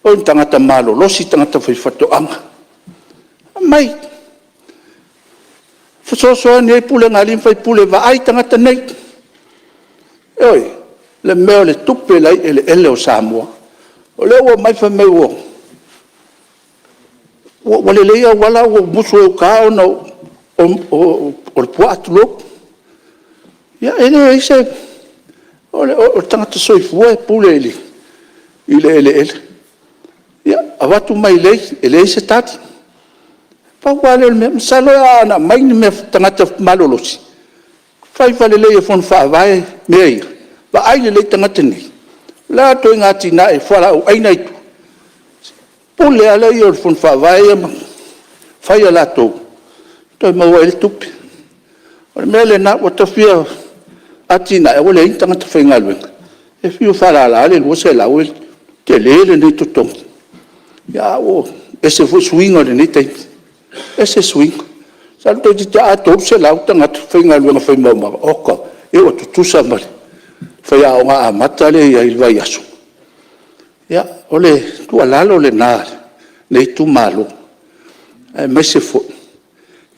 o tangata malo lo si tangata fai fato anga mai so ne pule ngali fai pule va ai tangata nei oi le meo le tupe lai ele o Samoa o le o mai fa me o wale le ia wala o muso o ka no o puatlo ya ele ise o tangata soi fue pule ele ya avatu mai ele ise tati pa wale me salo ana mai me tangata malolosi fai fale le fon fa vai me ba ai le tangata ni la to ngati na e fala o ai nai pule ala yo fon fa vai fai ala to mo el tup o mele na o to fia atina e wale tangata fai ngalwen e fiu fala ala le wo se la o te le ni to tom ya o ese fu swing o ni te ese swing salto di ta to se la tangata fai ngalwen fai mama oka e o tu sa mal fai a nga matale ya il vai aso ya ole tu ala lo le na le tu malo e mese fo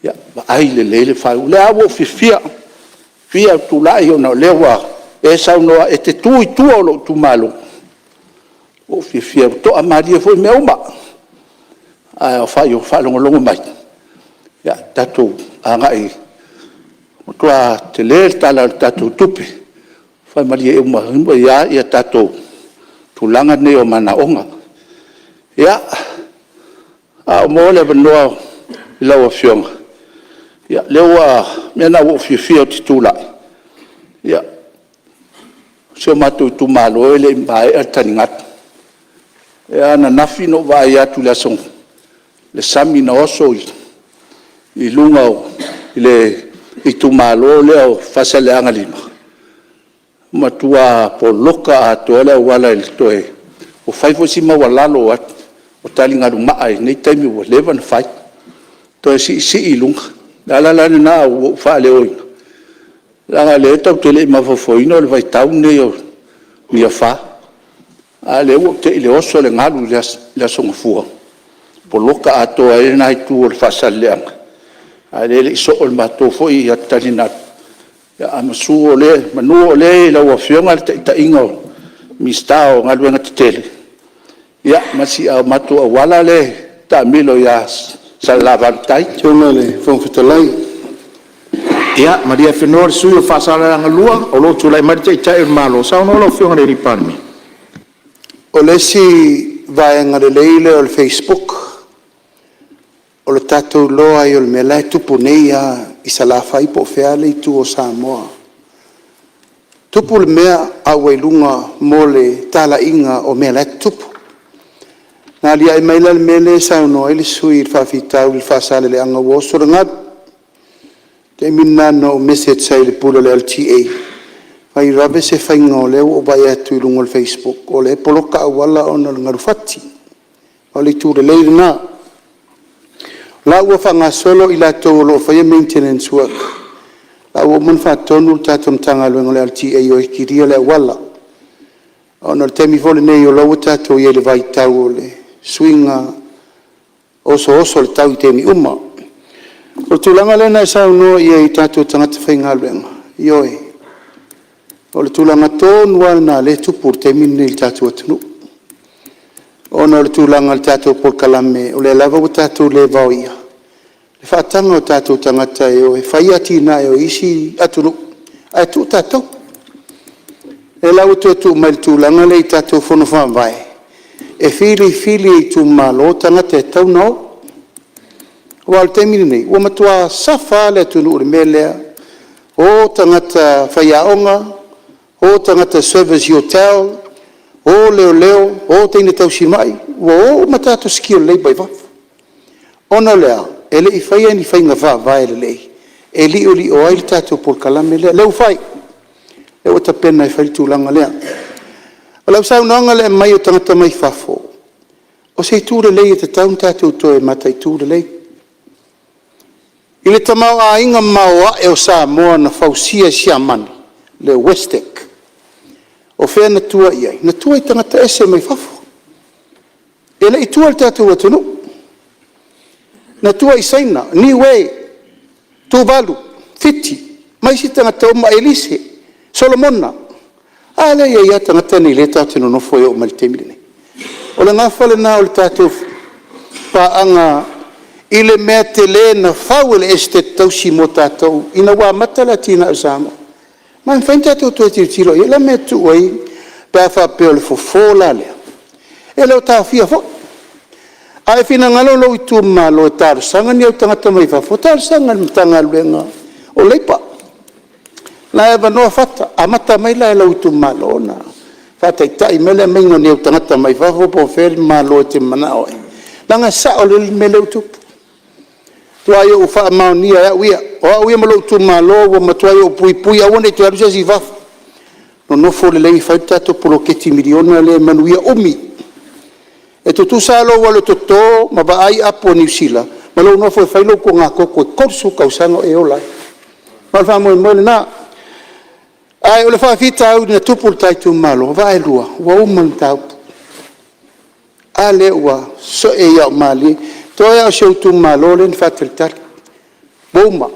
ya ai le fa le avo fia tu la io no lewa e sa no e te tu lo tu malo o fia to amaria foi meu ma a fa yo fa longo mai ya tatu anga e o tua te le tala tatu tupe fa maria e uma ya tatu tu langa ne o mana onga ya a mo le no lo fiong ya lewa mena wo fia titula ya so matu tu malo ele mai ataningat ya na nafi no va ya tu la son le sami na oso I lunga I tu malo leo fasale angalima matua po loka atola wala il toe o fai fo si mawalalo at o talinga lunga ai nei taimi o levan fai to si ilunga la na o fa le oi la le to tele ma fo ino le vai tau ne o mi fa a le o te le oso le ngalu la songa fu po loka atoa e nai tu o fasale anga ale so o mato foi atalina ya amasu ole manu ole la wa fionga ta ingo mistao ngalu nga tele ya masi a mato wala le ta milo ya salavantai Tungale fong fitalai ya maria fenor suyo fasala nga lua o lo tulai martai tai malo sa no lo fionga le riparmi ole si vai ngale leile o Facebook o le tatou loa I o le mea lai tupu nei I sa la fai po fea le tu o Samoa. Tupu le mea au ilunga mo le tala inga o mea lai tupu. Nā lia I maila le mea le sa uno ele sui il whawhitau il whasale le anga woso le ngad. Te minna no message sa le pula le LTA. Whai rabe se whainga o leo o bai atu ilunga le Facebook. O le poloka awala o na le ngarufati. O le tu le leire na. La ua whanga solo I la tau lo whaia maintenance work. La ua mun whatonu tatum tanga luenga le LTA o ikiria le wala. O na temi fole nei o lau tatou I le vai tau o le swinga oso le tau I temi uma. O tulanga lena e sao no I tatou tangata whainga luenga. Ioe. O le tulanga tonu wana le tupur temi nei tatou atunu. O na le tulanga le tatou por kalame o le lava o tatou le vauia. Le whaatanga o tatou tangata e o e whaia tina e o isi atunu. A tu tatou. E lau tu mai le tulanga le I tatou fono whamai. E fili I tu malo tangata e tau nao. O al temini nei. O matua safa le atunu le melea. O tangata whaiaonga. O tangata service hotel. O leo, o teine tau si mai, o matato skio lei bai wafu. Ona lea, ele I whaia ni whainga wha vai le lei. E li o aile tato por kalame lea, leu whai. Leu ta pena I whai tūlanga lea. O lau sau nanga lea mai o tangata mai whafo. O se tūre lei e te taun tato toe mata I tūre lei. I le tamau a inga maua e o Samoa na whausia siamani, le Westek. O whea na tua iai. Na tua I tangata ese mai whafo. E le I tua le tātou atunu. Na tua I saina, niwe, tuvalu, fiti, mai si tangata oma Elise, Solomona. A le ia tangata ni le tātou no nofo e o malitemi nei. O le ngawhale na o le tātou paanga I le mea te le na whau le este tausi mo tātou. Ina wā matala tina o Samoa. Ma fai tato to tiro e la metu oi pa fa pel fo fola le e lo ta fia fo ai fina ngalo lo tu ma lo tar sanga ni tanga mai fa fo tar sanga tanga lenga o lepa la eva no fata amata mai la lo tu ma lo na fa tai mele mai no ni tanga mai fa fo po fel ma lo te mana oi langa sa o le mele tu tuai o fa mauni ya wia o wia malo tu malo o matuai o pui a wone tu alusa si va no fo le lei fa tato polo che ti milione le manuia umi e tu sa lo walo to ma ba ai apo ni sila malo no fo fa lo ko ngako ko korsu kausano e ola mal fa mo na ai o le fa fita u na tu tai tu malo va e lua wa o man tau ale wa so e ya mali toia o seu tu malo le fataltar boma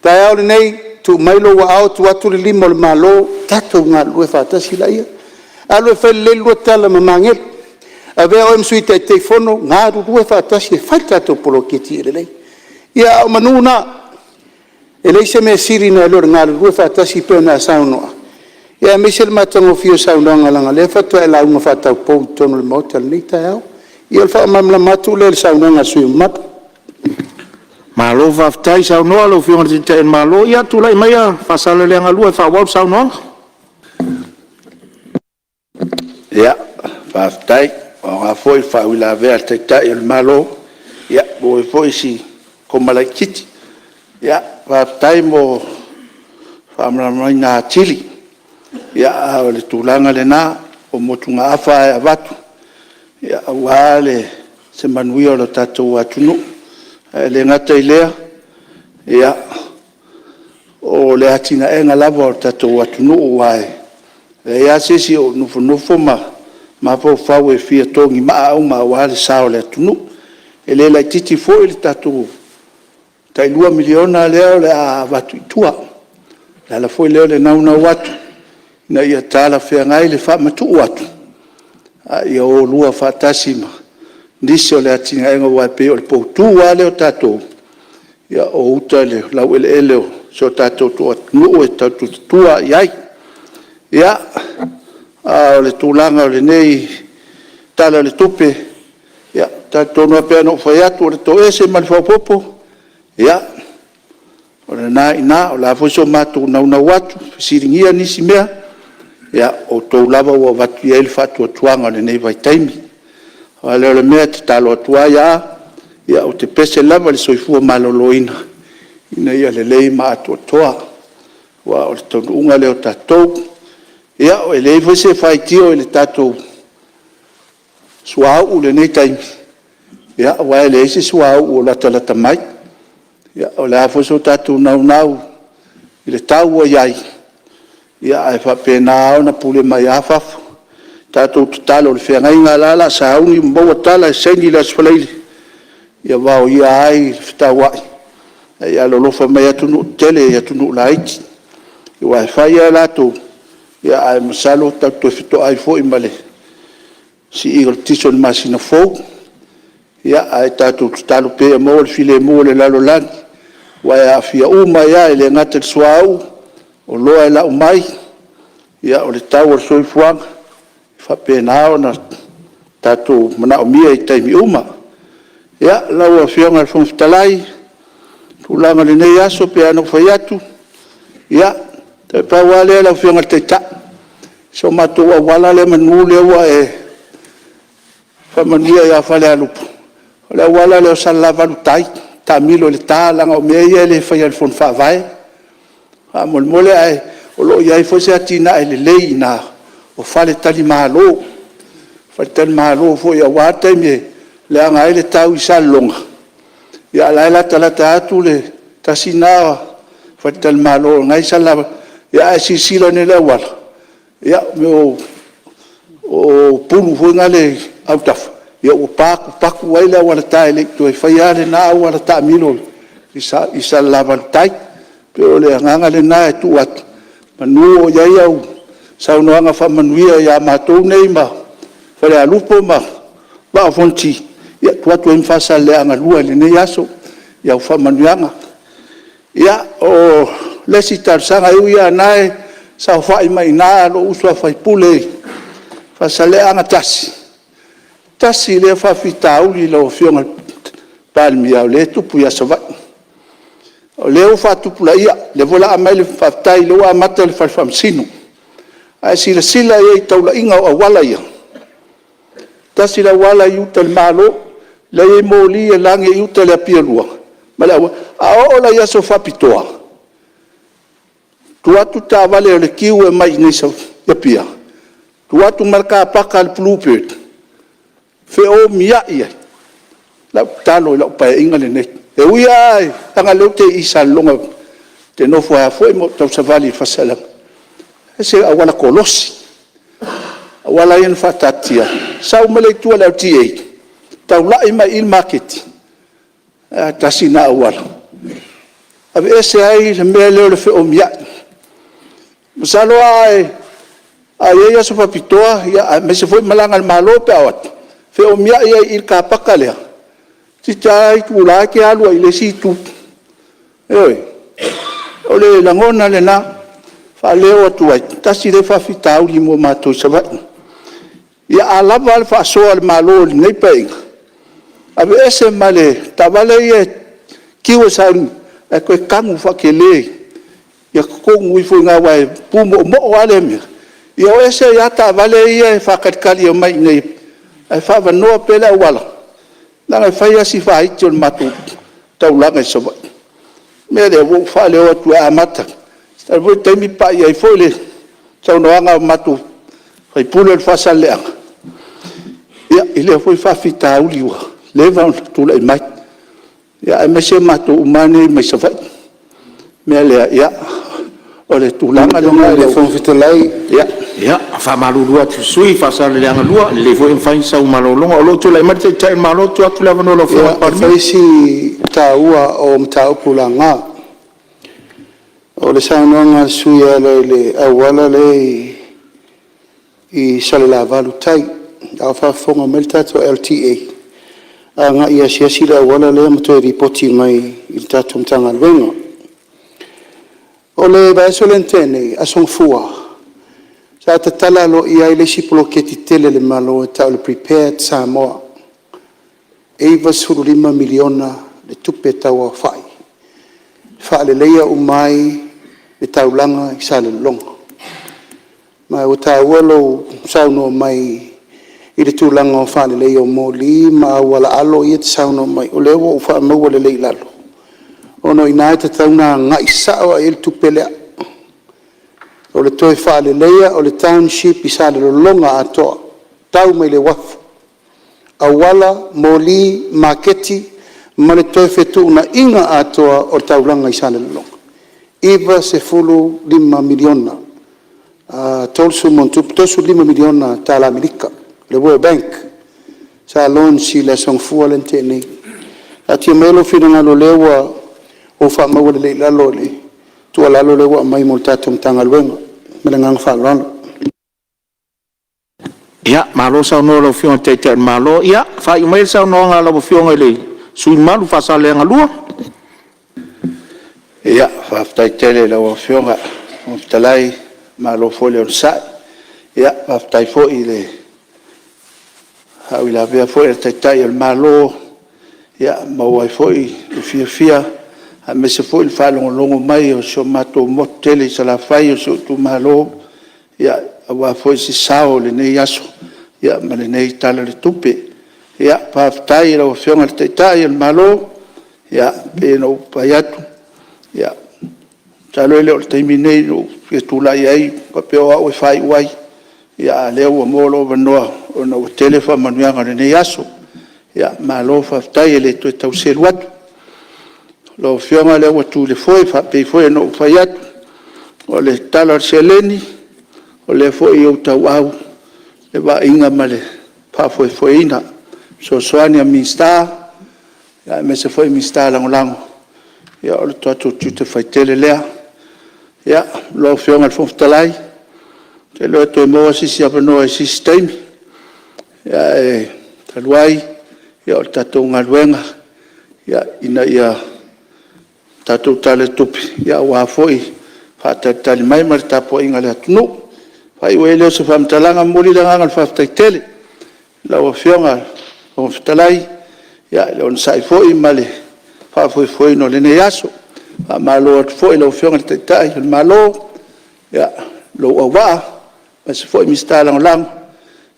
taia o nei tu mailo wa au tu atu le limo le malo tato nga lue fata sila ia alo fe le lu tala mamangel ave o msui te telefono nga lue fata si falta to polo kiti le lei ia o manuna ele se me siri na lo nga lue fata si pe na sauno ia misel matango fio sauno nga langa le fata e la una fata po tono le motel ni taia ia fa mamla matu le sauna nga sui mat malo va ftai sa no lo fiona te en malo ia tu lai mai fa sala le nga lu fa wa sa no ia fa ftai o nga foi fa ula ver te ta il malo bo e foi si ko malai kiti ya va taimo fa mai na chili ya o le tulanga le na o motunga afa e avatu ya wale se manui o lo tatou atunu le ngata ilea ya o le atina e ngalava o tatou atunu wae e ya sisi o nufo ma po fau e fia tongi ma au ma wale sao le atunu e le lai titi fo le tatou tai 2 miliona leo le avatu itua la foi leo le nauna watu na ia tala fea ngai le fa matu watu ia o lua fa tasima ndiso le atinga enga wa pe o poutu wale o tatou ia o uta le lau ele so tatou to no e tatou tua iai ia o le tulanga o le nei tala le tupe ia tatou no pe no foi atu le to ese mal fa popo ia o le na o la foso matu na watu siringia nisi mea ia o tou lava ua vatu ia i le faatuatuaga o lenei vaitaimi o le o le mea te talo atua ia o te pese lava le soifua malōlōina ina ia lelei maatoatoa ua o le taunuuga le o tatou ia o e lei foi se faitio i le tatou suaau lenei taimi ia ua e leai se suaau o latalata mai ia o le a foi so tatou naunau i le tau ua iai ia ai fa pena ona pule mai afafu tatou tatalo le feagaiga lala sauni maua tala e seni le asfalaile ia vao ia ai fitauaʻi ia lolofa mai atu nuu tele ia tunuu laiti ua e fai ia latou ia ae masalo tautoe fetoʻai foʻi ma le siʻiga le tiso le masina fou ia ae tatou tatalo pea mo le filemu o le lalolagi ua e afia uma ia e le agata le suaau o loa e lau mai ia o le tau o le soifuaga faapena ona tatou manaʻomia i taimi uma ia lau afioga le fogafitalai tulaga lenei aso pe ana fai atu ia taepau lea lau afioga le taitaʻi so matou auala le manū lea ua e faamanuia ia fale alupu o le auala le o salalavalu tai tamilo le tālaga o mea ia le faia le fonu faavae faamolemole ae o loo iai foi se atina e lelei ina o fale talimālō foi auā taimi le aga ai le tau i salologa ia lae latalata atu le tasina fale talimālō gai salava ia e sisila nei le auala ia me o pulu foi ga le autafa ia ua pakupaku ai le auala tae lei toe faia lenā auala taʻamilo i salavalutai pe o le agaga lenā e tuu atu manu o iai au saunoaga faamanuia iā matou nei ma fale alupo ma vaafonti ia tuatu ai mafaasaleaga lua i lenei aso iau faamanuiaga ia o lesi talosaga iu ia anae saofaʻi mai inā lo usu afaipule faasaleaga tasi lea faafitauli lau afioga palemiao lē tupu ia savaʻi o leo faatupulaia le volaa mai le faafetai le ua amata le falefamasino ae silasila ia i taulaʻiga o auala ia tasi le auala i uta le mālō le ai moli e lage i uta le apialua ma le aoo la ia so faapitoa tuatu tavale o le kiu e mai nei sa ia pia tuatu ma le kapaka le bluebird feomiaʻi ai lau talo i lau paeʻiga lenei e uia ai taga leu te isalologa te nofo ea foʻi mo tausavali i fasalaga e se auala kolosi auala ia na faatatia sauma le itua le auta taulaʻi mai i le maketi tasina auala ave ese ai le mea leo le feʻomiaʻi masalo ae aia ia so faapitoa ia me se foʻi malaga le mālō pe ao atu feʻomiaʻi ai i le kapaka lea titai tula ke alu ai le situ oi o le langona le na fa leo atu ai tasi le fa fitau li mo matou savaʻi ia alava le faasoa le malo le nei paiga ave ese ma le tavale ia kiua saunu e koe kagu faakele ia kokogu i foiga uae pumoʻomoʻo ale mea ia o ese ia tavale ia e faakalikali o mai nei ae faavanoa pe le auala Nanga fai asi fai tion matu tau langa so. Me le wo fa le o tu amata. Sta vo te mi pa ia foi le tau no anga matu. Fai pule fa sale. Ya ile foi fa fita uliwa. Le va tu le mai. Ya me se matu umani me so fai. Me le ya o le tu langa le fon fita lai ya. Ya, fa malulu atu sui fa sa le anga lua le vo fa sa malolo o lo tu le mate te malo tu atu le no lo fa pa fa si taua o mtau pulanga o le sananga sui le awala le I sale la valu tai a fa fonga melta to LTA anga ia sia la awala le mto ripoti mai il tatu mtanga lwenga o le ba solentene a son fua sa te tala lo ia ile si poloketi tele le malo ta le prepared Samoa eva suru 5 miliona le tupe taua fai fa le leia umai le taulanga I sale longa ma o tauelo sauno mai I le tulanga o fa le leia o moli ma wala alo I te sauno mai o lewo o fa mo le leila lo ono ina te tauna ngai sao il tupele o le toi fa le leia o le township I sale longa atoa tau mai le wafu awala moli maketi ma le toi fetu na inga atoa o taulanga I sale longa iva se fulu 5 miliona tolsu montu tosu 5 miliona tala Amerika le World Bank sa lon si la song fualente ni ati melo fina lo lewa o fa ma wole le lalo le tu lalo le wa mai multatu mtanga lwenga menang fa lalo ya malo sa no lo fion te malo ya fa I mai sa no nga lo fion ele sui malu fa sa le nga lua ya fa tai tele lo fion ga talai malo fole on sa ya fa tai fo ile ha ila vea fo e tai el malo ya ma wai fo I fia a me se foi il falo longo mai o so mato motele sa la fai o so tu malo ya wa foi si sao le nei aso ya ma le nei tala le tupe ya pa tai lo fion al tai el malo ya pe no payatu ya talo le o terminei no que tu la ai pa pe o fai wai ya le o molo no o no telefone manuanga le nei aso ya malo fa tai le tu tau seruat lo fiona le watu le foi fa pe foi no faiat o le tala seleni o le foi o tau au le va inga male pa foi ina so soania mista ya me se foi mista lang ya o tu te fai tele le ya lo fiona fo talai te lo to mo si no system ya talwai ya o tatu ngalwenga ya ina ya tatu tale tupi ya wa foi fa tali mai mar tapo inga le tunu fai wele so fam talanga moli langa fa tele la o fionga o talai ya le on sai foi male fa foi no le ne yaso fa malo foi lo fionga tai malo ya lo wa ma se foi mistala lang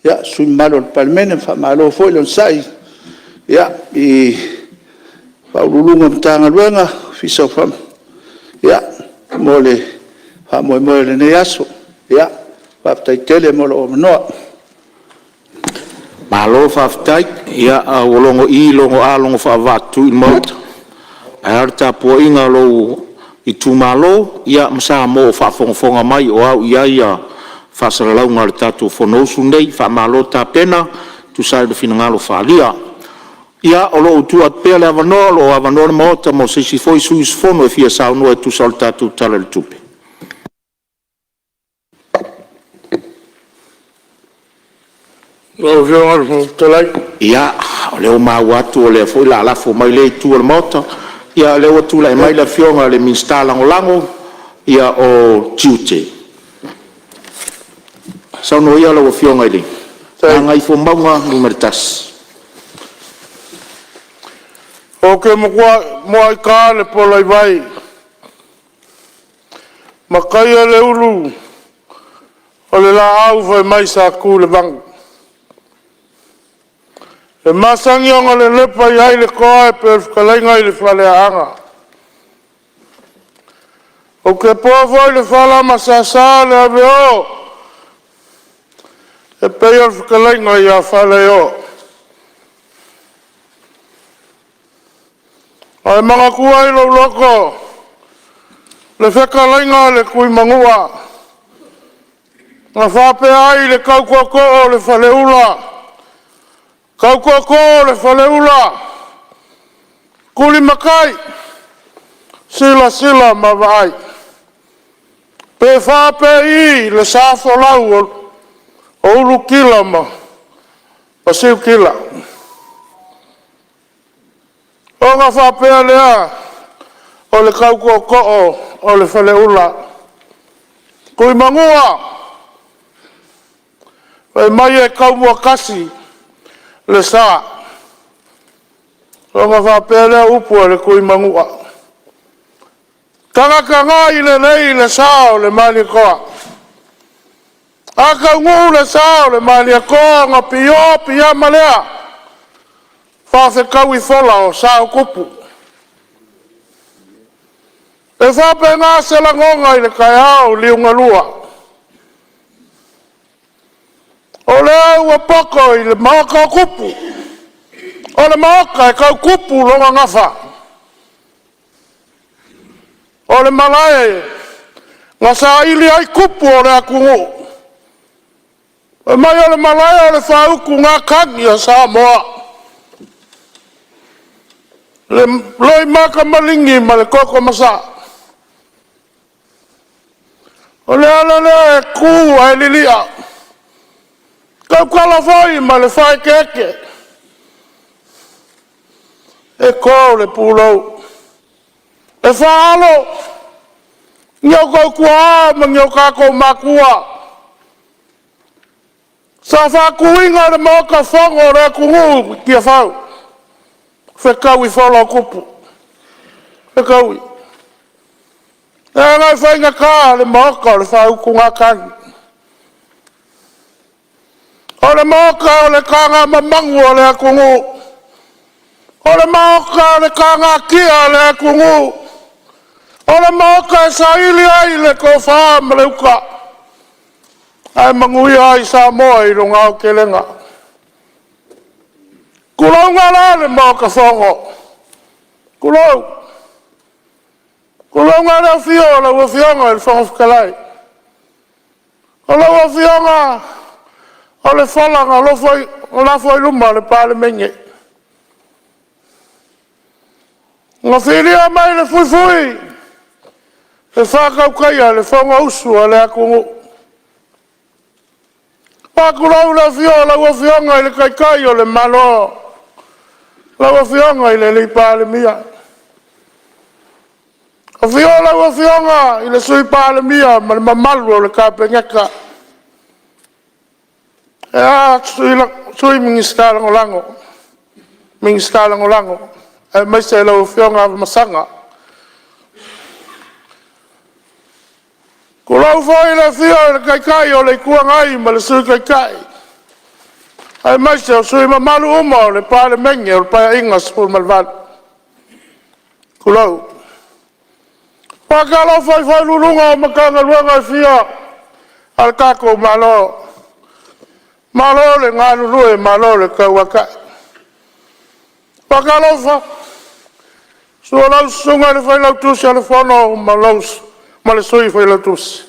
ya sui malo Palemene fa malo foi lo sai ya I fa lulu mtanga luenga fiso fam ya mole ha mole ne yaso ya fa tai tele molo no malo fa tai ya wolongo I longo a longo fa vatu mot arta po inga lo I tu malo ya msa mo fa fonga mai o au ya fa sala la ngal tatu fonosu nei fa malo ta pena tu sai de finangalo fa lia ia o lo tu at pele avano mota mo se si foi su sfono e fia sa no e tu salta tu tala il tupe lo vio al talai ia o le ma watu o le foi la fo mai le tu al mota ia le o tu la mai la fionga le minsta lango ia o tiute sa no ia lo fionga ile ngai fo maunga numertas oke mo ai ka le polai vai makaya le ulu o le la au vai mai sa ku le bang E masangi onga le lepa i hai le koa e pe whakalenga i le whaleanga. O ke pōwhoi le whala masasa le ave o. E pei o whakalenga i a whale o. Ai mga kua i lo loko. Le whakalenga le kui mangua. Nga whapea ai le kaukoko o le whale ula. Kaukoko le whale ula. Kuli makai. Sila sila mawai. Pe whape i le safo lau o ulu kila ma. O siu kila. O nga whapea lea o le kaukoko o le whale ula. Kui mangua. Pai mai e kaumua kasi. Le sa. O nga whapea lea upu le kui mangua. Kanga i le nei le sa o le mali koa. Aka ngu le sa o le mali koa nga pio pia malea. Whawhe kau i whola o sa o kupu. E whape ngā se la ngonga i le kai au liunga lua. O le au a poko i le maoka o kupu. O le maoka e kau kupu longa ngafa. O le malae, nga sa ili ai kupu o le akungu. E mai o le malae o le whauku ngā kangi a Samoa. Le loi maka malingi ma le koko masa. O le ala lea e ku ai lilia. Kau kala foi ma le whai keke. E ko le pulou. E whaalo. Ngiau kau kua ma ngiau kako makua. Sa whakuinga le moka whango rea kungu kia whau. Whekau i whala kupu. Whekau i. E ngai whainga kā le moka le whau kunga kangi. O le moka o le kanga mamangu o le kungu. O le moka o le kanga kia o le kungu. O le moka e sa ili ai le ko whaa ma le uka. Ai mangui ai Samoa i runga o kelenga. Kulonga la le moka whongo. Kulong. Kulonga le fio la ua fionga il whongo whakalai. O la ua fionga o le whalanga o la foi luma le Palemene. Nga whiria mai le fui. Le whakau kaia le whonga usu a le akungu. Pakulau le fio la ua fionga i le kaikai o le malo. La ua fionga i le li Palemia. O fio la ua fionga i le sui Palemia ma le mamalu o le kapengeka. E a sui mingi skalango lango. Mingi skalango lango. E maise la ua fionga masanga. Kulau foi le fio le kaikai o le kuangai ma le sui kaikai. Ai maise o sui mamalu uma o le Palemene o le paya inga spul malval. Kulau. Pakalo foi lulunga o makanga luanga fio. Al kako malo. Malo le ngā lulu malo le kauakai. Pakalo fa. Sua lau sunga le fai lau tusi ale whono ma le sui fai lau tusi.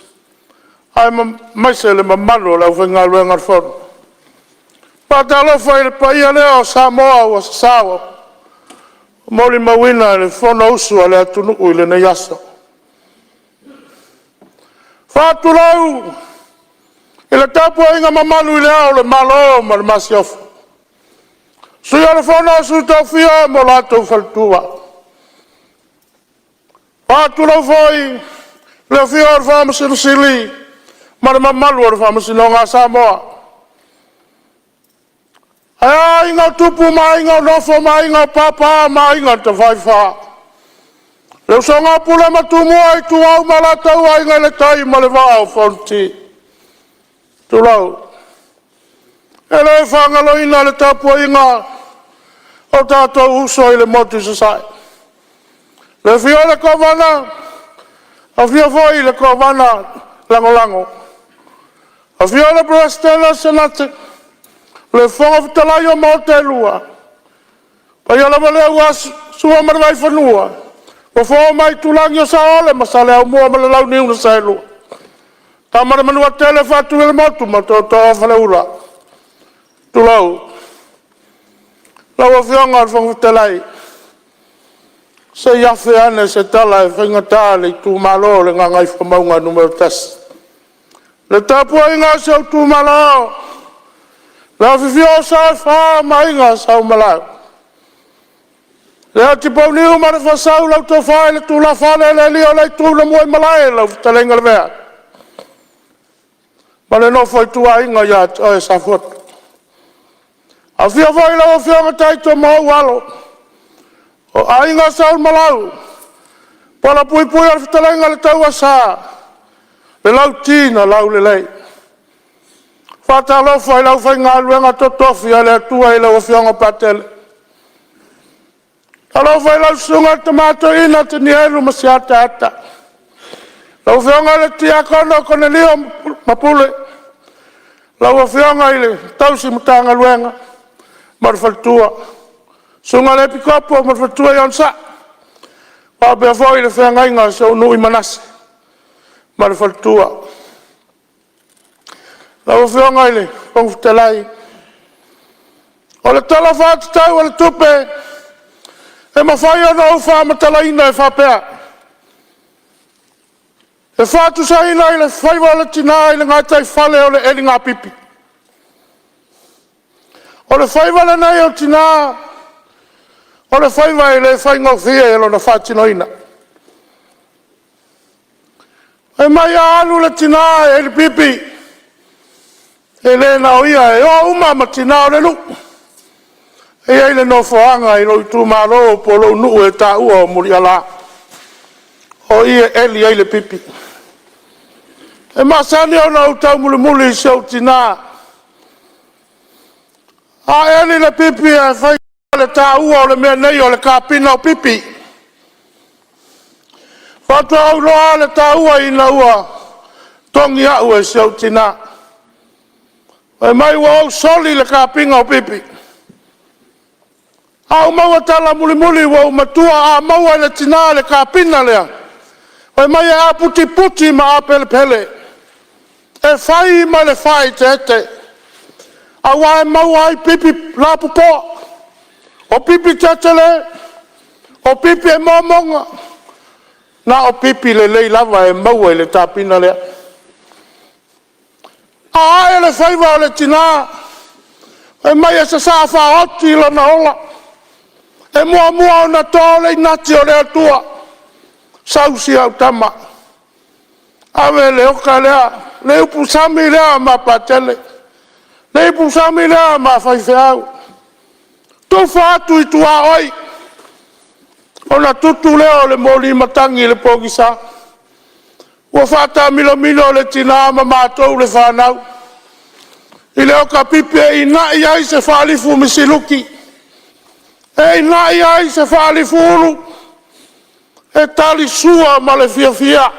Ai maise le mamalu lau fai ngā luenga whono. Pakalo fai le paia leo Samoa o Sasawa. Moli mawina le whono usu ale atunuku ile ne yaso. Fatu lau. Ile tapu inga mamalu ile au le malo ma le masiofu. Sui ale whono su tau fia mo lato faltua. Fatu lau foi. Le fia o wha masilisili. Ma le mamalu o wha masinonga Samoa. Ai inga tupu ma inga nofo ma inga papa ma inga te whaiwha. Leu songa pula matumua i tu au malatau a inga le tai ma le wao fonti. Tu lau. E le whangalo ina le tapu inga o tātou uso i le motu sasai. Le fio le kovana, a fio foi le kovana lango. A fio le brastela senate, le fonga fitalai o mo te lua. Pai ala vale ua sua marai whanua. O fo mai tulangi o sa ole, masale au mua male lau niuna sa e lua. Tamara manua tele fatu ele motu, ma to whale ura. Tulau. Lau a fionga al fonga fitalai. Se iafe ane se tala e whaingatā le tū malo le ngā ngai whamaunga numero tas. Le tāpua inga se au tū malo. Le awhiwhio sa e whaa mainga sa au malau. Le ati pau ni umare whasau lau tō whae le tū la whale le lio le tū le muai malai lau talenga le mea. Ma le nofo i tū a inga ia oe sa fuatu. A whia whai lau a whionga taito mau alo. O ainga saul malau. Pala pui al fitalenga le tau asa. Le lau tina lau le lei. Fata lofa i lau whai ngā luenga totofi a le atua i lau a whionga patele. Lau whai lau sunga tomato ina te niheru masiata ata. Lau whionga le tiakono kone lio mapule. Lau a whionga i le tausi mutanga luenga. Marfaltua. Sunga le pikopo marfatua i onsa. Pa bea foi le whengainga sa unui manase. Marfaltua. Lau whionga i le pongfutelai. O le tala whātu tau o le tupe. E mawhai ana au whamatalaina e whapea. E whātu sa ina i le whaiwa le tina i le ngātai whale o le eri ngā pipi. O le whaiwa le nei o tina. O le whaiwa i le whainga o whia e lo na whātinoina. E mai a alu le tina e le pipi. E le na o ia e o uma ma tina o le lu. E ei le no whaanga i lo i tū maro po lo nuu e tā ua o muri ala. O ia eli ei le pipi. E masani o na utau muli muli i siau tina. A eli le pipi e whai le tā ua o le mea nei o le kāpina o pipi. Whatu au loa le tā ua i na ua tongi au e siau tina. E mai ua au soli le kāpina o pipi. Au maua tala muli muli ua umatua a maua le tina le kāpina lea. E mai e a puti puti ma a pele pele. E whai ma le whai te ete. A wae maua ai pipi lapu poa. O pipi tatele, o pipi e momonga, na o pipi le lei lava e maua e le tāpina lea. A ae le whaiva o le tina, e mai e sa sāwha oti ila na ola, e mua mua o na tōle nati o le atua, sausi au tama. Awe le oka lea, le upu sami lea ma patele, le upu sami lea ma whaifeau. Tu whātu i tua oi. O na tutu leo le mōli matangi le pōgisa. Ua whāta milo milo le tina ma mātou le whānau. I leo ka pipi e nai ai se whālifu misiluki. E nai ai se whālifu ulu. E tali sua ma le fia fia.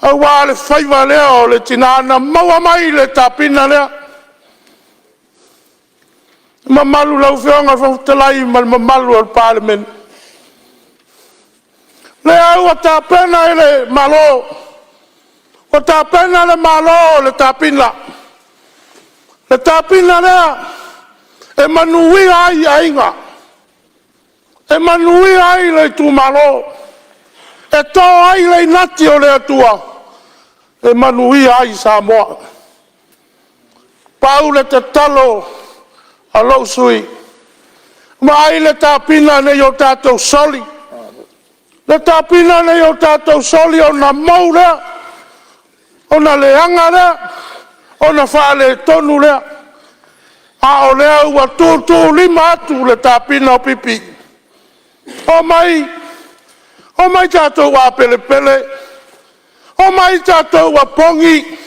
A wā le whaiva leo le tina na maua mai le tāpina lea. Mamalu lau whionga whautalai ma mamalu al Parliamentary. Le au a tāpena e le malo. O tāpena le malo le tāpina. Le tāpina lea e manui ai ainga. E manui ai le tu malo. E tō ai le nati o le atua. E manui ai Samoa. Pau le te talo. Alo sui. Ma ai le tāpina nei o tātou soli. Le tāpina nei o tātou soli o na mau lea. O na leanga lea. O na whaale tonu lea. A o lea ua tūtū lima atu le tāpina o pipi. O mai tātou a pele pele. O mai tātou a pongi.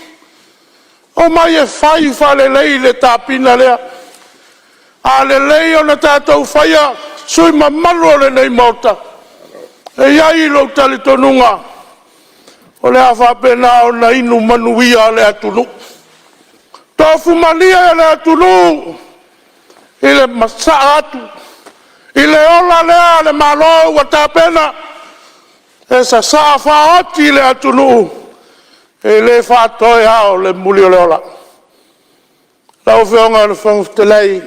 O mai e whai whale lei le tāpina lea. a le lei o na tātou whaia sui mamalu o le nei mauta. E iai lo tali tonunga o le a whapena o na inu manuia le atunu. Tofu malia le atunu i le masa atu i le ola lea le malo wa tāpena e sa whaoti le atunu e le whātoi hao le muli o le ola. Lau whionga le whangwhtelei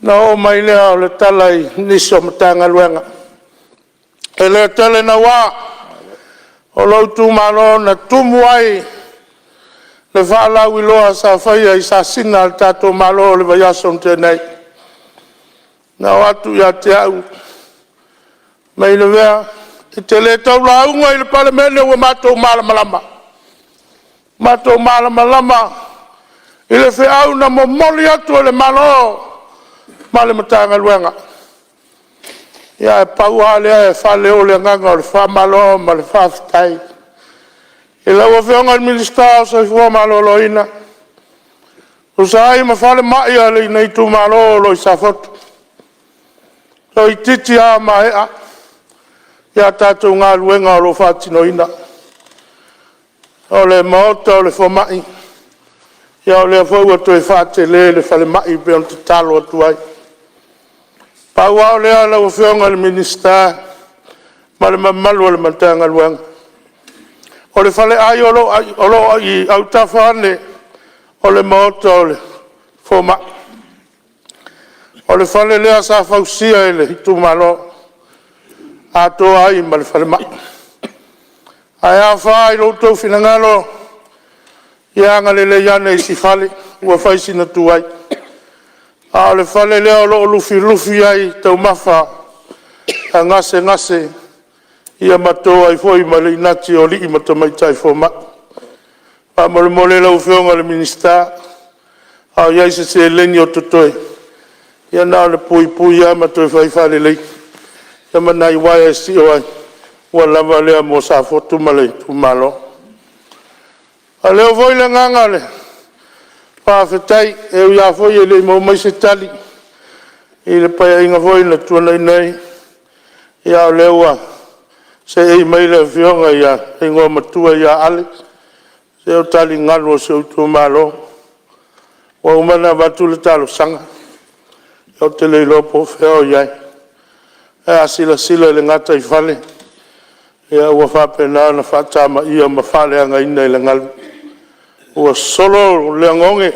na o mai lea o le talai niso matanga luenga. E le tele na wā o lautu malo na tumu ai le whaalau i loa sa whaia i sa sina le tātou malo le vaiason tēnei. Na watu ia te au mai le wea i te le tau launga i le Palemene ua mātou malamalama. Mātou malamalama i le whiau na momoli atu o le malo ma le matanga luenga. Ia e paua lea e whale o le nganga o le whamalo ma le whawhitai. I laua whionga le minista o sa hua malo loina. O sa ai ma whale mai a le nei tu malo lo i sa fotu. So i titi a ma hea. Ia tātou ngā luenga o lo whatinoina. O le maota o le whamai. Ia o le whaua to e whate le whale mai pe on te talo atu ai. Paua o lea lau whionga le minista ma le mamalu o le matanga luenga. O le whale ai o lo i au tawhane o le maota o le whoma. O le whale lea sa whausia e le hitu malo a toa ai ma le whale mai. Ai a wha i loutou whinangalo i anga le iane i si whale ua whaisina tu ai. A le whale lea o lo lufi ai tau mawha a ngase ia matoa i fwoi ma le inati o li i matamaitai whoma. A mole lau whionga le minista a iai se leni o tutoe. Ia nao le pui a matoe whaifale lei. Ia manai wai e si o ai. Ua lava lea mo sa fotu ma le tu malo. A leo voi le nganga le. Pāwhetai e ua foi e le mau mai se tali. I le pai inga voi le tuanai nei. Ia o leua se ei mai le whionga ia ingoa matua ia ale. Se o tali ngalo se o tu malo. Wa umana batu le talo sanga. O te le lopo whio iai. E a sila le ngata i whale. Ia ua whapena na whatama ia ma whale anga ina i le ngalu. Ua solo le ngonge.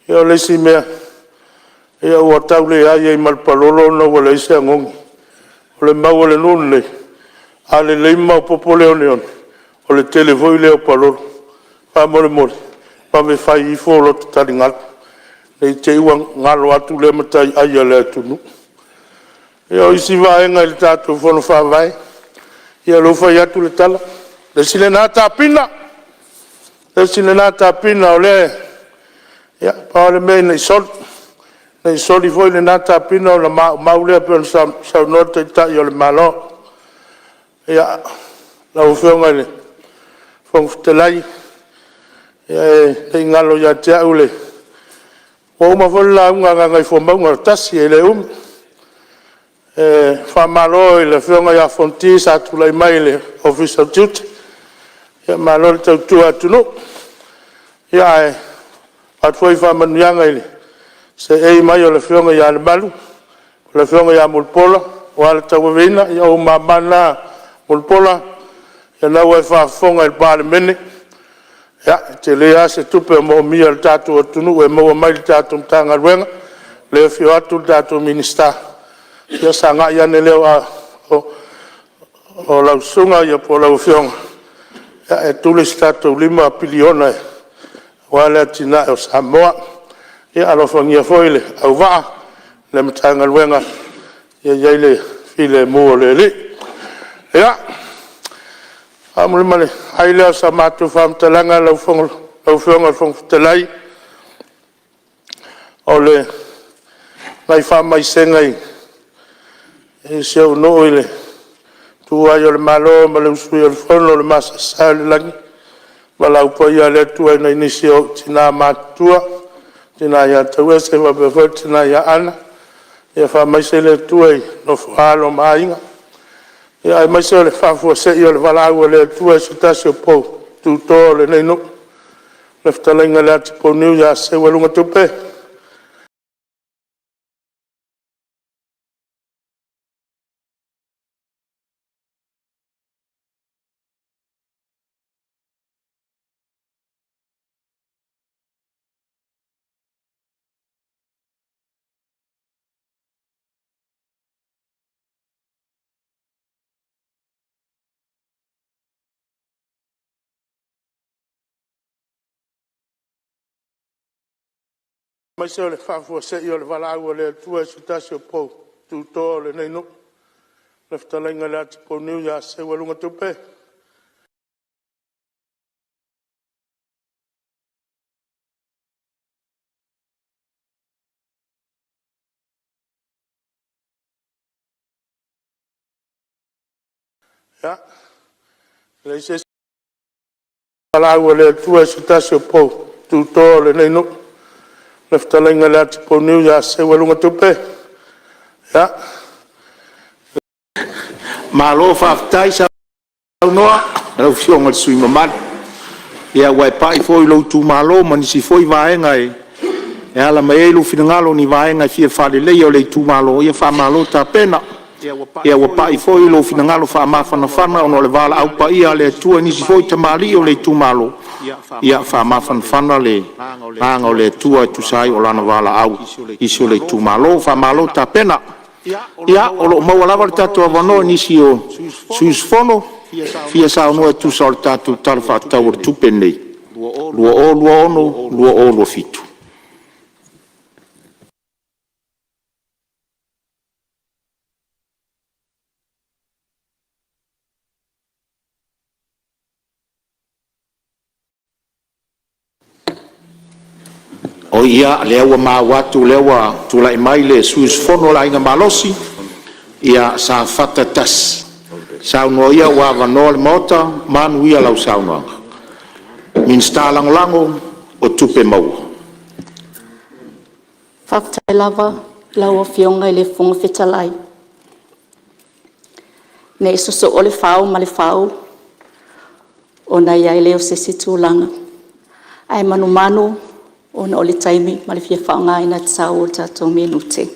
Ia le si mea. Ia ua tau le aia i malpalolo na ua le si a ngonge. O le mau le nune le. A le leima o popo leo neon. O le telefoi leo palolo. Pa mole. Pa me whai i fōlo te tari ngalo. Nei te iwa ngalo atu le matai aia le atunu. Ia o isi vaenga i le tātou whono whawai. Ia lo whai atu le tala. Le sile nā tāpina. Le sile nā tāpina o le. Ia, pa ole mei nei soli. Nei soli foi le nā tāpina o le maulea pe on sau nota i tai o le malo. Ia, lau whionga le. Whangwhtelai. Ia e ngalo ia te au le. O uma fo la unga ngai fo maunga tasi e le fa malo i le whionga ia fonti sa tulai mai le official duty. Ia malo le tau tua tunu. Ia e at foi fa manuanga i le. Se ei mai o le whionga ia le malu. Le whionga ia mulpola. O ale tau wina ia o mamana mulpola. Ia nau e fa fonga il Palemene. Ya, te lea se tupe mo mia le tātou atunu e mo mai le tātou mtanga ruenga le whio atu le tātou minista ia sa ngā iane leo o lau sunga ia po lau whionga ya e tule si tātou 5 piliona e wale atina e o Samoa ia alofangia foi le au waa le mtanga ruenga ia iaile file mua le li ia amule male ai leo sa matu whamtalanga lau whionga whangwhtelai o le ngai whamai sengai e seo no i le tu ai o le malo ma le usui o le whono le masa sa le langi ma lau pa ia le tu ai nei nisi o tina matua tina ia tau se va be fo tina ia ana ia fa mai se le tuai no falo mainga ia mai se le fa fo se ia le vala o le tuai se tasio po tu to le nei no le ftalenga le ati po niu ia se walunga tupe mai se le fa fo se ia le vala o le tuai se tasio po tu to le nei no le ftalenga le ati po niu ia se walunga tupe ya le se vala o le tuai se tasio po tu to le nei no le ftalenga le ati po niu ia se walunga tupe ya Malo whaftai sa noa, rau fionga sui mamad. Ia wai pai foi lo tu malo, manisi foi vaenga e. E ala mai elu finangalo ni vaenga fia whare leo le tu malo, ia wha malo ta pena. Ia wa pai foi lo finangalo wha mawhana whana, ono le vala au pa ia le tua nisi foi ta mali o le tu malo. Ia wha mawhana whana le hanga o le tua tu sai o lana vala au. Iso le tu malo, wha malo ta pena. Ia, o lo mawalawa le tatu awano nisi o suis fono, fia sa ono e tu sa o le tatu talfa tau o le tupe nei. Lua o, lua ono, lua o, lua fitu. O ia lewa ma watu lewa tulai mai le suis fono la inga malosi ia sa fata tas sa no ia wa vanol mota man ia lau sa no min sta lango o tupe mau fakta lava lau fionga le fonga fetalai ne so ole fau male fau ona ia le o se situlanga ai manu ona ole taimi ma le fia whaanga ina te sao o tatou minute.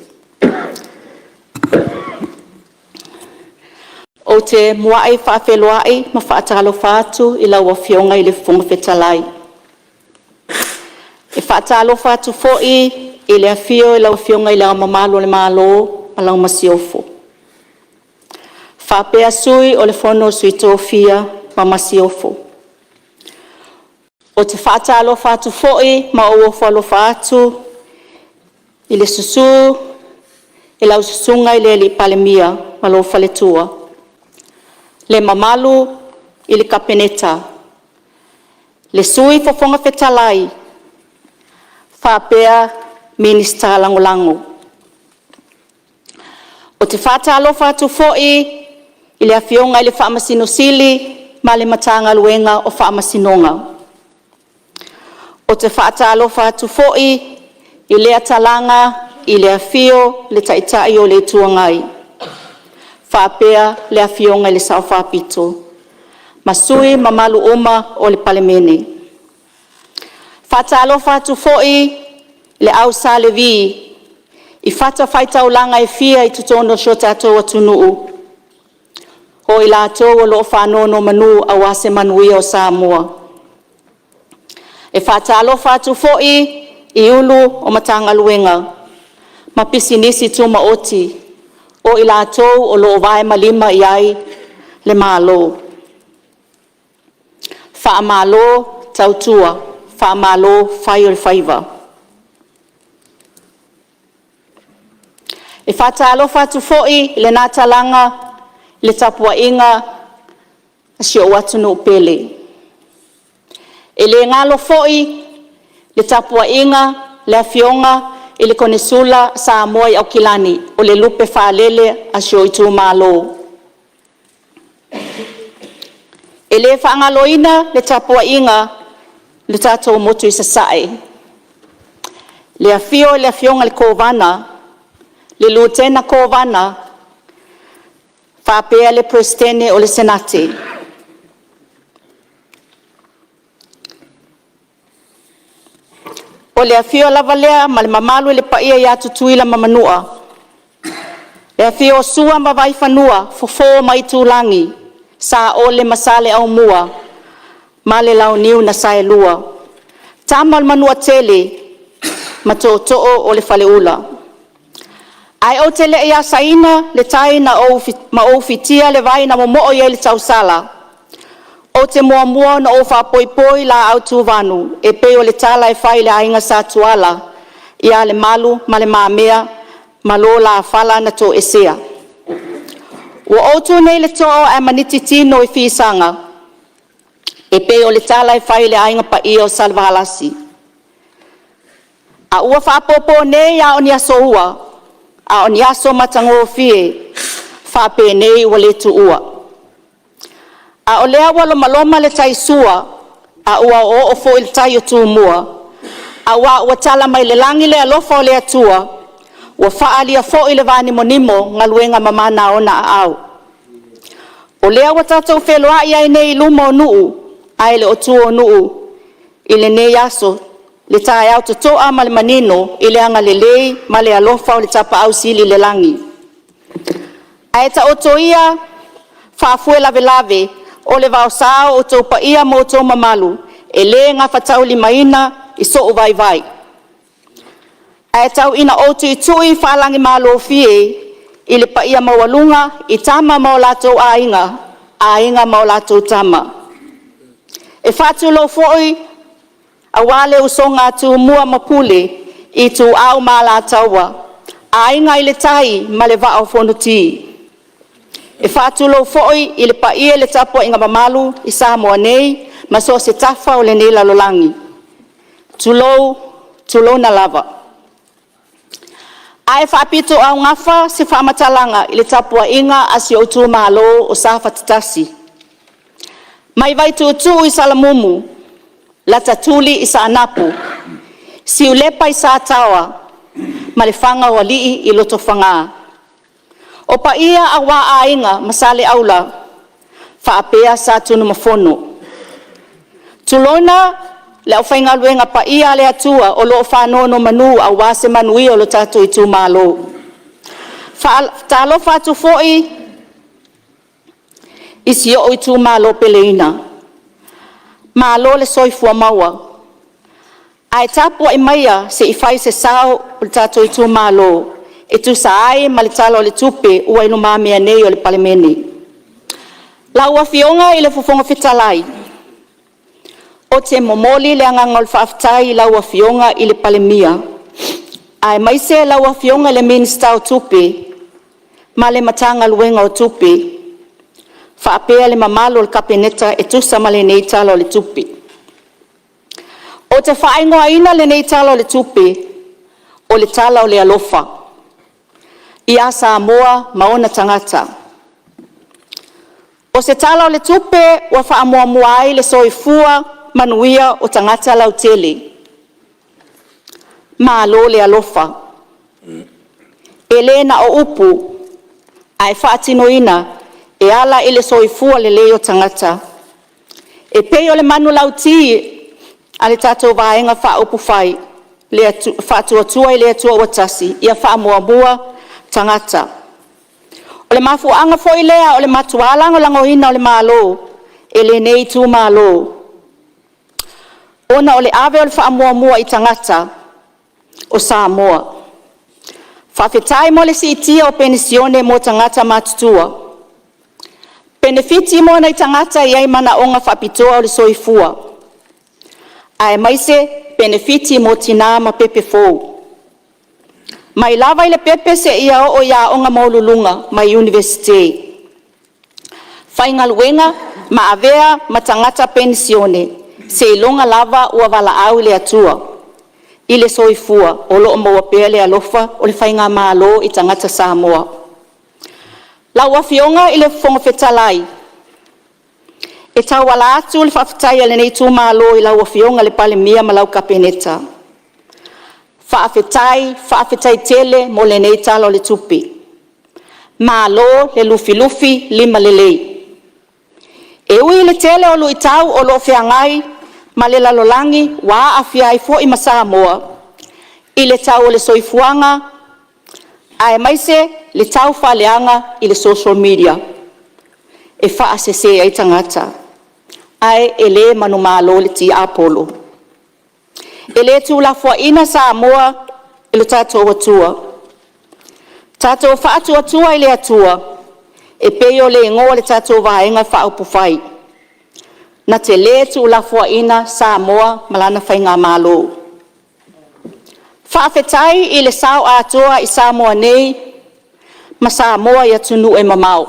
O te muae whaafeloae ma whaatalo whaatu i lau a fionga i le fonga fetalai. E whaatalo whaatu fo'i i le afio i lau fionga i lau mamalo le malo ma lau masiofo. Whaapea sui o le fono sui tofia ma masiofo. O te whaatalo whaatu fo'i ma o whalo whaatu i le susu i lau susunga i le li palemia ma lo whaletua. Le mamalu i le kapeneta. Le sui fofonga fetalai whapea minista langolango. O te whaatalo whaatu fo'i i le afionga i le whaamasino sili ma le matanga luenga o whaamasinonga. O te whaatalo whaatu fo'i i le atalanga i le afio le taitai o le tuangai. Whapea le afionga i le sao whapito. Masui mamalu oma o le Palemene. Whaatalo whaatu fo'i le au sa le vi. I whata whaitaulanga e fia i tutono sio tātou atunuu. Ho i lātou o loo whanono manu a wase manuia o Samoa. E whaatalo whaatu fo'i i ulu o matanga luenga. Ma pisinisi tuma oti. O i lātou o loo vai malima i ai le malo. Wha malo tautua. Wha malo whai o le whaiva. E whaatalo whaatu fo'i le nātalanga le tapua inga a si o watu no pele. E le ngalo fo'i le tapua inga le afionga e le konesula Samoa i Aukilani o le lupe whaalele a si o itu malo. E le whaangaloina le tapua inga le tātou motu i sasae. Le afio le afionga le kovana, le lieutenant kovana, whapea le presidente o le senate. O le afio lava lea ma le mamalu le paia ia tutui la mamanua. Le afio sua ma vai whanua, fofo mai tūlangi, sa o le masale au mua, ma le lau niu na sae lua. Tamal manua tele, ma to'o o le faleula. Ai o tele ia saina le tai na ma ofitia le vai na momo'o ia le tausala. O te mua na o whapoipoi la au tūwanu, e peo le tala e whai le ainga sa tuala, ia le malu ma le mamea, ma lo la fala na to esea. Ua otu nei le to'o e maniti tino i fisanga, e peo le tala e whai le ainga pa i o salvahalasi. A ua whapopo nei a o ni aso ua, a o ni aso matango fie, whape nei ua le tu ua. A o lea walo maloma le tai sua, a ua o fo il tai o tu mua, a ua tala mai le langi le alofa o le atua, ua whaalia fo i le vani monimo ngaluenga mamana o na au. O lea wa tatou wheloa ia i nei luma o nuu, ai le o tu o nuu, i le nei aso, le tae au totoa ma le manino, i le anga le lei, ma le alofa o le tapa au sili le langi. Ai ta oto ia, whaafue lave lave, o le vao sao o tau pa ia mo tau mamalu, e le ngā whatau li maina, i so o vai vai. Ai tau ina otu i tui whalangi malo fie, i le pa ia mawalunga, i tama mau latou ainga mau latou tama. E whatu lo foi, a wale usonga tu mua mapule, i tu au ma la taua, ainga i le tai ma le vao fonuti. E whātulo foi i le pa ia le tapo inga mamalu i Samoa nei, ma so se tafa o le nei lalolangi. Tulou na lava. Ai whapito au ngafa se whamatalanga i le tapo inga asi o tu malo o sa whatatasi. Mai vai tu i Salamumu, la tatuli i sa anapu, si ulepa i sa tawa, ma le whanga o lii i loto whangaa. O pa ia a wā ainga masale aula, whaapea sa tunu mafono. Tulona, le au whainga luenga pa ia le atua o lo whanono manu a wā se manui o lo tato i tu malo. Talo whatu foi, isi o i tu malo peleina. Malo le soifua maua. Ai tapua i maia se i whai se sao o le tato i tu malo. E tu saai ma le talo le tupe ua inu mamea nei o le Palemene. La ua fionga i le fufonga fitalai. O te momoli le anganga o le whaafitai la ua fionga i le Palemia. Ai maise la ua fionga le minista o tupe, ma le matanga luenga o tupe. Whaapea le mamalo o le kapeneta e tusa ma le nei talo le tupe. O te whaingoa ina le nei talo le tupe, o le tala o le alofa. Ia Samoa maona tangata. O se tala o le tupe wa wha mua ai le soifua manuia o tangata lautele. Ma lo le alofa. Elena o upu ai whaatinoina e ala i le soifua le leo tangata. E peo le manu lauti ale tatou vaenga wha upu whai whaatuatua i le atua watasi ia wha mua tangata. O le mafuanga foi lea o le matualang o langohina o le malo, e le nei tu malo. Ona o le ave o le whaamua i tangata o Samoa. Whawhetai mo le siitia o penisione mo tangata matutua. Benefiti mo na i tangata i mana o ngā whapitoa o le soifua. Ai maise benefiti mo tina ma pepe fōu. Mai lava i le pepe se ia o ia o ngā maululunga mai university. Whainga luenga ma avea ma tangata pensione se ilonga lava ua wala au le atua. I le soifua o lo maua pea le alofa o le whainga malo i tangata Samoa. La ua fionga i le fonga fetalai. E tau wala atu le whawhitai le nei tu malo i la ua fionga le Palemia ma lau kapeneta. Whaafetai tele mo le nei talo le tupi. Malo le lufi lima lelei. E ui le tele o lui tau o lo whiangai ma le lalolangi wa awhiai fo i Samoa. I le tau o le soifuanga, ai maise le tau whaleanga i le social media. E wha asese ai tangata. Ai e le manu malo le ti apolo. E le tu la fua ina Samoa i le tatou atua. Tatou wha atua i le atua. E peo le ingoa le tatou vaenga wha upu whai. Na te le tu la fua ina Samoa malana whainga malo. Whaafetai i le sao atua i Samoa nei, ma Samoa i atunu e mamau.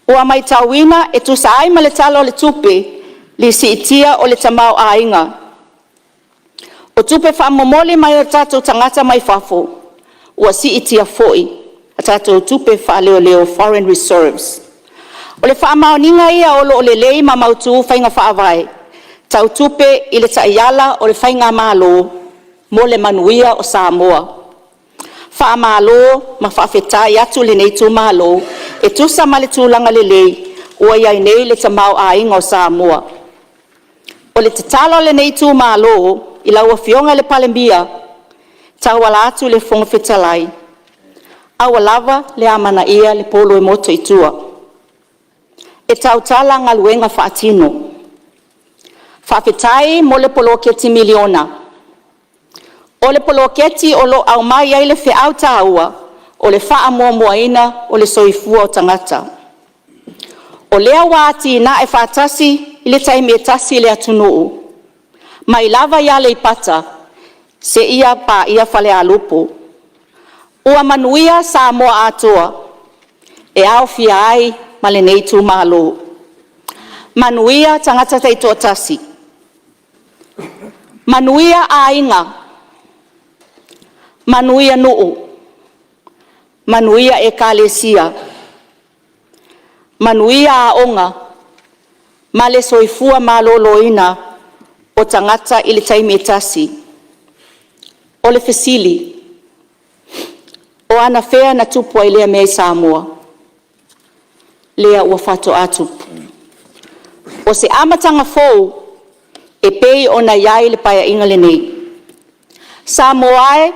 Ua mai tauina e tu saai ma le talo le tupe, li si itia o le tamau a inga. O tupe whaamomoli mai o tatou tangata mai whafo, ua si itia foi, a tatou tupe whaaleo foreign reserves. O le whaamaoninga ia o lo le lei ma mautu whainga whaavai, tau tupe i le taiala o le whainga malo, mo le manuia o Samoa. Whaamalo ma whaafetai atu le nei tu malo, e tusa ma le tūlanga le lei, ua iai nei le tamau a inga o Samoa. O le tatalo le nei tu malo, i laua fionga le Palemene, tau ala atu le fonga fetalai. Awa lava le amana ia le polo e moto i tua. E tau tala ngaluenga whaatino. Whaafetai mo le polo keti miliona. O le poloketi o lo au mai ai le whiau tāua, o le wha moaina o le soifua o tangata. O lea wāti na e whātasi i le taimi e tasi le atunuu. Mai lava ia le ipata, se ia pa ia whale alupo. Ua manuia Samoa atoa, e au fia ai ma le nei tu malo. Manuia tangata teito tasi. Manuia a inga. Manuia nuu, manuia e kalesia, manuia a onga, ma le soifua maloloina o tangata i le taimi e tasi. O le fesili, o ana fea na tupu ai lea mea Samoa, lea ua whato atupu. O se amatanga fou, e pei o na iai le paia inga le nei. Samoae,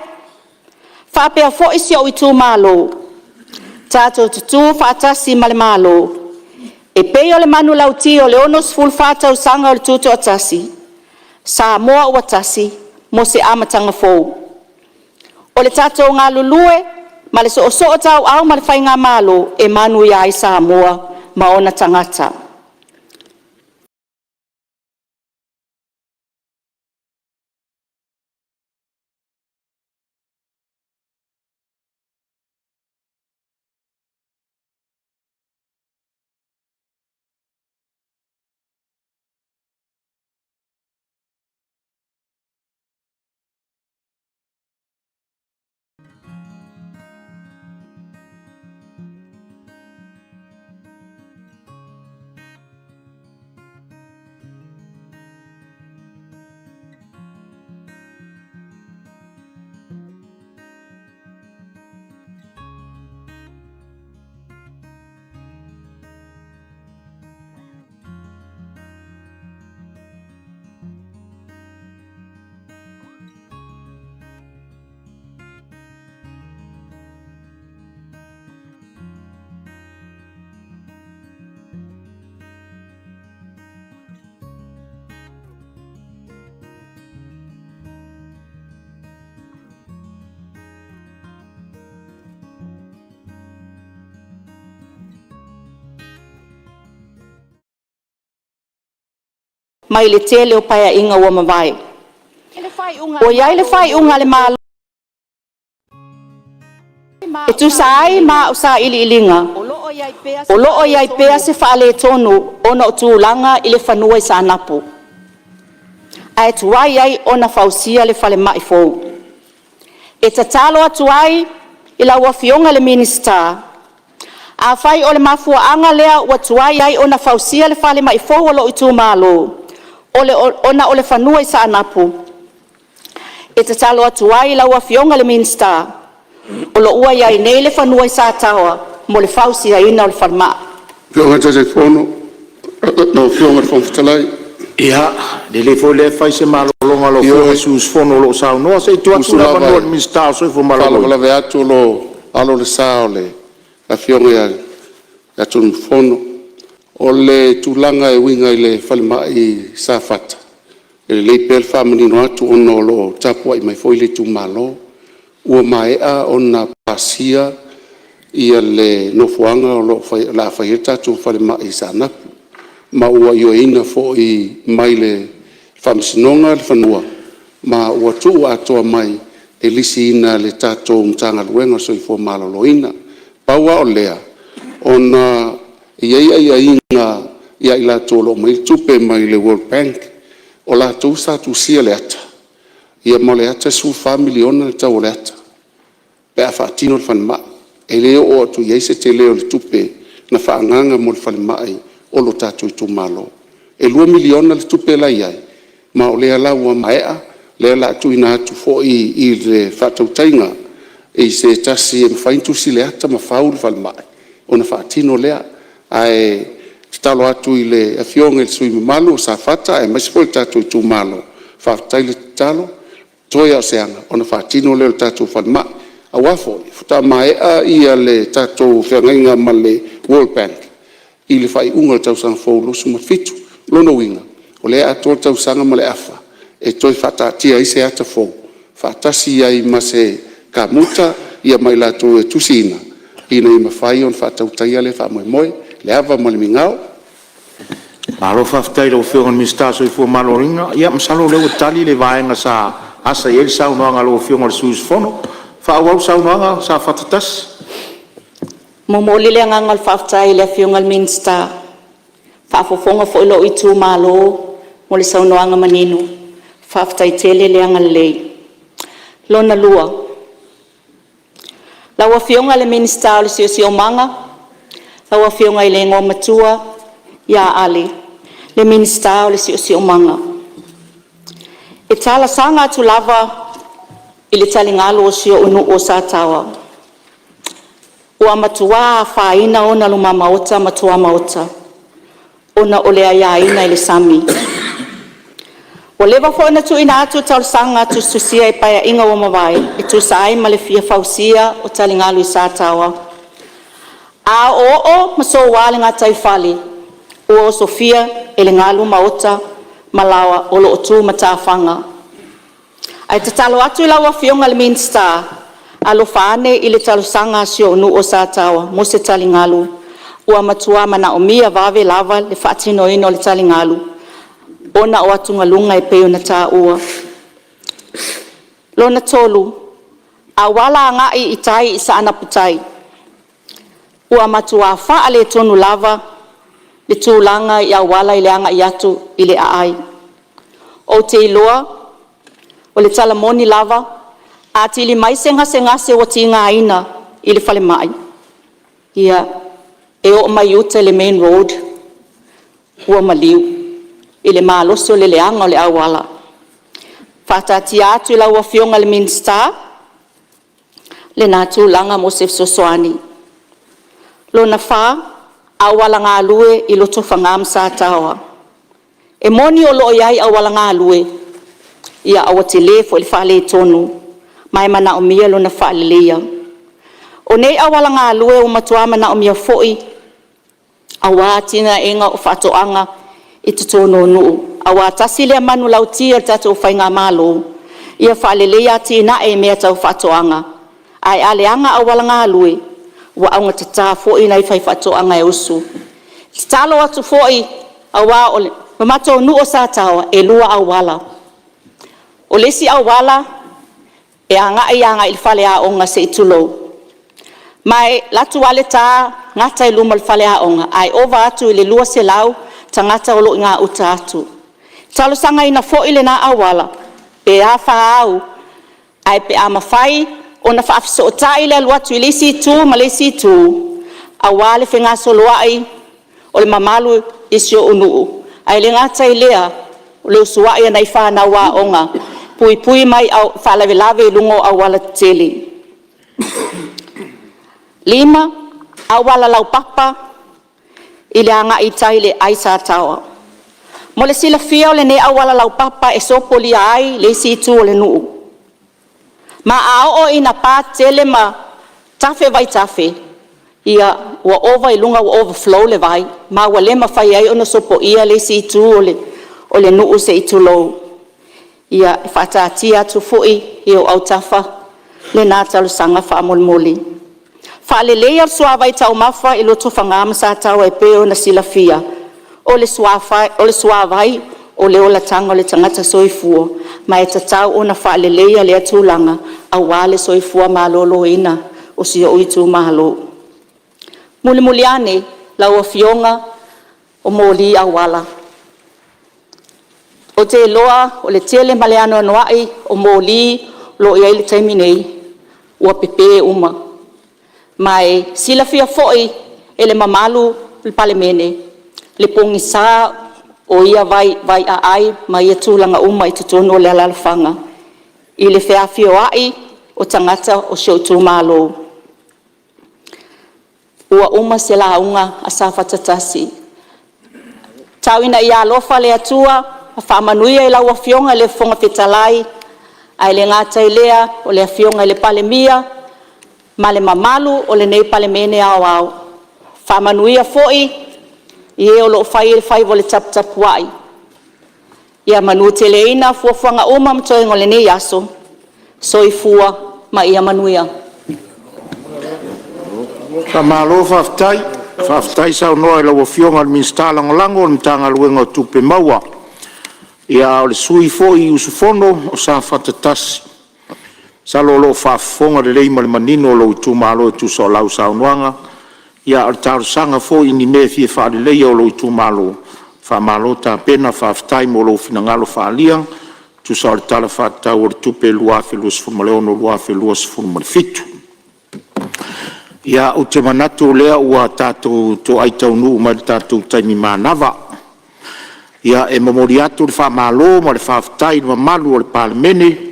whapea fo isi o i tū malo. Tātou tutu whaatasi ma le malo. E pei o le manu lauti o le onos ful whātau sanga o le tūtu atasi. Samoa ua tasi, mo se amatanga fou. O le tātou ngā lulue, ma le so o tau au ma le whainga malo, e manu ia i Samoa, ma ona tangata. Mai le tele o paia inga ua mawai. O iai le whai unga le malo. E tu saai ma o sa ili ilinga. O loo iai pea se whaale tonu ona o tūlanga i le whanua i sa anapu. Ai tuai ai ona whausia le whale mai fōu. E tatalo atuai i la ua fionga le minister. A whai o le mafua anga lea ua tuai ai ona whausia le whale mai fōu o lo i tū malo. Ona o le whanua i sa anapu. e te talo atu ai lau awhionga le minsta, o lo ua iai nei le whanua i sa tawa, mo le whausi a ina o le whanmaa. Fionga te fono, no fionga le whanfutalai. Ia, le fo le fai se malolonga lo fo sus fono lo sao no se tu atu la no minsta so fo malolonga. Fala ve atu lo alo le sao le a fionga ya tu fono o le tulanga e winga i le falma i sa fata. E le pel family no atu ono lo tapua i mai foi le tu malo. Ua mai a ona pasia ia le no fuanga o lo la faita tu falma i sa na. Ma ua yo ina fo i mai le famsinonga le fanua ma ua tu atoa mai e lisi ina le tatou mtanga luenga so i fo maloloina paua o lea ona ia inga ia ila tolo mai tupe mai le World Bank o la tu sa tu sia le ata ia mo le ata su family ona le tau le ata pe a fatino le fanma e leo o tu ia se te leo le tupe na faanganga mo le fanmai o lo tatu i tu malo. E 2 miliona le tupe la iai. Ma o lea la ua maea, lea la tu ina atu fo i le whatautainga. E se tasi e mwhaintu si le ata ma whau le whalmai. O na whaatino lea. Ai talo atu i le awhionga i le sui malo sa whata e maisi fo le tatu i tu malo. Whaatai le talo, toia o seanga. O na whaatino lea le tatu whalmai. A wafo, futa maea ia le tatu whiangainga ma le World Bank. I le fai unga tau sang fōlu suma fitu, lono winga. O lea ato tau sanga ma le afa, e toi whatatia i se ata fō. Whatasi ai ma se ka muta, ia mai lato e tusina. Ina i mawhai on whatautai le wha moe, le ava ma le mingau. Malo whaftai lau whiongan mista so i fua malo ringa, ia masalo leo tali le vaenga sa asa i el sau noanga lo whiongan suus fono, wha awau sau noanga sa whatatas. Momoli le ngangal whaftai le whiongal minsta. Whafofonga fo ilo i tū malo, mo le saunoanga manino. Whaftai tele le angal lei. Lona lua. Laua whionga le minsta o le sio manga. Laua whionga i le ngō matua, ia ale. Le minsta o le sio manga. E tala sanga tu lava i le talingalo o sio unu o sa tawa. Ua matua whaina ona luma maota matua maota. Ona ole aia ina ile sami. O lewa fōna tu ina atu tau sanga tu susia e paia inga o mawai. E tu saai ma le fia fausia o talingalu i sātawa. A o maso wale ngā taifali. Ua o Sofia e le ngalu maota malawa o lo o tu matawhanga. Ai te talo atu i lawa whionga le minsta. Alo whaane i le talo sanga sio nu o sātawa, mo se talingalu. Ua matua mana o mia vave lava le whaatino ino le talingalu. Ona o atunga lunga e peo na tā ua. Lona tolu, a wala ngai i tai i sa anaputai. Ua matua wha ale tonu lava, le tūlanga i a wala i le anga i atu i le aai. O te iloa, o le talamoni lava, a tili mai se ngase o tinga aina i le whale mai. Ia, e o mai uta le main road, ua maliu, i le maalose o le leanga o le awala. Whatati atu i laua whionga le minsta, le nātu langa Mosef Sosoani. Lona wha, awala ngā lue i loto whangam sa tawa. E moni o loo iai awala ngā lue, ia awa te lefo i le whale tonu. Mai mana o mia lona whaalelea. O nei awala ngā lue o matua mana o mia foi, a wātina inga o whatoanga i te tono nuu. A wātasi lea manu lautia tato whai ngā malo. Ia whaalelea tina e mea tau whatoanga. Ai aleanga awala ngā lue, wa aunga te tā foi nei whai whatoanga e usu. Te talo atu foi, a wā o le mato nuu o sātawa e lua awala. O lesi awala, e anga il whale a onga se itulo. Mai latu wale tā ngata i luma il whale a onga. Ai ova atu i le lua se lau ta ngata olo i ngā uta atu. Talo sanga ina fo i le nā awala. Pe a wha au. Ai pe a mawhai o na whaafiso o tā i le alu atu i lesi tu ma lesi tu. A wale whenga soloa ai o le mamalu i sio unuu. Ai le ngata i lea o le usua i anai whanau a onga. pui pui mai au whalavelave lungo au wala tele. 5. Au wala lau papa i le anga i tai le aisa tawa. Mo le sila fia o le ne au wala lau papa e sopoli ai le si tu o le nuu. Ma ao o ina pā tele ma tafe vai tafe. Ia ua ova i lunga ua overflow le vai. Ma ua lema fai ai ono sopo ia le si tu o le nuu se i tu lou. Ia e whātātia atu fui i o au tafa le nā talu sanga whaamolmoli. Whaalelea suawa i tau mawha i loto whangama sa tau e peo na sila fia. O le suawai o le ola tanga o le tangata soifua. Ma e tatau o na whaalelea le atulanga a wale soifua malolo ina o si o itu mahalo. Muli muli ane lau o fionga o moli a wala. O te loa o le tele maleano anuai o moli lo i aile taimi nei ua pepe uma. Mai sila fia foi e le mamalu le Palemene le pongisa o ia vai a ai mai e tūlanga uma i tutono le alalafanga i le fea fio ai o tangata o shoutu malo. Ua uma se la unga a safatatasi. Tauina ia alofa le atua a whaamanuia i lau a fionga le fonga fetalai ai le ngata i lea o le fionga i le Palemia ma le mamalu o le nei Palemene au au. Whaamanuia foi i e o lo fai vo le tap wai. Ia manu te leina fuafuanga uma mtoe ngole nei aso. Soifua ma ia manuia. Malo whaftai sao noa i lau fionga minsta langolango ni tanga luenga tupe maua. Ia o le sui fo i usufono o sa whatatasi. Sa lo whafonga le leima le manino o lo i tūmalo i tūsa o lau sao noanga. Ia o tau sanga fo i ni me fie whaare leia o lo i tūmalo. Whamalo ta pena whaftai mo lo finangalo whaalia. Tūsa o le tala whatau o le tupe luafe luas furmaleono luafe luas furmalefitu. Ia o te manatu lea ua tātou to aitau nuu ma le tātou taimi mānawa. Ia e mamori atu le whamalo ma le whaftai ma malu o le Palemene.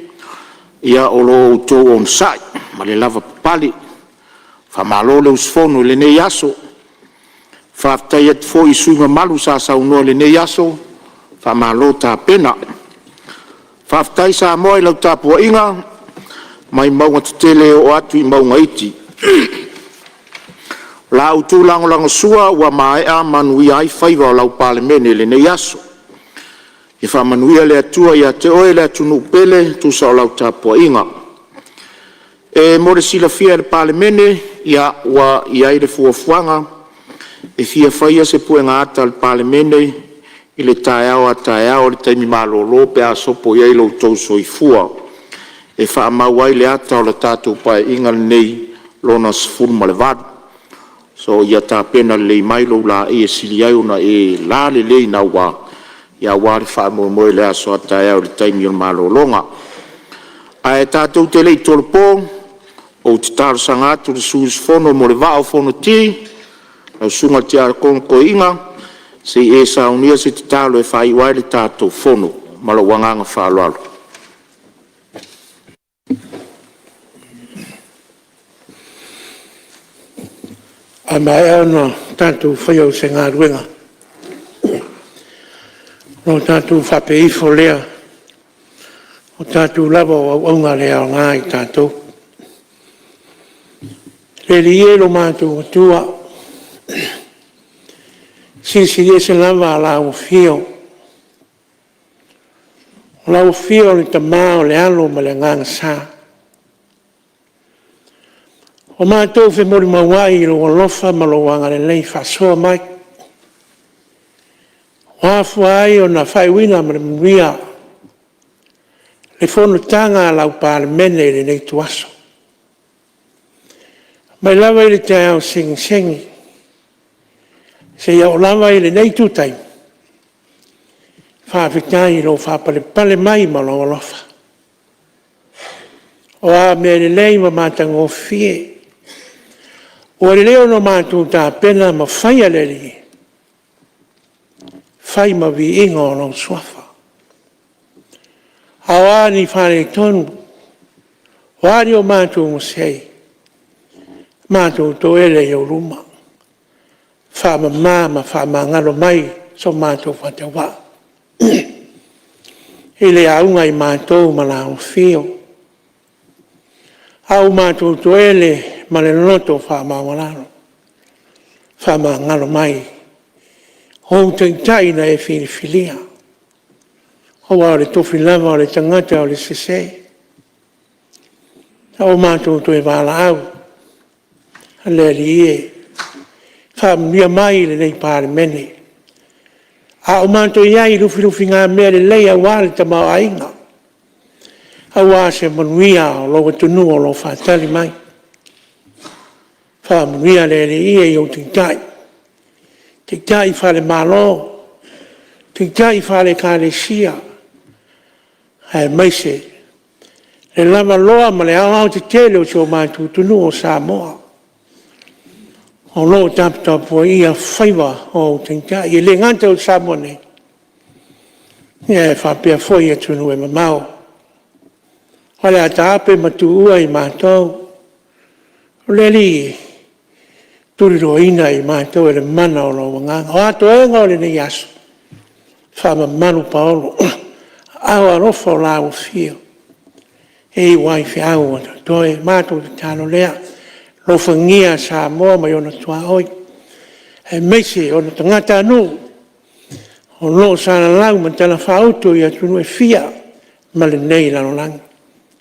Ia o lo tō on sai ma le lava papali. Whamalo le usfono le nei aso. Whaftai atu fo i sui ma malu sa saunoa le nei aso. Whamalo tā pena. Whaftai sa moa i lau tāpua inga. Mai maunga tutele o atu i maunga iti. La utu lango sua ua maea manui ai whaiva o lau Palemene le nei aso. I whamanuia le atua i a te oe le atunu pele tusa o lau tāpua inga. E more sila fia le Palemene ia ua i aile fuafuanga. E fia whaia se puenga ata le Palemene i le taeao a taeao le taimi malolo pe a sopo i aile utou soifua. E whaamau ai le ata o le tātou pae inga nei lona sifuru ma le vadu. So ia tā pena le mailo la e sili ai ona e la le lei na wa. Ia wāre whaamoe le aso ata e au le taimi o malolonga. A e tātou te lei tolpo, o te tāro sangatu le suus fono mo le vao fono ti, au sunga te ara konko inga, se e saunia se te tālo e whai wai le tātou fono, malo wanganga whaalalo. A mai ana tātou whaiau se ngā ruenga. No tātou whapeifo lea. O tātou lava o aunga lea o ngā i tātou. Le lielo mātou o tua. Sisi e se lava a lau fio. O lau fio le tamā o le alo ma le nganga sā. O mātou whi mori mawai i lo lofa ma lo wanga le lei whasoa mai. Wafu ai o na whaiwina ma le mwia. Le Fonotaga a lau Palemene i le nei tuaso. Mai lava i le te au sengi. Se iau lava i le nei tutai. Whaafitai i lo whapale mai ma lo lofa. O a me le lei ma mātango fie. O le leo no mātou tā pena ma whai aleri. Whai ma vi inga o lau suafa. Awani whare tonu. Wari o mātou mo sei. Mātou to ele i o ruma. Whama māma, whama ngaro mai, so mātou whatawa. Ele aunga i mātou mana o whio. Au mātou to ele, male noto whama wararo. Whama ngaro mai. Hou tai na e whiriwhiria. Ho au le tofi lava o le tangata o le sese. O mātou to e wala au. Le li e. Whamia mai le nei Palemene. A o mātou iai rufi ngā mea le leia wale ta mau ainga. A wāse manuia o loa tunu o lo whātali mai. Whamanuia le li e o tingtai. Tingtai whale malo. Tingtai whale kāre sia. Hai maise. Le lama loa ma le au te tele o tō mātou tunu o Samoa. O lo tapta po ia whaiwa o tingta. I le ngante o Samoa ne. Ia e whapea foi e tunu e mamau. Wale a tāpe matu ua i mātou. O le li turiro ina i mātou e le mana o lo wanganga. O ato e ngau le nei aso. Whama manu paolo. Awa rofo la o fio. E wai fiau o toi mātou te tano lea. Lo whangia Samoa mai ona tua oi. E meise ona tangata anu. O lo sana lau man tala whautu i atunu e fia. Male nei lano lang.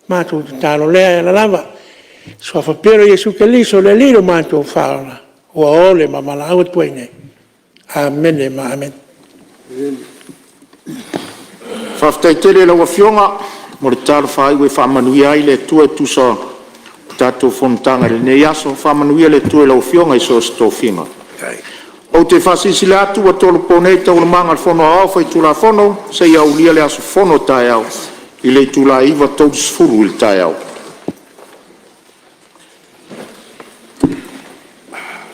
Mātou te tano lea e la lava. Sua whapero Jesu Keliso le liro mātou whaola. Ua ole mamala au tuai nei. Amen e ma amen. Whaftaitele la wafionga. Mo le talo whai we whamanuia ai le tua tusa tātou Fonotaga le nei aso whamanuia le tua lau fionga i so stofinga. O te whasisile atu wa tolo ponei tau le manga le whono au whai tula whono se iau lia le aso Fonotaga au i le tula iwa tau sfuru il tai au.